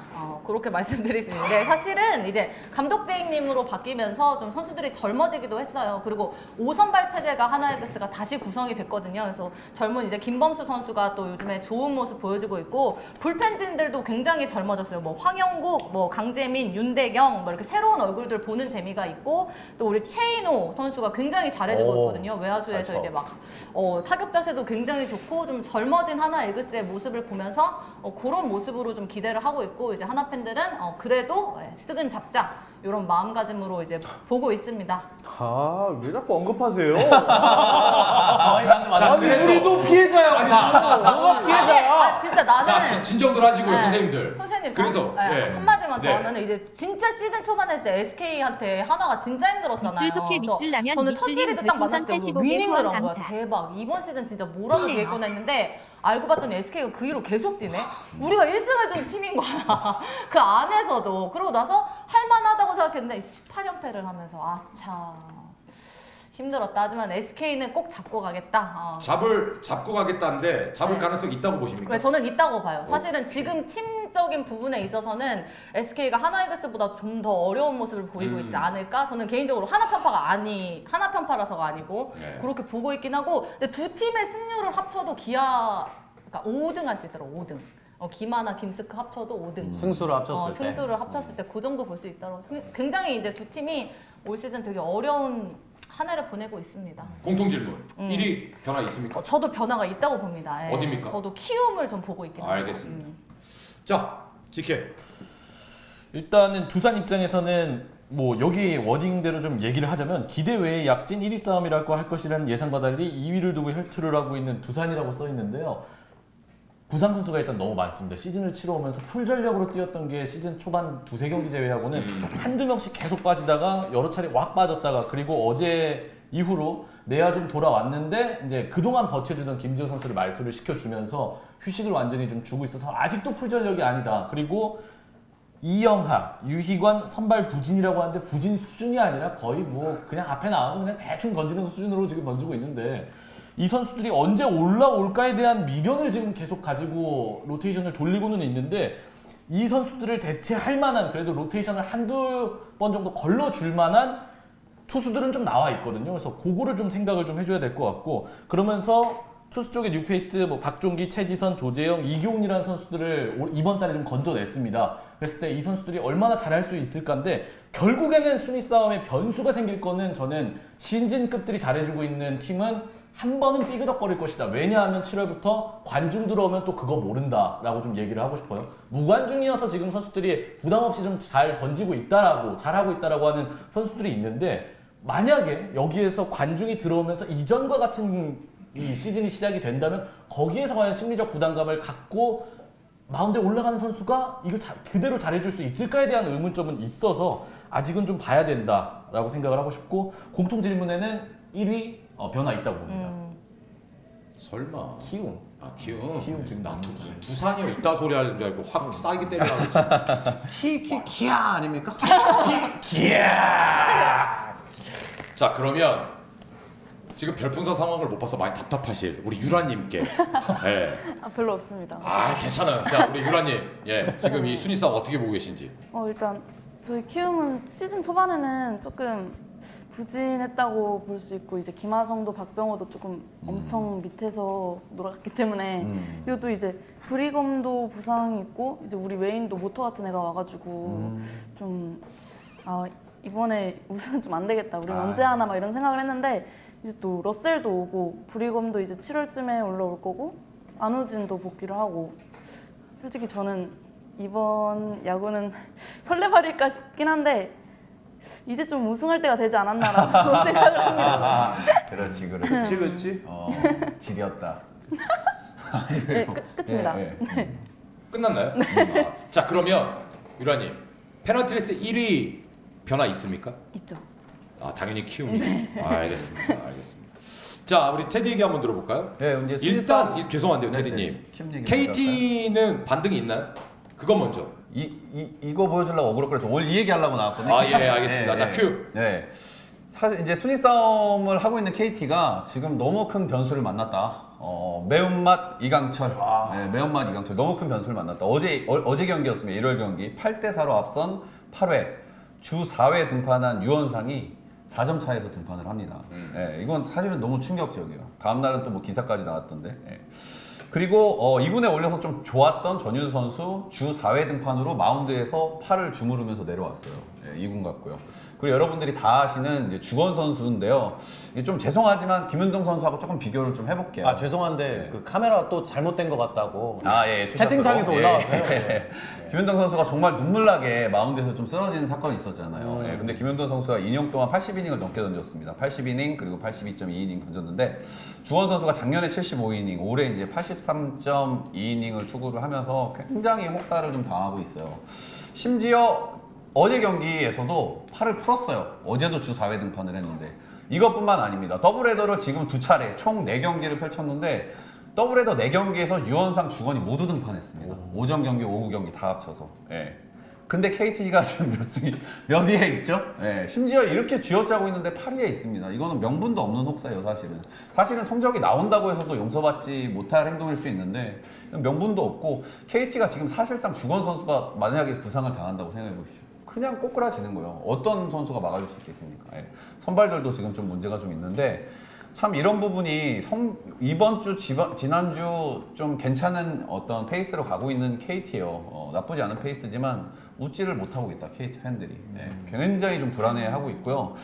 그렇게 말씀드릴 수 있는데 사실은 이제 감독 대행님으로 바뀌면서 좀 선수들이 젊어지기도 했어요. 그리고 5선발 체제가 하나이글스가 다시 구성이 됐거든요. 그래서 젊은 이제 김범수 선수가 또 요즘에 좋은 모습 보여주고 있고 불펜진들도 굉장히 젊어졌어요. 뭐 황영국, 뭐 강재민, 윤대경 뭐 이렇게 새로운 얼굴들 보는 재미가 있고 또 우리 최인호 선수가 굉장히 잘해주고 있거든요. 외야수에서 그렇죠. 이제 막 타격 자세도 굉장히 좋고 좀 젊어진 하나이글스의 모습을 보면서 그런 모습으로 좀 기대를 하고 있고 이제 하나 팬들은 그래도 스근 잡자 이런 마음가짐으로 이제 보고 있습니다. 왜 자꾸 언급하세요? 자, 그래서 우리도 피해자야. 피해자야. 진짜 나는 자, 진정들 하시고요, 네. 선생님들. 선생님 그래서 한마디만 더 네. 하면 이제 진짜 시즌 초반에 했을 때 SK한테 하나가 진짜 힘들었잖아요. 밑줄 속해 밑줄 나면 저는 첫 밑줄님 시리즈 딱 별풍선 만났을 때 85개 위닝을 후원 한 거야. 감사. 대박. 이번 시즌 진짜 뭐라도 되겠구나 했는데 알고 봤더니 SK가 그 위로 계속 지네. 우리가 1승을 준 팀인 거야. 그 안에서도. 그러고 나서 할만하다고 생각했는데 18연패를 하면서 아차 힘들었다. 하지만 SK는 꼭 잡고 가겠다. 잡고 가겠다는데 잡을 가능성이 있다고 보십니까? 네, 저는 있다고 봐요. 사실은 지금 팀적인 부분에 있어서는 SK가 하나이글스보다 좀 더 어려운 모습을 보이고 있지 않을까? 저는 개인적으로 하나 편파라서가 아니고 네. 그렇게 보고 있긴 하고, 근데 두 팀의 승률을 합쳐도 기아 그러니까 5등 할 수 있더라고. 5등. 기마나 김스크 합쳐도 5등. 승수를 합쳤을 때. 승수를 합쳤을 때 그 정도 볼 수 있다고. 굉장히 이제 두 팀이 올 시즌 되게 어려운 한 해를 보내고 있습니다. 공통 질문. 1위 변화 있습니까? 저도 변화가 있다고 봅니다. 예. 어디입니까? 저도 키움을 좀 보고 있긴 합니다. 알겠습니다. 자, 지케. 일단은 두산 입장에서는 뭐 여기 워딩대로 좀 얘기를 하자면 기대 외의 약진 1위 싸움이라고 할 것이라는 예상과 달리 2위를 두고 혈투를 하고 있는 두산이라고 써 있는데요. 부상 선수가 일단 너무 많습니다. 시즌을 치러오면서 풀 전력으로 뛰었던 게 시즌 초반 두세 경기 제외하고는 한두 명씩 계속 빠지다가 여러 차례 확 빠졌다가, 그리고 어제 이후로 내야 좀 돌아왔는데 이제 그동안 버텨주던 김지호 선수를 말소를 시켜주면서 휴식을 완전히 좀 주고 있어서 아직도 풀 전력이 아니다. 그리고 이영하, 유희관 선발 부진이라고 하는데 부진 수준이 아니라 거의 뭐 그냥 앞에 나와서 그냥 대충 던지는 수준으로 지금 던지고 있는데, 이 선수들이 언제 올라올까에 대한 미련을 지금 계속 가지고 로테이션을 돌리고는 있는데, 이 선수들을 대체할 만한, 그래도 로테이션을 한두 번 정도 걸러줄 만한 투수들은 좀 나와 있거든요. 그래서 그거를 좀 생각을 좀 해줘야 될 것 같고, 그러면서 투수 쪽에 뉴페이스, 뭐 박종기, 최지선, 조재영, 이교훈이라는 선수들을 이번 달에 좀 건져냈습니다. 그랬을 때 이 선수들이 얼마나 잘할 수 있을까인데, 결국에는 순위 싸움에 변수가 생길 거는 저는 신진급들이 잘해주고 있는 팀은 한 번은 삐그덕거릴 것이다. 왜냐하면 7월부터 관중 들어오면 또 그거 모른다라고 좀 얘기를 하고 싶어요. 무관중이어서 지금 선수들이 부담 없이 좀 잘 던지고 있다라고, 잘하고 있다라고 하는 선수들이 있는데, 만약에 여기에서 관중이 들어오면서 이전과 같은 이 시즌이 시작이 된다면 거기에서 과연 심리적 부담감을 갖고 마운드에 올라가는 선수가 이걸 그대로 잘해줄 수 있을까에 대한 의문점은 있어서 아직은 좀 봐야 된다라고 생각을 하고 싶고, 공통 질문에는 1위 변화 있다고 봅니다. 설마. 키움. 아, 키움. 키움 지금 나 두산이요 있다 소리 하는 줄 알고 확 싸게 때리려고 했지. 기아 아닙니까? 자, 그러면 지금 별풍선 상황을 못 봐서 많이 답답하실 우리 유라님께. 예. 별로 없습니다. 아, 괜찮아요. 자, 우리 유라님, 예, 지금 이 순위 싸움 어떻게 보고 계신지. 일단 저희 키움은 시즌 초반에는 조금 부진했다고 볼 수 있고, 이제 김하성도 박병호도 조금 엄청 밑에서 놀았기 때문에, 그리고 또 이제 브리검도 부상이 있고, 이제 우리 웨인도 모터 같은 애가 와가지고 좀 이번에 우승은 좀 안 되겠다. 우리 언제 하나 막 이런 생각을 했는데, 이제 또 러셀도 오고 브리검도 이제 7월쯤에 올라올 거고, 안우진도 복귀를 하고, 솔직히 저는 이번 야구는 설레발일까 싶긴 한데 이제 좀 우승할 때가 되지 않았나라고 생각을 합니다. 그렇지. 그치. 지렸다. 네, 끝입니다. 끝났나요? 자, 그러면 유라님, 페넌트리스 1위 변화 있습니까? 있죠. 아, 당연히 키움이겠죠. 알겠습니다. 자, 우리 테디 얘기 한번 들어볼까요? 네, 이제 일단 죄송한데요, 네네. 테디님. 키움 얘기 KT는 반등이 있나요? 그거 먼저. 이거 보여주려고 억울해 그래서 오늘 이 얘기 하려고 나왔거든요. 아, 예, 알겠습니다. 자, 큐. 네. 사실 이제 순위 싸움을 하고 있는 KT가 지금 너무 큰 변수를 만났다. 매운맛 이강철. 네, 매운맛 이강철. 너무 큰 변수를 만났다. 어제 경기였습니다. 1월 경기 8대4로 앞선 8회 주 4회 등판한 유원상이 4점 차에서 등판을 합니다. 네, 이건 사실은 너무 충격적이에요. 다음 날은 또 뭐 기사까지 나왔던데. 네. 그리고 2군에 올려서 좀 좋았던 전유수 선수 주 4회 등판으로 마운드에서 팔을 주무르면서 내려왔어요. 네, 2군 같고요. 그리고 여러분들이 다 아시는 이제 주건 선수인데요. 이게 좀 죄송하지만 김윤동 선수하고 조금 비교를 좀 해볼게요. 죄송한데 그 카메라 또 잘못된 것 같다고. 예, 채팅창에서 예. 올라왔어요. 김윤동 선수가 정말 눈물나게 마운드에서 좀 쓰러지는 사건이 있었잖아요. 예, 근데 김윤동 선수가 2년 동안 80이닝을 넘게 던졌습니다. 80이닝 그리고 82.2이닝 던졌는데, 주원 선수가 작년에 75이닝, 올해 이제 83.2이닝을 투구를 하면서 굉장히 혹사를 좀 당하고 있어요. 심지어 어제 경기에서도 팔을 풀었어요. 어제도 주 4회 등판을 했는데, 이것뿐만 아닙니다. 더블헤더를 지금 2차례 총 4경기를 펼쳤는데, 더블헤더 4경기에서 유원상, 주건이 모두 등판했습니다. 오전 경기, 오후 경기 다 합쳐서. 예. 근데 KT가 지금 몇 위에 있죠? 예, 심지어 이렇게 쥐어짜고 있는데 8위에 있습니다. 이거는 명분도 없는 혹사예요, 사실은. 사실은 성적이 나온다고 해서도 용서받지 못할 행동일 수 있는데 명분도 없고 KT가 지금 사실상 주건 선수가 만약에 부상을 당한다고 생각해 보십시오. 그냥 꼬꾸라지는 거예요. 어떤 선수가 막아줄 수 있겠습니까? 예. 선발들도 지금 좀 문제가 좀 있는데 참 이런 부분이 이번 주, 지난주 좀 괜찮은 어떤 페이스로 가고 있는 KT예요. 나쁘지 않은 페이스지만 웃지를 못하고 있다, KT 팬들이. 네, 굉장히 좀 불안해하고 있고요.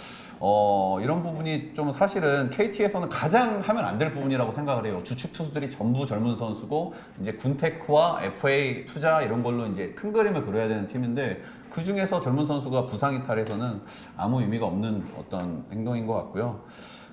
이런 부분이 좀 사실은 KT에서는 가장 하면 안 될 부분이라고 생각을 해요. 주축 투수들이 전부 젊은 선수고 이제 군테크와 FA 투자 이런 걸로 이제 큰 그림을 그려야 되는 팀인데 그 중에서 젊은 선수가 부상 이탈해서는 아무 의미가 없는 어떤 행동인 것 같고요.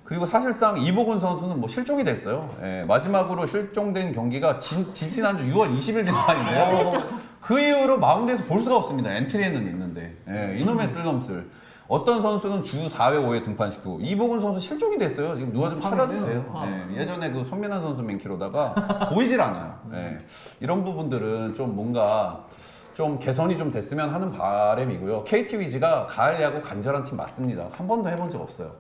그리고 사실상 이보근 선수는 뭐 실종이 됐어요. 예, 마지막으로 실종된 경기가 지난주 6월 20일 등판인데요. 그 이후로 마운드에서 볼 수가 없습니다. 엔트리에는 있는데. 예, 이놈의 쓸놈쓸. 어떤 선수는 주 4회, 5회 등판시키고 이보근 선수 실종이 됐어요. 지금 누가 좀 찾아주세요. 예, 예전에 그 손민환 선수 맨키로다가 보이질 않아요. 예, 이런 부분들은 좀 뭔가 좀 개선이 좀 됐으면 하는 바람이고요. KT 위즈가 가을 야구 간절한 팀 맞습니다. 한 번도 해본 적 없어요.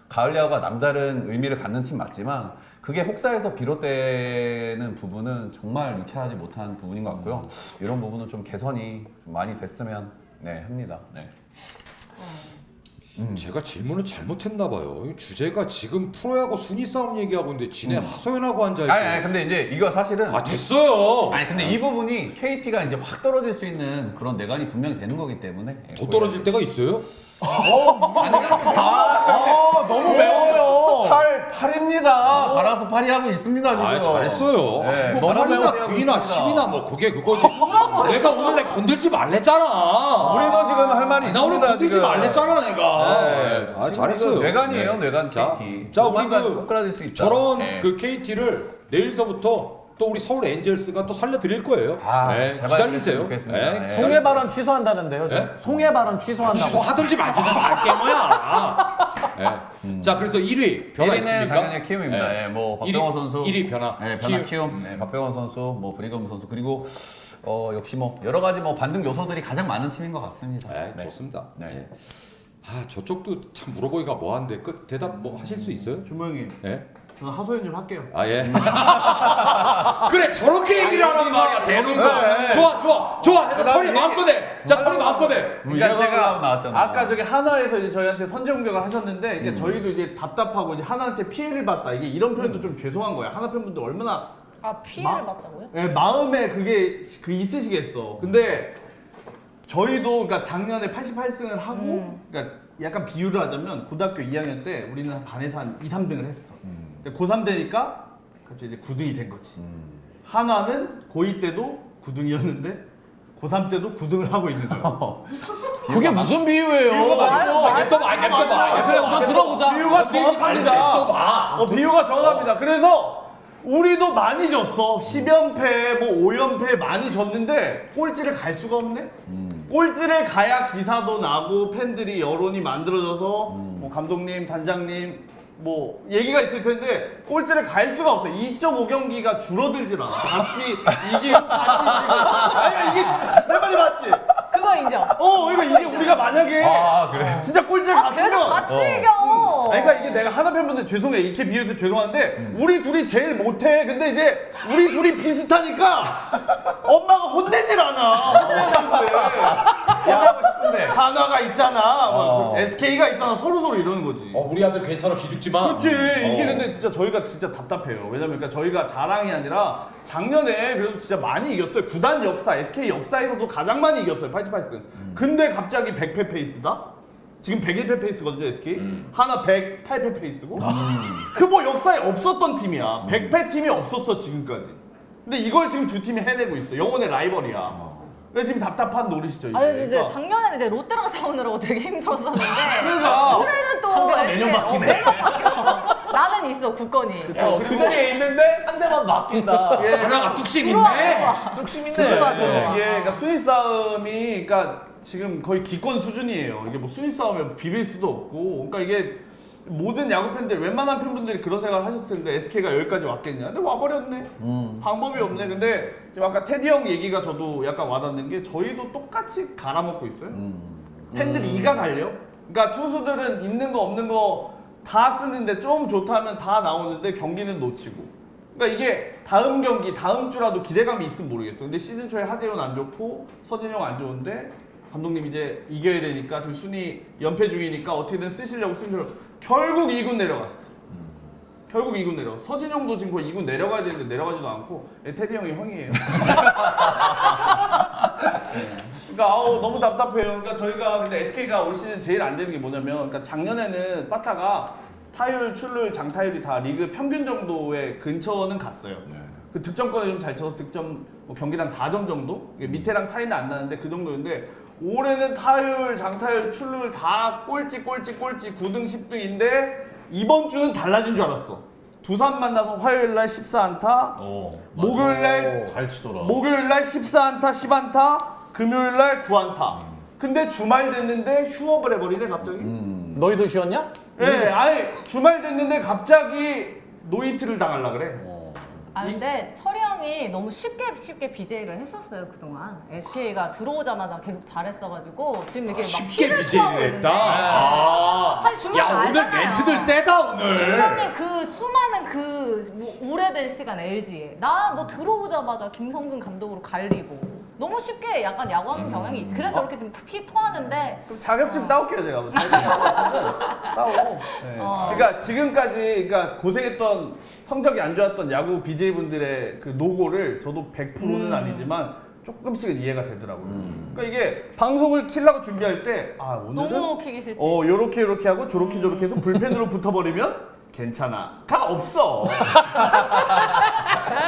가을 야구가 남다른 의미를 갖는 팀 맞지만 그게 혹사에서 비롯되는 부분은 정말 유쾌하지 못한 부분인 것 같고요. 이런 부분은 좀 개선이 좀 많이 됐으면 합니다. 네. 제가 질문을 잘못했나 봐요. 주제가 지금 프로야구 순위 싸움 얘기하고 있는데 지네 하소연하고 앉아 있고. 아니 근데 이제 이거 사실은 됐어요. 아니 근데 이 부분이 KT가 이제 확 떨어질 수 있는 그런 내관이 분명히 되는 거기 때문에 더 떨어질 때가 있어요? 너무 매워요. 8입니다. 갈아서 8이 하고 있습니다 지금. 아, 잘했어요. 네, 뭐 너무 8이나 매워요, 9이나 진짜. 10이나 뭐 그게 그거지. 내가 오늘 내 건들지 말랬잖아. 우리도 지금 할 말이 나 오늘 있습니다. 건들지 지금. 말랬잖아 내가. 네. 아, 잘했어요. 뇌관이에요, 네. 뇌관 자, KT. 자, 우리 조만간 꼬꾸라질 수 있다. 저런 네. 그 KT를 내일서부터 또 우리 서울 엔젤스가 또 살려드릴 거예요. 네, 제발 기다리세요. 그랬으면 네, 좋겠습니다. 송해 발언 취소한다는데요. 네? 송해 발언 취소한다고. 취소하든지 말든지 말게 뭐야. 네. 자, 그래서 1위 변화 1위는 있습니까? 당연히 키움입니다. 네. 예, 뭐 박병호 선수 1위 변화. 네, 변화 키움. 네, 박병호 선수, 뭐 브리검 선수 그리고 역시 뭐 여러 가지 뭐 반등 요소들이 가장 많은 팀인 것 같습니다. 네, 좋습니다. 네. 네. 아, 저쪽도 참 물어보기가 뭐한데 그 대답 뭐 하실 수 있어요? 주모 형님, 네. 저는 하소연 좀 할게요. 아 예. 그래 저렇게 얘기를 하란 말이야 대놓고. 좋아. 해서 처리 마음껏 해. 자 처리 마음껏 해. 그러니까 제가 나왔잖아. 아까 저기 하나에서 이제 저희한테 선제 공격을 하셨는데 이게 저희도 이제 답답하고 이제 하나한테 피해를 봤다. 이게 이런 표현도 좀 죄송한 거야. 하나 팬분들 얼마나 피해를 봤다고요? 예, 마음에 그게 있으시겠어. 근데 저희도 그러니까 작년에 88승을 하고 그러니까 약간 비유를 하자면 고등학교 2학년 때 우리는 반에서 한 2, 3등을 했어. 근데 고3 되니까 갑자기 이제 9등이 된 거지. 한화는 고2 때도 9등이었는데 고3 때도 9등을 하고 있는 거야. 그게 무슨 비유예요? 냅둬봐. 그래 우선 들어보자. 비유가 정확합니다. 비유가 정확합니다. 그래서 우리도 많이 졌어. 10연패, 뭐 5연패 많이 졌는데 꼴찌를 갈 수가 없네. 꼴찌를 가야 기사도 나고 팬들이 여론이 만들어져서 뭐 감독님, 단장님 뭐 얘기가 있을 텐데 꼴찌를 갈 수가 없어. 2.5경기가 줄어들질 않아. 같이 이기고 같이 지고. 아니 이게 내 말이 맞지? 그거 인정. 그러니까 이게 우리가 만약에 그래. 진짜 꼴찌를 그래도 갔으면 같이 이겨. 아니, 그러니까 이게 내가 하나 팬분들 죄송해 이렇게 비유해서 죄송한데 우리 둘이 제일 못해. 근데 이제 우리 둘이 비슷하니까 엄마가 혼내질 않아. 혼내는데 하고 싶은데. 하나가 있잖아, 뭐 SK가 있잖아. 서로 이러는 거지. 우리 아들 괜찮아 기죽지 마. 그렇지. 이게 근데 진짜 저희가 진짜 답답해요. 왜냐면 그러니까 저희가 자랑이 아니라 작년에 그래도 진짜 많이 이겼어요. 구단 역사, SK 역사에서도 가장 많이 이겼어요. 88승. 근데 갑자기 100패 페이스다? 지금 101패 페이스거든요, SK. 하나 108패 페이스고. 그 뭐 역사에 없었던 팀이야. 100패 팀이 없었어, 지금까지. 근데 이걸 지금 두 팀이 해내고 있어. 영혼의 라이벌이야. 그래서 지금 답답한 노릇이죠, 이제. 아니 근데 그러니까. 작년에는 이제 롯데랑 싸우느라고 되게 힘들었었는데 그러니까. 올해는 또 상대가 매년 바뀌네. 매년 바뀌어. 나는 있어 국건이. 그 자리에 있는데 상대만 맡긴다. 예. 하나가 뚝심 들어와, 있네. 들어와. 뚝심 있네. 들어와. 이게 그러니까 순위 싸움이 그러니까 지금 거의 기권 수준이에요. 이게 뭐 순위 싸움에 비빌 수도 없고, 그러니까 이게 모든 야구 팬들 웬만한 팬분들이 그런 생각을 하셨을 텐데 SK가 여기까지 왔겠냐? 근데 와버렸네. 방법이 없네. 근데 지금 아까 테디 형 얘기가 저도 약간 와닿는 게 저희도 똑같이 갈아먹고 있어요. 팬들이 이가 갈려. 그러니까 투수들은 있는 거 없는 거 다 쓰는데 좀 좋다면 다 나오는데 경기는 놓치고. 그러니까 이게 다음 경기, 다음 주라도 기대감이 있으면 모르겠어. 근데 시즌 초에 하재훈 안 좋고 서진영 안 좋은데 감독님 이제 이겨야 되니까 지금 순위 연패 중이니까 어떻게든 쓰시려고 쓰시려고 결국 2군 내려갔어. 결국 2군 내려갔어. 서진영도 지금 거의 2군 내려가야 되는데 내려가지도 않고 테디 형이 형이에요. 그러니까 너무 답답해요. 그러니까 저희가 근데 SK가 올 시즌 제일 안 되는 게 뭐냐면 그러니까 작년에는 빠타가 타율, 출루율, 장타율이 다 리그 평균 정도의 근처는 갔어요. 그 득점권을 좀 잘 쳐서 득점 뭐 경기당 4점 정도? 이게 밑에랑 차이는 안 나는데 그 정도인데 올해는 타율, 장타율, 출루율 다 꼴찌 9등 10등인데 이번 주는 달라진 줄 알았어. 두산 만나서 화요일날 14안타, 목요일날 잘 치더라. 목요일날 14안타 10안타, 금요일날 9안타. 근데 주말 됐는데 휴업을 해버리네 갑자기. 너희도 쉬었냐? 예, 아니 주말 됐는데 갑자기 노이트를 당하려 그래. 아 근데 철이 형이 너무 쉽게 BJ를 했었어요 그동안. SK가 들어오자마자 계속 잘했어가지고 지금 이게 막 쉽게 피를 BJ를 토하고 했다. 있는데 아니, 주말 야 오늘 알잖아요. 멘트들 세다 오늘. 주방에 그 수많은 뭐 오래된 시간 LG에 나 뭐 들어오자마자 김성근 감독으로 갈리고 너무 쉽게 약간 야구하는 경향이 있지. 그래서 이렇게 지금 피 토하는데 그럼 자격증 따올게요 제가. 뭐 따오고. 네. 그러니까 지금까지 그러니까 고생했던 성적이 안 좋았던 야구 BJ 분들의 그 노고를 저도 100%는 아니지만 조금씩은 이해가 되더라고요. 그러니까 이게 방송을 키려고 준비할 때 오늘은 너무 키기 싫지. 요렇게 하고 저렇게 해서 불펜으로 붙어버리면 괜찮아가 없어.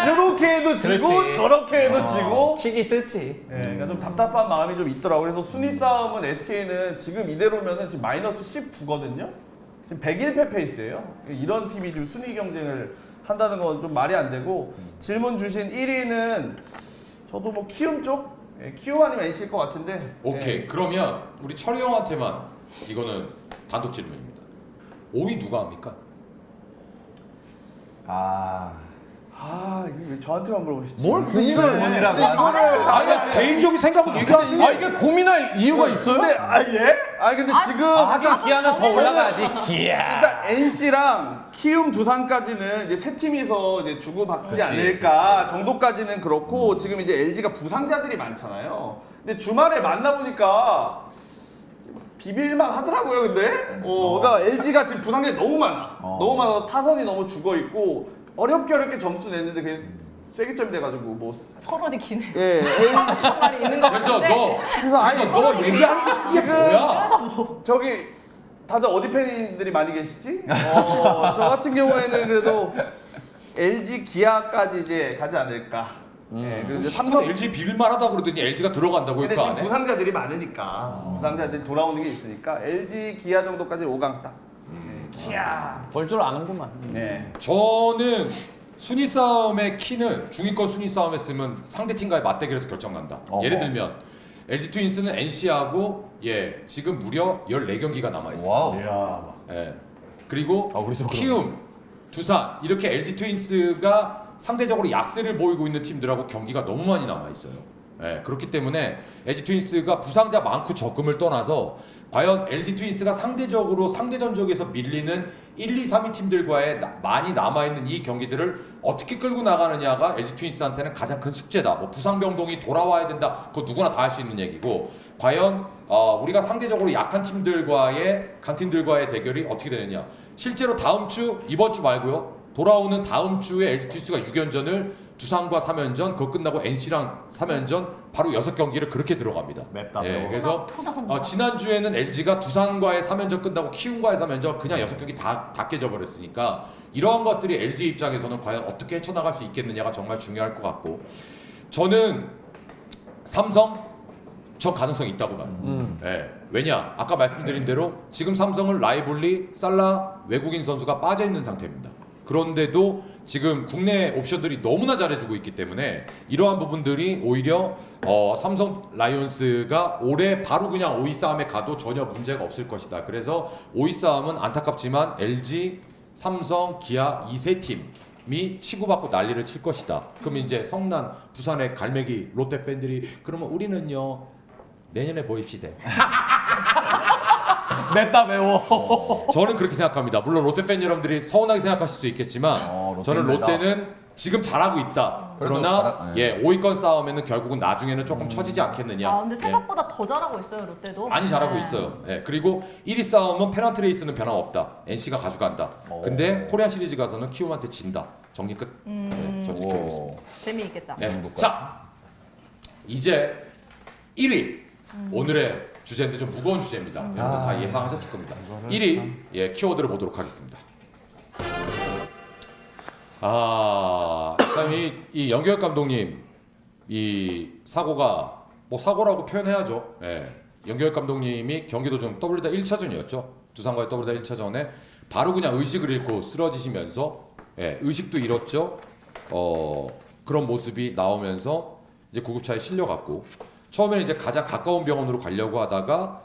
요렇게 해도 지고 그렇지. 저렇게 해도 지고. 키기 싫지. 네, 그러니까 좀 답답한 마음이 좀 있더라고요. 그래서 순위 싸움은 SK는 지금 이대로면은 지금 마이너스 19거든요. 지금 101패 페이스예요. 이런 팀이 지금 순위 경쟁을 한다는 건 좀 말이 안 되고 질문 주신 1위는 저도 뭐 키움 쪽? 키움 아니면 NC일 것 같은데. 오케이 그러면 우리 철이 형한테만 이거는 단독 질문입니다. 5위 누가 합니까? 이게 왜 저한테만 물어보시지? 뭘 고민을 원이라고 아니 개인적인 생각을 얘기하는 게 이게 고민할 이유가 있어요? 근데 예? 근데 지금 하긴 기아는 더 올라가야지. 일단 NC랑 키움, 두산까지는 이제 세 팀이서 이제 주고받지 그렇지, 않을까 정도까지는 그렇고 지금 이제 LG가 부상자들이 많잖아요. 근데 주말에 만나보니까 비빌만 하더라고요. 근데 그러니까 LG가 지금 부상자들이 너무 많아. 너무 많아서 타선이 너무 죽어 있고 어렵게 점수 냈는데 그게 쐐기점이 돼가지고 뭐 서론이 기네. 예, 말이 있는 것 그래서 같은데. 너 얘기하는 게 쉽지 지금 뭐야? 저기 다들 어디 팬들이 많이 계시지? 저 같은 경우에는 그래도 LG 기아까지 이제 가지 않을까. 예, 그리고 이제 삼성. LG 비빌만하다 그러더니 LG가 들어간다고 근데 했고 지금 안 해? 부상자들이 많으니까 부상자들이 돌아오는 게 있으니까 LG 기아 정도까지 5강 딱. 기아. 볼 줄 아는구만. 네. 저는 순위 싸움의 키는 중위권 순위 싸움했으면 상대 팀과의 맞대결에서 결정난다. 예를 들면 LG 트윈스는 NC하고 지금 무려 14경기가 남아 있어요. 와우. 그리고 키움, 두산 이렇게 LG 트윈스가 상대적으로 약세를 보이고 있는 팀들하고 경기가 너무 많이 남아 있어요. 그렇기 때문에 LG 트윈스가 부상자 많고 적음을 떠나서 과연 LG 트윈스가 상대적으로 상대 전적에서 밀리는 1, 2, 3위 팀들과의 많이 남아있는 이 경기들을 어떻게 끌고 나가느냐가 LG 트윈스한테는 가장 큰 숙제다. 뭐 부상병동이 돌아와야 된다. 그거 누구나 다 할 수 있는 얘기고 과연 우리가 상대적으로 약한 팀들과의 강팀들과의 대결이 어떻게 되느냐. 실제로 다음 주 이번 주 말고요. 돌아오는 다음 주에 LG 트윈스가 6연전을 두산과 3연전, 그거 끝나고 NC랑 3연전 바로 6경기를 그렇게 들어갑니다. 맵다. 그래서 지난주에는 LG가 두산과의 3연전 끝나고 키움과의 3연전 그냥 6경기 다 깨져버렸으니까 이러한 것들이 LG 입장에서는 과연 어떻게 헤쳐나갈 수 있겠느냐가 정말 중요할 것 같고 저는 삼성 저 가능성이 있다고 봐요. 왜냐? 아까 말씀드린 대로 지금 삼성은 라이블리, 살라 외국인 선수가 빠져있는 상태입니다. 그런데도 지금 국내 옵션들이 너무나 잘해주고 있기 때문에 이러한 부분들이 오히려 삼성 라이온스가 올해 바로 그냥 5위 싸움에 가도 전혀 문제가 없을 것이다. 그래서 5위 싸움은 안타깝지만 LG, 삼성, 기아 이 세 팀이 치고받고 난리를 칠 것이다. 그럼 이제 성난, 부산의 갈매기 롯데 팬들이 그러면 우리는요 내년에 보입시다. 맵다 매워. 저는 그렇게 생각합니다. 물론 롯데 팬 여러분들이 서운하게 생각하실 수 있겠지만 저는 롯데입니다. 롯데는 지금 잘하고 있다. 그래도 그러나 예. 예 5위권 싸움에는 결국은 나중에는 조금 처지지 않겠느냐. 아 근데 예. 생각보다 더 잘하고 있어요 롯데도. 많이 잘하고 네. 있어요. 예, 그리고 1위 싸움은 페넌트 레이스는 변함없다. NC가 가져간다. 근데 코리안 시리즈 가서는 키움한테 진다. 정리 끝. 예, 저는 이렇게 보겠습니다. 재미있겠다. 예. 자, 이제 1위. 오늘의 주제인데 좀 무거운 주제입니다. 여러분 다 예상하셨을 겁니다. 1위 예, 키워드를 보도록 하겠습니다. 참 이 연결 감독님 이 사고가 뭐 사고라고 표현해야죠. 예. 연결 감독님이 경기도전 WDA 1차전이었죠. 두산과의 WDA 1차전에 바로 그냥 의식을 잃고 쓰러지시면서 예, 의식도 잃었죠. 그런 모습이 나오면서 이제 구급차에 실려갔고 처음에는 이제 가장 가까운 병원으로 가려고 하다가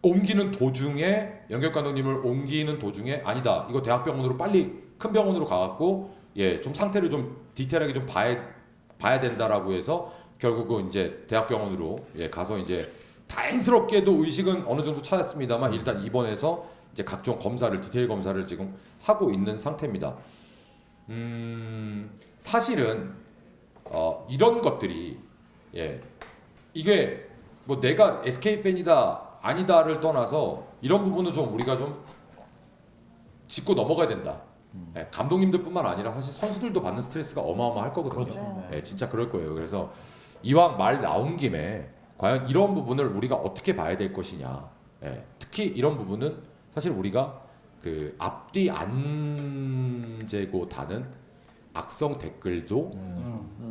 옮기는 도중에 연결 감독님을 옮기는 도중에 아니다 이거 대학병원으로 빨리 큰 병원으로 가갖고 예 좀 상태를 좀 디테일하게 좀 봐야 된다라고 해서 결국은 이제 대학병원으로 예 가서 이제 다행스럽게도 의식은 어느 정도 찾았습니다만 일단 입원해서 이제 각종 검사를 디테일 검사를 지금 하고 있는 상태입니다. 사실은 이런 것들이 예 이게 뭐 내가 SK 팬이다 아니다를 떠나서 이런 부분은 좀 우리가 좀 짚고 넘어가야 된다. 예, 감독님들뿐만 아니라 사실 선수들도 받는 스트레스가 어마어마할 거거든요. 그렇죠. 예, 진짜 그럴 거예요. 그래서 이왕 말 나온 김에 과연 이런 부분을 우리가 어떻게 봐야 될 것이냐. 예, 특히 이런 부분은 사실 우리가 그 앞뒤 안 재고 다는 악성 댓글도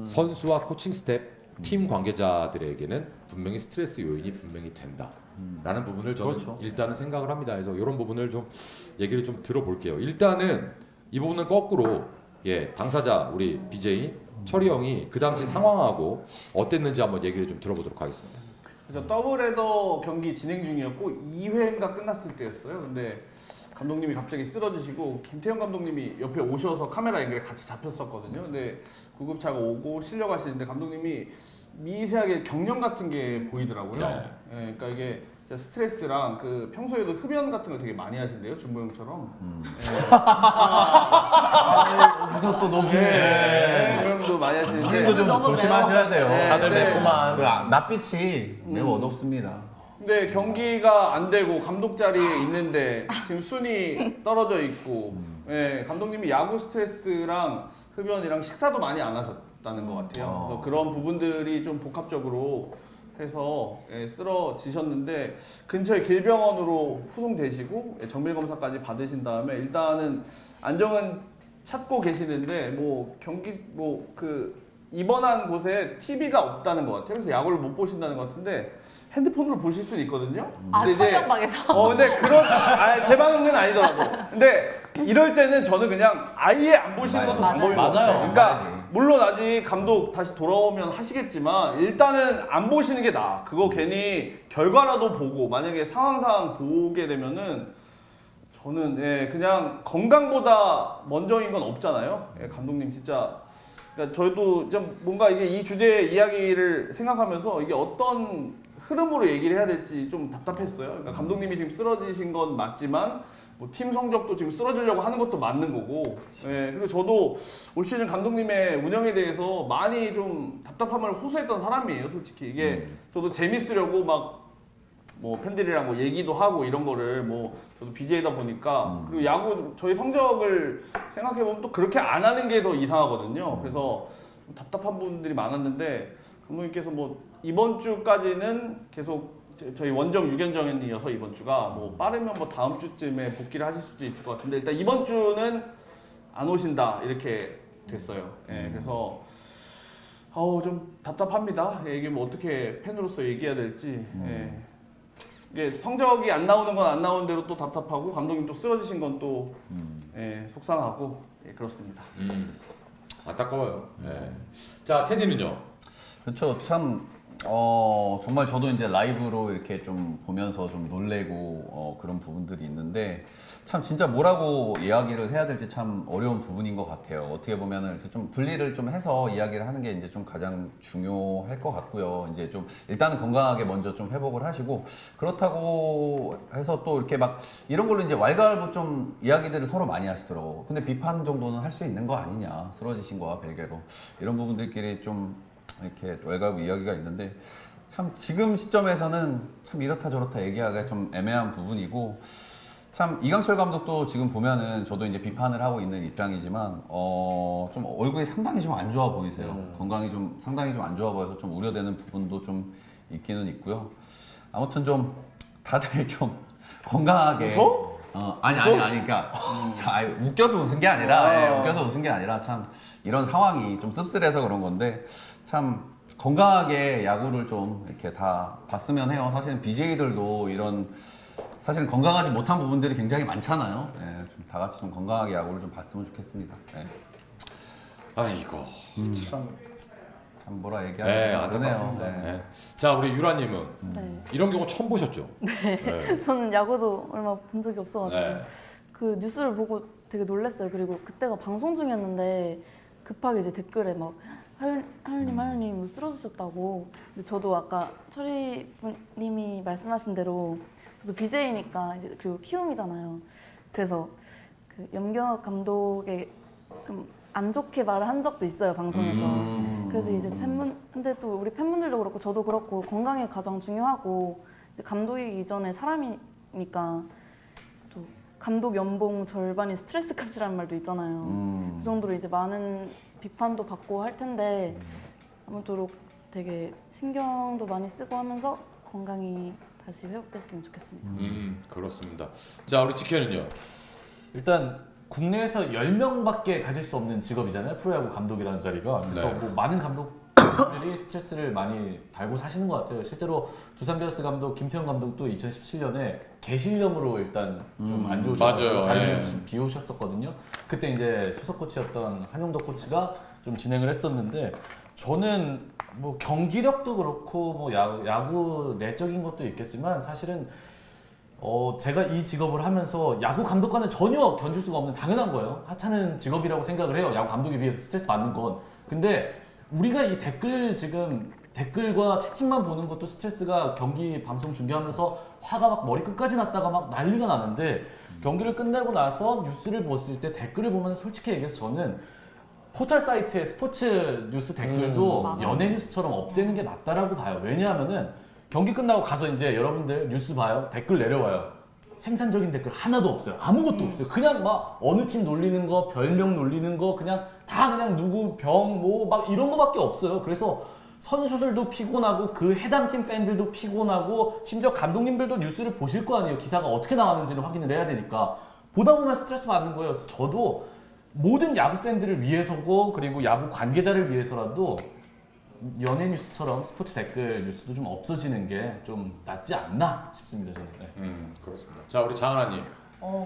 선수와 코칭 스텝 팀 관계자들에게는 분명히 스트레스 요인이 분명히 된다라는 부분을 저는 일단은 생각을 합니다. 그래서 이런 부분을 좀 얘기를 좀 들어볼게요. 일단은 이 부분은 거꾸로 예 당사자 우리 BJ 철이 형이 그 당시 상황하고 어땠는지 한번 얘기를 좀 들어보도록 하겠습니다. 그래서 더블헤더 경기 진행 중이었고 2회인가 끝났을 때였어요. 근데 감독님이 갑자기 쓰러지시고 김태형 감독님이 옆에 오셔서 카메라 앵글에 같이 잡혔었거든요. 근데 구급차가 오고 실려가시는데 감독님이 미세하게 경련 같은 게 보이더라고요. 네. 예, 그러니까 이게 진짜 스트레스랑 그 평소에도 흡연 같은 걸 되게 많이 하신대요, 준모 형처럼. 그래서 또 녹이네. 네, 준모 형도 많이 하시는데. 형님도 좀 너무 조심하셔야 돼요. 네, 다들 네. 맵구만. 그 낯빛이 매우 어둡습니다. 근데 경기가 안 되고 감독 자리에 있는데 지금 순위 떨어져 있고 예, 감독님이 야구 스트레스랑 흡연이랑 식사도 많이 안 하셨다는 것 같아요. 그래서 그런 부분들이 좀 복합적으로 해서 예, 쓰러지셨는데 근처에 길병원으로 후송되시고 예, 정밀 검사까지 받으신 다음에 일단은 안정은 찾고 계시는데 뭐 경기 뭐 그 입원한 곳에 TV가 없다는 것 같아요. 그래서 야구를 못 보신다는 것 같은데 핸드폰으로 보실 수는 있거든요. 아 근데 이제 천명방에서. 근데 그런 제 방은 아니더라고. 근데 이럴 때는 저는 그냥 아예 안 보시는 것도 맞아요. 방법인 것 맞아요. 같아요. 그러니까 물론 아직 감독 다시 돌아오면 하시겠지만 일단은 안 보시는 게 나아. 그거 괜히 결과라도 보고 만약에 상황상 보게 되면은 저는 예, 그냥 건강보다 먼저인 건 없잖아요. 예, 감독님 진짜. 그러니까 저도 좀 뭔가 이게 이 주제 이야기를 생각하면서 이게 어떤 흐름으로 얘기를 해야 될지 좀 답답했어요. 그러니까 감독님이 지금 쓰러지신 건 맞지만 뭐 팀 성적도 지금 쓰러지려고 하는 것도 맞는 거고. 예, 그리고 저도 올 시즌 감독님의 운영에 대해서 많이 좀 답답함을 호소했던 사람이에요, 솔직히. 이게 저도 재밌으려고 막 뭐 팬들이랑 뭐 얘기도 하고 이런 거를 뭐 저도 BJ다 보니까 그리고 야구 저희 성적을 생각해 보면 또 그렇게 안 하는 게 더 이상하거든요. 그래서 좀 답답한 부분들이 많았는데 감독님께서 뭐 이번 주까지는 계속 저희 원정 6연전이어서 이번 주가 뭐 빠르면 뭐 다음 주쯤에 복귀를 하실 수도 있을 것 같은데 일단 이번 주는 안 오신다 이렇게 됐어요. 예, 그래서 좀 답답합니다. 예, 이게 뭐 어떻게 팬으로서 얘기해야 될지. 예. 이게 성적이 안 나오는 건 안 나오는 대로 또 답답하고 감독님 또 쓰러지신 건 또 예, 속상하고 예, 그렇습니다. 안타까워요. 네. 자, 테디는요? 그렇죠. 참 정말 저도 이제 라이브로 이렇게 좀 보면서 좀 놀래고 그런 부분들이 있는데 참 진짜 뭐라고 이야기를 해야 될지 참 어려운 부분인 것 같아요. 어떻게 보면은 이렇게 좀 분리를 좀 해서 이야기를 하는 게 이제 좀 가장 중요할 것 같고요. 이제 좀 일단은 건강하게 먼저 좀 회복을 하시고 그렇다고 해서 또 이렇게 막 이런 걸로 이제 왈가왈부 좀 이야기들을 서로 많이 하시더라고. 근데 비판 정도는 할 수 있는 거 아니냐. 쓰러지신 거와 별개로 이런 부분들끼리 좀 이렇게 왈가왈부 이야기가 있는데 참 지금 시점에서는 참 이렇다 저렇다 얘기하기가 좀 애매한 부분이고 참 이강철 감독도 지금 보면은 저도 이제 비판을 하고 있는 입장이지만 좀 얼굴이 상당히 좀 안 좋아 보이세요. 건강이 좀 상당히 좀 안 좋아 보여서 좀 우려되는 부분도 좀 있기는 있고요. 아무튼 좀 다들 좀 건강하게 웃어? 아니 그러니까 웃겨서 웃은 게 아니라 웃겨서 웃은 게 아니라 참 이런 상황이 좀 씁쓸해서 그런 건데 참 건강하게 야구를 좀 이렇게 다 봤으면 해요. 사실은 BJ들도 이런 사실은 건강하지 못한 부분들이 굉장히 많잖아요. 네, 좀 다 같이 좀 건강하게 야구를 좀 봤으면 좋겠습니다. 네. 아이고, 참. 참 뭐라 얘기하면 네, 그러네요. 안타깝습니다. 네. 네. 자, 우리 유라님은 네. 이런 경우 처음 보셨죠? 네. 저는 야구도 얼마 본 적이 없어가지고 네. 그 뉴스를 보고 되게 놀랐어요. 그리고 그때가 방송 중이었는데 급하게 이제 댓글에 막 하율님 쓰러지셨다고. 근데 저도 아까 철이 님이 말씀하신 대로 저도 BJ니까 이제 그리고 키움이잖아요. 그래서 그 염경엽 감독의 좀 안 좋게 말을 한 적도 있어요, 방송에서. 그래서 이제 근데 또 우리 팬분들도 그렇고 저도 그렇고 건강이 가장 중요하고 이제 감독이기 전에 사람이니까 또 감독 연봉 절반이 스트레스 값이라는 말도 있잖아요. 그 정도로 이제 많은 비판도 받고 할 텐데 아무쪼록 되게 신경도 많이 쓰고 하면서 건강이 다시 회복됐으면 좋겠습니다. 그렇습니다. 자, 우리 지켜는요? 일단 국내에서 10명밖에 가질 수 없는 직업이잖아요. 프로야구 감독이라는 자리가. 그래서 네. 뭐 많은 감독들이 스트레스를 많이 달고 사시는 것 같아요. 실제로 두산 베어스 감독 김태형 감독도 2017년에 개실염으로 일단 좀 안 맞아요. 좋으셔서 자리를 네. 비우셨었거든요. 그때 이제 수석 코치였던 한용덕 코치가 좀 진행을 했었는데 저는 뭐 경기력도 그렇고 뭐 야구 내적인 것도 있겠지만 사실은 제가 이 직업을 하면서 야구 감독과는 전혀 견줄 수가 없는 당연한 거예요. 하찮은 직업이라고 생각을 해요. 야구 감독에 비해서 스트레스 받는 건. 근데 우리가 이 댓글과 채팅만 보는 것도 스트레스가 경기 방송 중계하면서 화가 막 머리 끝까지 났다가 막 난리가 나는데 경기를 끝내고 나서 뉴스를 봤을 때 댓글을 보면 솔직히 얘기해서 저는 포털 사이트의 스포츠 뉴스 댓글도 연예 뉴스처럼 없애는 게 맞다라고 봐요. 왜냐하면은 경기 끝나고 가서 이제 여러분들 뉴스 봐요. 댓글 내려와요. 생산적인 댓글 하나도 없어요. 아무것도 없어요. 그냥 막 어느 팀 놀리는 거, 별명 놀리는 거, 그냥 다 그냥 누구 병, 뭐 막 이런 거밖에 없어요. 그래서 선수들도 피곤하고 그 해당 팀 팬들도 피곤하고 심지어 감독님들도 뉴스를 보실 거 아니에요. 기사가 어떻게 나왔는지를 확인을 해야 되니까. 보다 보면 스트레스 받는 거예요. 그래서 저도 모든 야구 팬들을 위해서고 그리고 야구 관계자를 위해서라도 연예 뉴스처럼 스포츠 댓글 뉴스도 좀 없어지는 게 좀 낫지 않나 싶습니다. 저는. 네. 그렇습니다. 자, 우리 장하나님.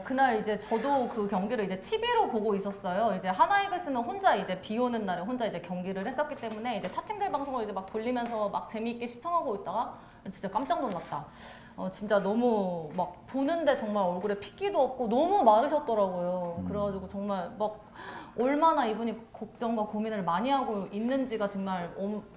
그날 이제 저도 그 경기를 이제 TV로 보고 있었어요. 이제 하나이글스는 혼자 이제 비 오는 날에 혼자 이제 경기를 했었기 때문에 이제 타팀들 방송을 이제 막 돌리면서 막 재미있게 시청하고 있다가 진짜 깜짝 놀랐다. 진짜 너무 막 보는데 정말 얼굴에 핏기도 없고 너무 마르셨더라고요. 그래가지고 정말 막 얼마나 이분이 걱정과 고민을 많이 하고 있는지가 정말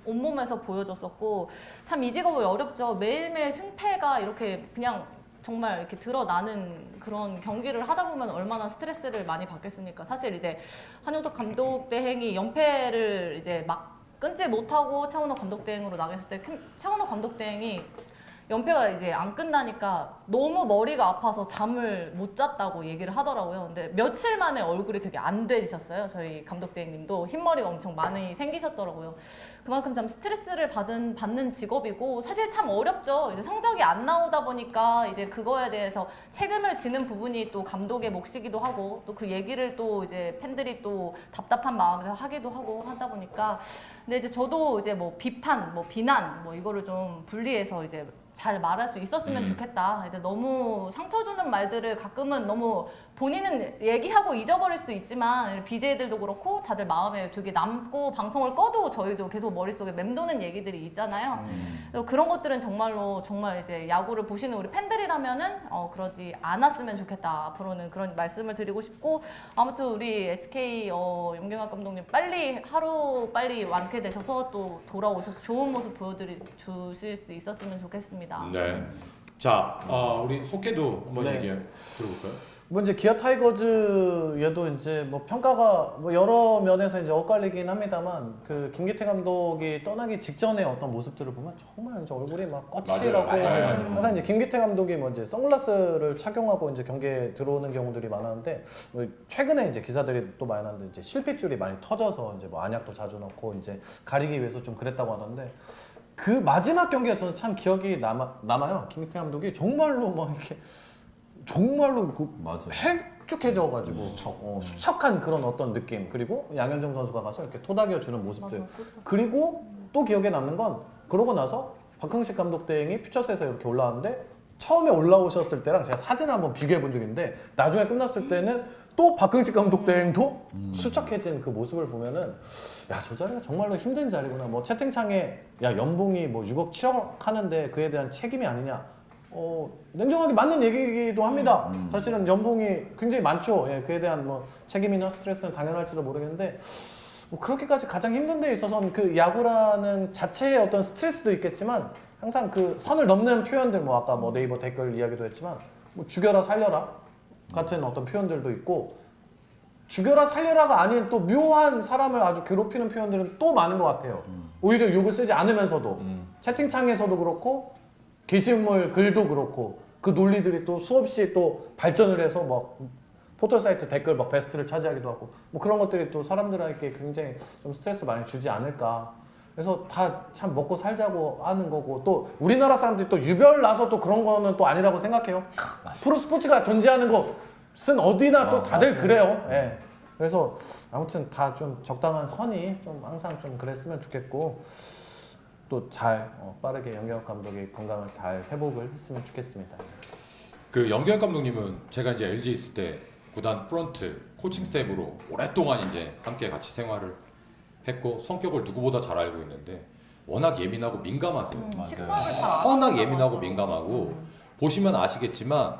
온몸에서 보여졌었고 참 이 직업이 어렵죠. 매일매일 승패가 이렇게 그냥 정말 이렇게 드러나는 그런 경기를 하다 보면 얼마나 스트레스를 많이 받겠습니까? 사실 이제 한용덕 감독 대행이 연패를 이제 막 끊지 못하고 최원호 감독 대행으로 나갔을 때 최원호 감독 대행이 연패가 이제 안 끝나니까 너무 머리가 아파서 잠을 못 잤다고 얘기를 하더라고요. 근데 며칠 만에 얼굴이 되게 안 되셨어요. 저희 감독 대행님도 흰머리가 엄청 많이 생기셨더라고요. 그만큼 참 스트레스를 받는 직업이고 사실 참 어렵죠. 이제 성적이 안 나오다 보니까 이제 그거에 대해서 책임을 지는 부분이 또 감독의 몫이기도 하고 또 그 얘기를 또 이제 팬들이 또 답답한 마음에서 하기도 하고 하다 보니까 근데 이제 저도 이제 뭐 비판, 뭐 비난, 뭐 이거를 좀 분리해서 이제 잘 말할 수 있었으면 좋겠다. 이제 너무 상처 주는 말들을 가끔은 너무 본인은 얘기하고 잊어버릴 수 있지만 BJ들도 그렇고 다들 마음에 되게 남고 방송을 꺼도 저희도 계속 머릿속에 맴도는 얘기들이 있잖아요. 그래서 그런 것들은 정말로 정말 이제 야구를 보시는 우리 팬들이라면은 그러지 않았으면 좋겠다. 앞으로는 그런 말씀을 드리고 싶고 아무튼 우리 SK 염경엽 감독님 하루 빨리 완쾌되셔서 또 돌아오셔서 좋은 모습 주실 수 있었으면 좋겠습니다. 네. 자, 우리 속해도 한번 네. 얘기 들어볼까요? 뭐 이제 기아 타이거즈 얘도 이제 뭐 평가가 뭐 여러 면에서 이제 엇갈리긴 합니다만 그 김기태 감독이 떠나기 직전의 어떤 모습들을 보면 정말 이제 얼굴이 막 거칠하고 맞아요. 항상 이제 김기태 감독이 뭐 이제 선글라스를 착용하고 이제 경기에 들어오는 경우들이 많았는데 뭐 최근에 이제 기사들이 또 많이 나는데 이제 실핏줄이 많이 터져서 이제 뭐 안약도 자주 넣고 이제 가리기 위해서 좀 그랬다고 하던데 그 마지막 경기가 저는 참 기억이 남아요. 김기태 감독이 정말로 막 이렇게 정말로 맞아요. 헬쭉해져가지고 수척한 그런 어떤 느낌 그리고 양현종 선수가 가서 이렇게 토닥여주는 모습들 맞아, 그리고 또 기억에 남는 건 그러고 나서 박흥식 감독 대행이 퓨처스에서 이렇게 올라왔는데 처음에 올라오셨을 때랑 제가 사진을 한번 비교해 본 적이 있는데 나중에 끝났을 때는 또 박흥식 감독 대행도 수척해진 그 모습을 보면은 야 저 자리가 정말로 힘든 자리구나. 뭐 채팅창에 야 연봉이 뭐 6억 7억 하는데 그에 대한 책임이 아니냐. 냉정하게 맞는 얘기이기도 합니다. 사실은 연봉이 굉장히 많죠. 예, 그에 대한 뭐 책임이나 스트레스는 당연할지도 모르겠는데 뭐 그렇게까지 가장 힘든 데 있어서는 그 야구라는 자체의 어떤 스트레스도 있겠지만 항상 그 선을 넘는 표현들 뭐 아까 뭐 네이버 댓글 이야기도 했지만 뭐 죽여라 살려라 같은 어떤 표현들도 있고 죽여라 살려라가 아닌 또 묘한 사람을 아주 괴롭히는 표현들은 또 많은 것 같아요. 오히려 욕을 쓰지 않으면서도 채팅창에서도 그렇고 게시물 글도 그렇고 그 논리들이 또 수없이 또 발전을 해서 막 포털 사이트 댓글 막 베스트를 차지하기도 하고 뭐 그런 것들이 또 사람들에게 굉장히 좀 스트레스 많이 주지 않을까. 그래서 다 참 먹고 살자고 하는 거고 또 우리나라 사람들이 또 유별 나서 또 그런 거는 또 아니라고 생각해요. 프로 스포츠가 존재하는 것은 어디나 또 다들 그래요. 예. 그래서 아무튼 다 좀 적당한 선이 좀 항상 좀 그랬으면 좋겠고 또 잘 빠르게 염경엽 감독이 건강을 잘 회복을 했으면 좋겠습니다. 그 염경엽 감독님은 제가 이제 LG 있을 때 구단 프런트 코칭 스텝으로 오랫동안 이제 함께 같이 생활을 했고 성격을 누구보다 잘 알고 있는데 워낙 예민하고 민감하세요. 식사를 잘 워낙 예민하고 민감하고 보시면 아시겠지만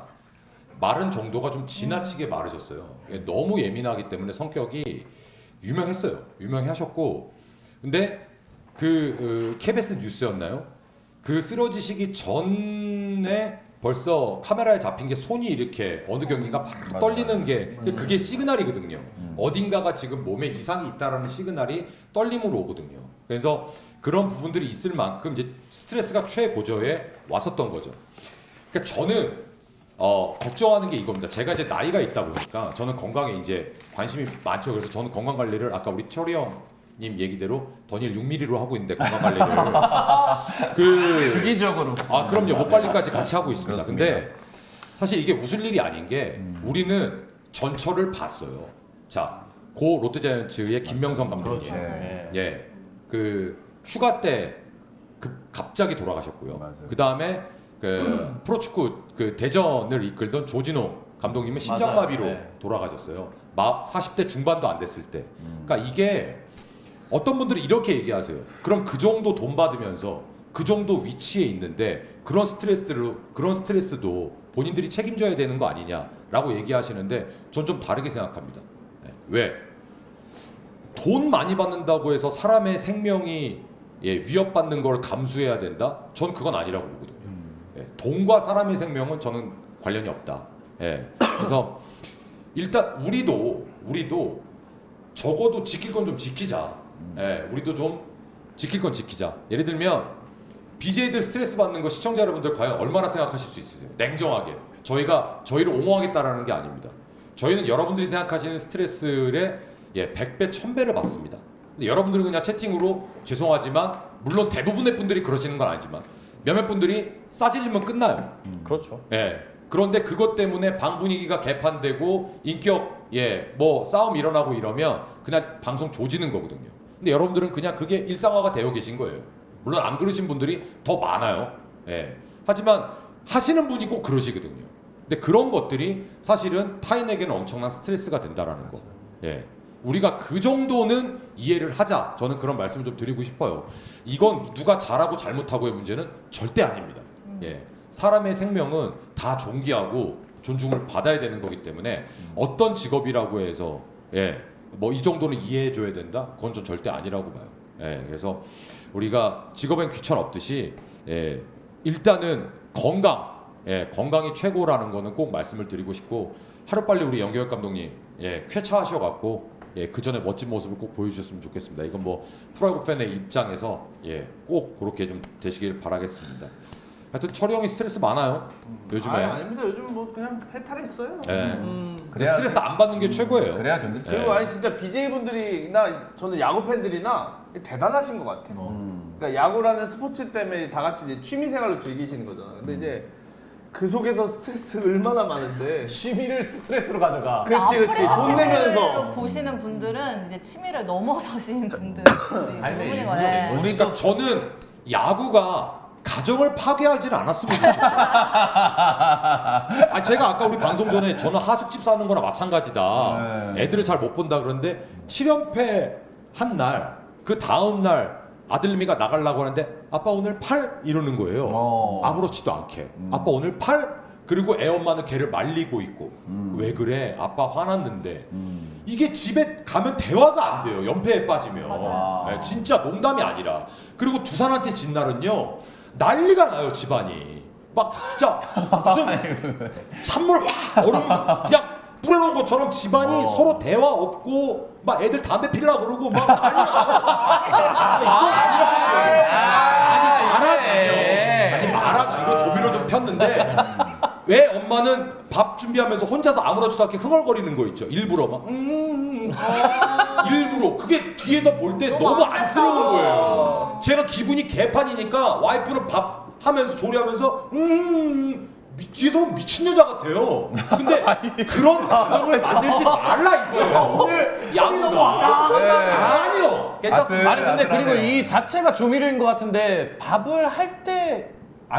마른 정도가 좀 지나치게 마르셨어요. 너무 예민하기 때문에 성격이 유명했어요. 유명하셨고 근데 그 KBS 뉴스였나요? 그 쓰러지시기 전에 벌써 카메라에 잡힌 게 손이 이렇게 어느 경기가 팍 떨리는 게 그게 시그널이거든요. 어딘가가 지금 몸에 이상이 있다라는 시그널이 떨림으로 오거든요. 그래서 그런 부분들이 있을 만큼 이제 스트레스가 최고조에 왔었던 거죠. 그러니까 저는 걱정하는 게 이겁니다. 제가 이제 나이가 있다 보니까 저는 건강에 이제 관심이 많죠. 그래서 저는 건강 관리를 아까 우리 철이 형님 얘기대로 던일 6mm로 하고 있는데 건강 관리를 주기적으로 그럼요. 목 관리까지 같이 하고 있습니다. 근데 사실 이게 웃을 일이 아닌 게 우리는 전철을 봤어요. 자, 고 롯데자이언츠의 김명성 감독님. 그렇죠. 예. 그 휴가 때 갑자기 돌아가셨고요. 그 다음에 그 프로축구 그 대전을 이끌던 조진호 감독님은 심장마비로 돌아가셨어요. 40대 중반도 안 됐을 때. 그러니까 이게 어떤 분들이 이렇게 얘기하세요. 그럼 그 정도 돈 받으면서 그 정도 위치에 있는데 그런 스트레스도 본인들이 책임져야 되는 거 아니냐라고 얘기하시는데 전 좀 다르게 생각합니다. 왜? 돈 많이 받는다고 해서 사람의 생명이 위협받는 걸 감수해야 된다? 전 그건 아니라고 보거든요. 돈과 사람의 생명은 저는 관련이 없다. 그래서 일단 우리도 적어도 지킬 건 좀 지키자. 우리도 좀 지킬 건 지키자. 예를 들면 BJ들 스트레스 받는 거 시청자 여러분들 과연 얼마나 생각하실 수 있으세요? 냉정하게. 저희를 옹호하겠다라는 게 아닙니다. 저희는 여러분들이 생각하시는 스트레스의 100배, 1000배를 받습니다. 근데 여러분들은 그냥 채팅으로 죄송하지만 물론 대부분의 분들이 그러시는 건 아니지만 몇몇 분들이 싸질리면 끝나요. 그렇죠. 그런데 그것 때문에 방 분위기가 개판되고 인격 뭐 싸움 일어나고 이러면 그냥 방송 조지는 거거든요. 근데 여러분들은 그냥 그게 일상화가 되어 계신 거예요. 물론 안 그러신 분들이 더 많아요. 예. 하지만 하시는 분이 꼭 그러시거든요. 근데 그런 것들이 사실은 타인에게는 엄청난 스트레스가 된다라는 거. 예. 우리가 그 정도는 이해를 하자. 저는 그런 말씀을 좀 드리고 싶어요. 이건 누가 잘하고 잘못하고의 문제는 절대 아닙니다. 예. 사람의 생명은 다 존귀하고 존중을 받아야 되는 거기 때문에 어떤 직업이라고 해서 예, 뭐 이 정도는 이해해 줘야 된다? 그건 전 절대 아니라고 봐요. 예, 그래서 우리가 직업엔 귀천 없듯이 예, 일단은 건강, 예, 건강이 최고라는 거는 꼭 말씀을 드리고 싶고 하루빨리 우리 연경혁 감독님 예, 쾌차하셔갖고 예, 그 전에 멋진 모습을 꼭 보여주셨으면 좋겠습니다. 이건 뭐 프로야구 팬의 입장에서 예, 꼭 그렇게 좀 되시길 바라겠습니다. 하여튼 철이 형이 스트레스 많아요 요즘에. 아닙니다. 요즘 뭐 그냥 해탈했어요. 예. 그래야- 스트레스 안 받는 게 최고예요. 그래야 견딜 수 그리고 있어요. 아니 진짜 BJ 분들이나 저는 야구 팬들이나 대단하신 것 같아요. 그러니까 야구라는 스포츠 때문에 다 같이 이제 취미 생활을 즐기시는 거잖아. 근데 이제 그 속에서 스트레스 얼마나 많은데. 취미를 스트레스로 가져가. 그렇지. 돈 내면서. 보시는 분들은 이제 취미를 넘어서신 분들 삶의 부분인 일부죠, 거네. 그러니까 저는 야구가 가정을 파괴하지는 않았으면 좋겠어요. 제가 아까 우리 방송 전에 저는 하숙집 사는 거나 마찬가지다. 애들을 잘 못 본다 그러는데 7연패 한 날, 그 다음 날 아들님이가 나가려고 하는데 아빠 오늘 8 이러는 거예요. 아무렇지도 않게. 아빠 오늘 8? 그리고 애 엄마는 걔를 말리고 있고 왜 그래? 아빠 화났는데 이게 집에 가면 대화가 안 돼요. 연패에 빠지면. 네, 진짜 농담이 아니라. 그리고 두산한테 진 날은요 난리가 나요 집안이. 막 진짜 무슨 찬물 확 얼음 그냥 뿌려놓은 것처럼 집안이 서로 대화 없고 막 애들 담배 피려고 그러고 막 난리가 이건 아니라고. 말하자. 이거 조미료 좀 폈는데 왜 엄마는 밥 준비하면서 혼자서 아무렇지도 않게 흥얼거리는 거 있죠. 일부러 막 일부러 그게 뒤에서 볼 때 너무 안쓰러운 거예요. 제가 기분이 개판이니까 와이프는 밥 하면서 조리하면서 뒤에서 보면 미친 여자 같아요. 근데 그런 가정을 만들지 말라 이거예요. 오늘 야구가 아니요. 괜찮습니다. 아니 근데 그리고 이 자체가 조미료인 것 같은데 밥을 할 때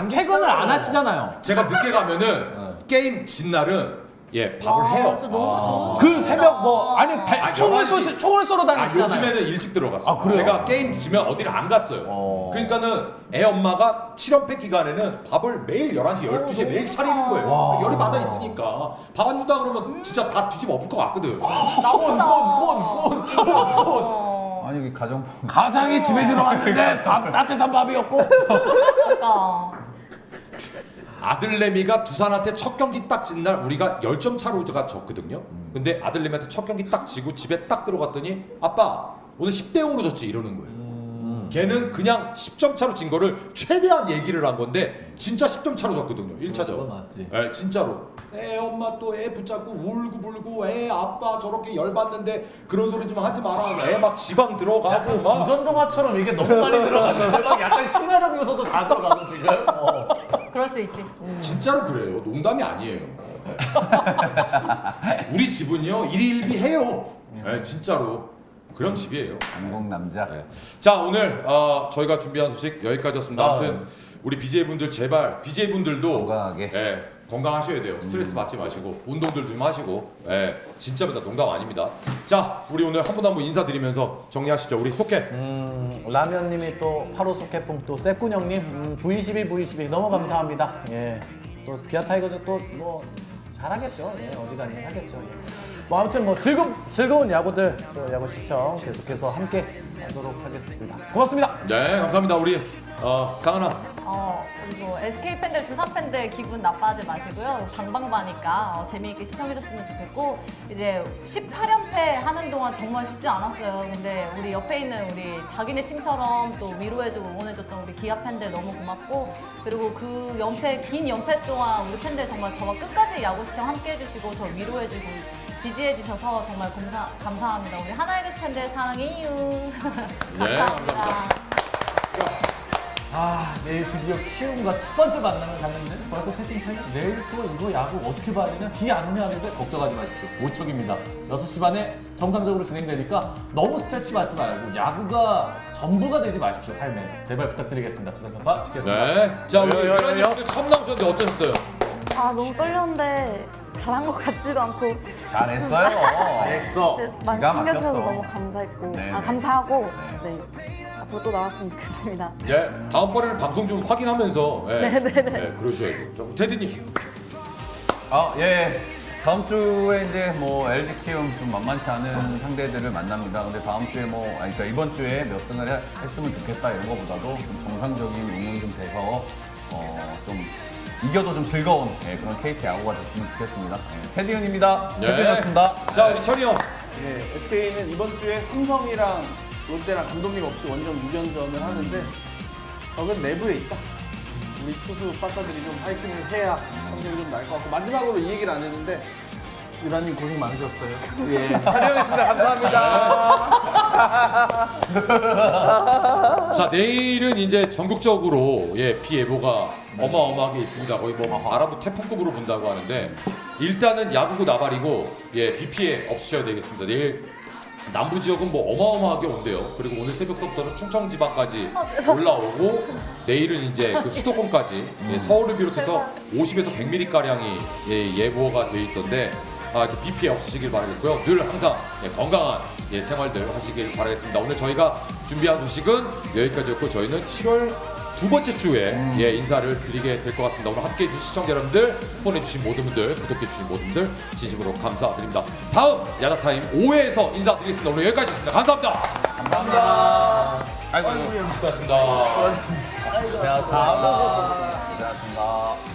퇴근을 안 하시잖아요. 제가 늦게 가면은 게임 진 날은 예 밥을 해요. 너무 그 새벽 뭐 아니 총을 11시. 쏘러 다니시잖아요. 요즘에는 일찍 들어갔어요. 아, 그래요? 제가 게임 지면 어디를 안 갔어요. 그러니까는 애 엄마가 7연패 기간에는 밥을 매일 11시, 12시에 매일 차리는 거예요. 열이 받아 있으니까 밥 안 준다 그러면 진짜 다 뒤집어 엎을 것 같거든. 아니 여기 가정 가장이 집에 들어왔는데 따뜻한 밥이었고. 그러니까. 아들내미가 두산한테 첫 경기 딱 진 날 우리가 10점 차로가 졌거든요. 근데 아들내미한테 첫 경기 딱 지고 집에 딱 들어갔더니 아빠 오늘 10대 0으로 졌지 이러는 거예요. 걔는 그냥 10점 차로 진 거를 최대한 얘기를 한 건데 진짜 10점 차로 졌거든요. 1차전. 맞지. 네, 진짜로. 애 엄마 또 애 붙잡고 울고 불고 애 아빠 저렇게 열받는데 그런 소리 좀 하지 마라. 애 막 지방 들어가고 막. 부전동화처럼 이게 너무 많이 들어가는데 막 약간 신화적 요소도 다 들어가고 지금. 그럴 수 있지. 진짜로 그래요. 농담이 아니에요. 우리 집은요 일일비 해요. 네, 진짜로 그런 집이에요. 안공 남자. 네. 자 오늘 저희가 준비한 소식 여기까지였습니다. 아무튼 우리 BJ 분들 제발 BJ 분들도 건강하게. 예, 건강하셔야 돼요. 스트레스 받지 마시고 운동들 좀 하시고 예, 진짜입니다. 농담 아닙니다. 자 우리 오늘 한 분 한 분 인사드리면서 정리하시죠. 우리 속해. 라면님이 또 8호 소켓풍 또 세꾼형님 V12 너무 감사합니다. 예. 또 기아 타이거즈 또 뭐 잘하겠죠. 예, 어지간히 하겠죠. 예. 뭐 아무튼 뭐 즐거운 야구들 또 야구 시청 계속해서 함께 하도록 하겠습니다. 고맙습니다. 네 감사합니다. 우리 장은아. 그리고 SK 팬들, 두산 팬들 기분 나빠하지 마시고요. 방방바니까 재미있게 시청해줬으면 좋겠고 이제 18연패 하는 동안 정말 쉽지 않았어요. 근데 우리 옆에 있는 우리 자기네 팀처럼 또 위로해주고 응원해줬던 우리 기아 팬들 너무 고맙고 그리고 그 연패 긴 연패 동안 우리 팬들 정말 저와 끝까지 야구 시청 함께 해주시고 저 위로해주고 지지해주셔서 정말 감사합니다. 우리 하나이글스 팬들 사랑해요. 네, 감사합니다. 내일 드디어 키움과 첫 번째 만남을 갖는데 벌써 채팅창이 내일 또 이거 야구 어떻게 봐야 되냐? 비 안 오냐 하는데 걱정하지 마십시오. 모척입니다. 6시 반에 정상적으로 진행되니까 너무 스트레스 받지 말고 야구가 전부가 되지 마십시오, 삶에. 제발 부탁드리겠습니다. 두산평파 지켰습니다. 네. 자, 우리 유란이 오늘 처음 나오셨는데 어떠셨어요? 아 너무 떨렸는데 잘한 것 같지도 않고 잘했어요. 됐어. 네, 많이 기가 챙겨주셔서 막혔어. 너무 감사했고 네. 감사하고 네. 앞으로 또 나왔으면 좋겠습니다. 네. 다음번에는 방송 좀 확인하면서 네네네. 네, 그러셔야죠. 자, 테디님. 예. 다음 주에 이제 뭐 LG 키움 좀 만만치 않은 상대들을 만납니다. 근데 다음 주에 그러니까 이번 주에 몇 승을 했으면 좋겠다 이런 거보다도 좀 정상적인 운영 좀 돼서 좀 이겨도 좀 즐거운 그런 KT 야구가 됐으면 좋겠습니다. 테디언입니다. 네. 테디였습니다. 자, 우리 천이 형. 네, SK는 이번 주에 삼성이랑 롯데랑 감독님 없이 원정 6연전을 하는데 적은 내부에 있다. 우리 투수 빠따들이 좀 파이팅을 해야 성적이 좀 날 것 같고 마지막으로 이 얘기를 안 했는데 유라님 고생 많으셨어요. 예, 촬영했습니다. 감사합니다. 자, 내일은 이제 전국적으로 비 예보가 어마어마하게 있습니다. 거의 뭐 바람도 태풍급으로 분다고 하는데 일단은 야구고 나발이고 비 피해 없으셔야 되겠습니다. 내일 남부 지역은 뭐 어마어마하게 온대요. 그리고 오늘 새벽서부터는 충청 지방까지 올라오고 내일은 이제 그 수도권까지 서울을 비롯해서 50에서 100mm 가량이 예보가 돼 있던데 이렇게 비 피해 없으시길 바라겠고요. 늘 항상 건강한 생활들 하시길 바라겠습니다. 오늘 저희가 준비한 소식은 여기까지였고 저희는 7월 두 번째 주에 인사를 드리게 될 것 같습니다. 오늘 함께해 주신 시청자 여러분들, 후원해 주신 모든 분들, 구독해 주신 모든 분들 진심으로 감사드립니다. 다음 야자타임 5회에서 인사드리겠습니다. 오늘 여기까지였습니다. 감사합니다. 감사합니다. 아이고, 수고하셨습니다. 고생하셨습니다. 고생하셨습니다.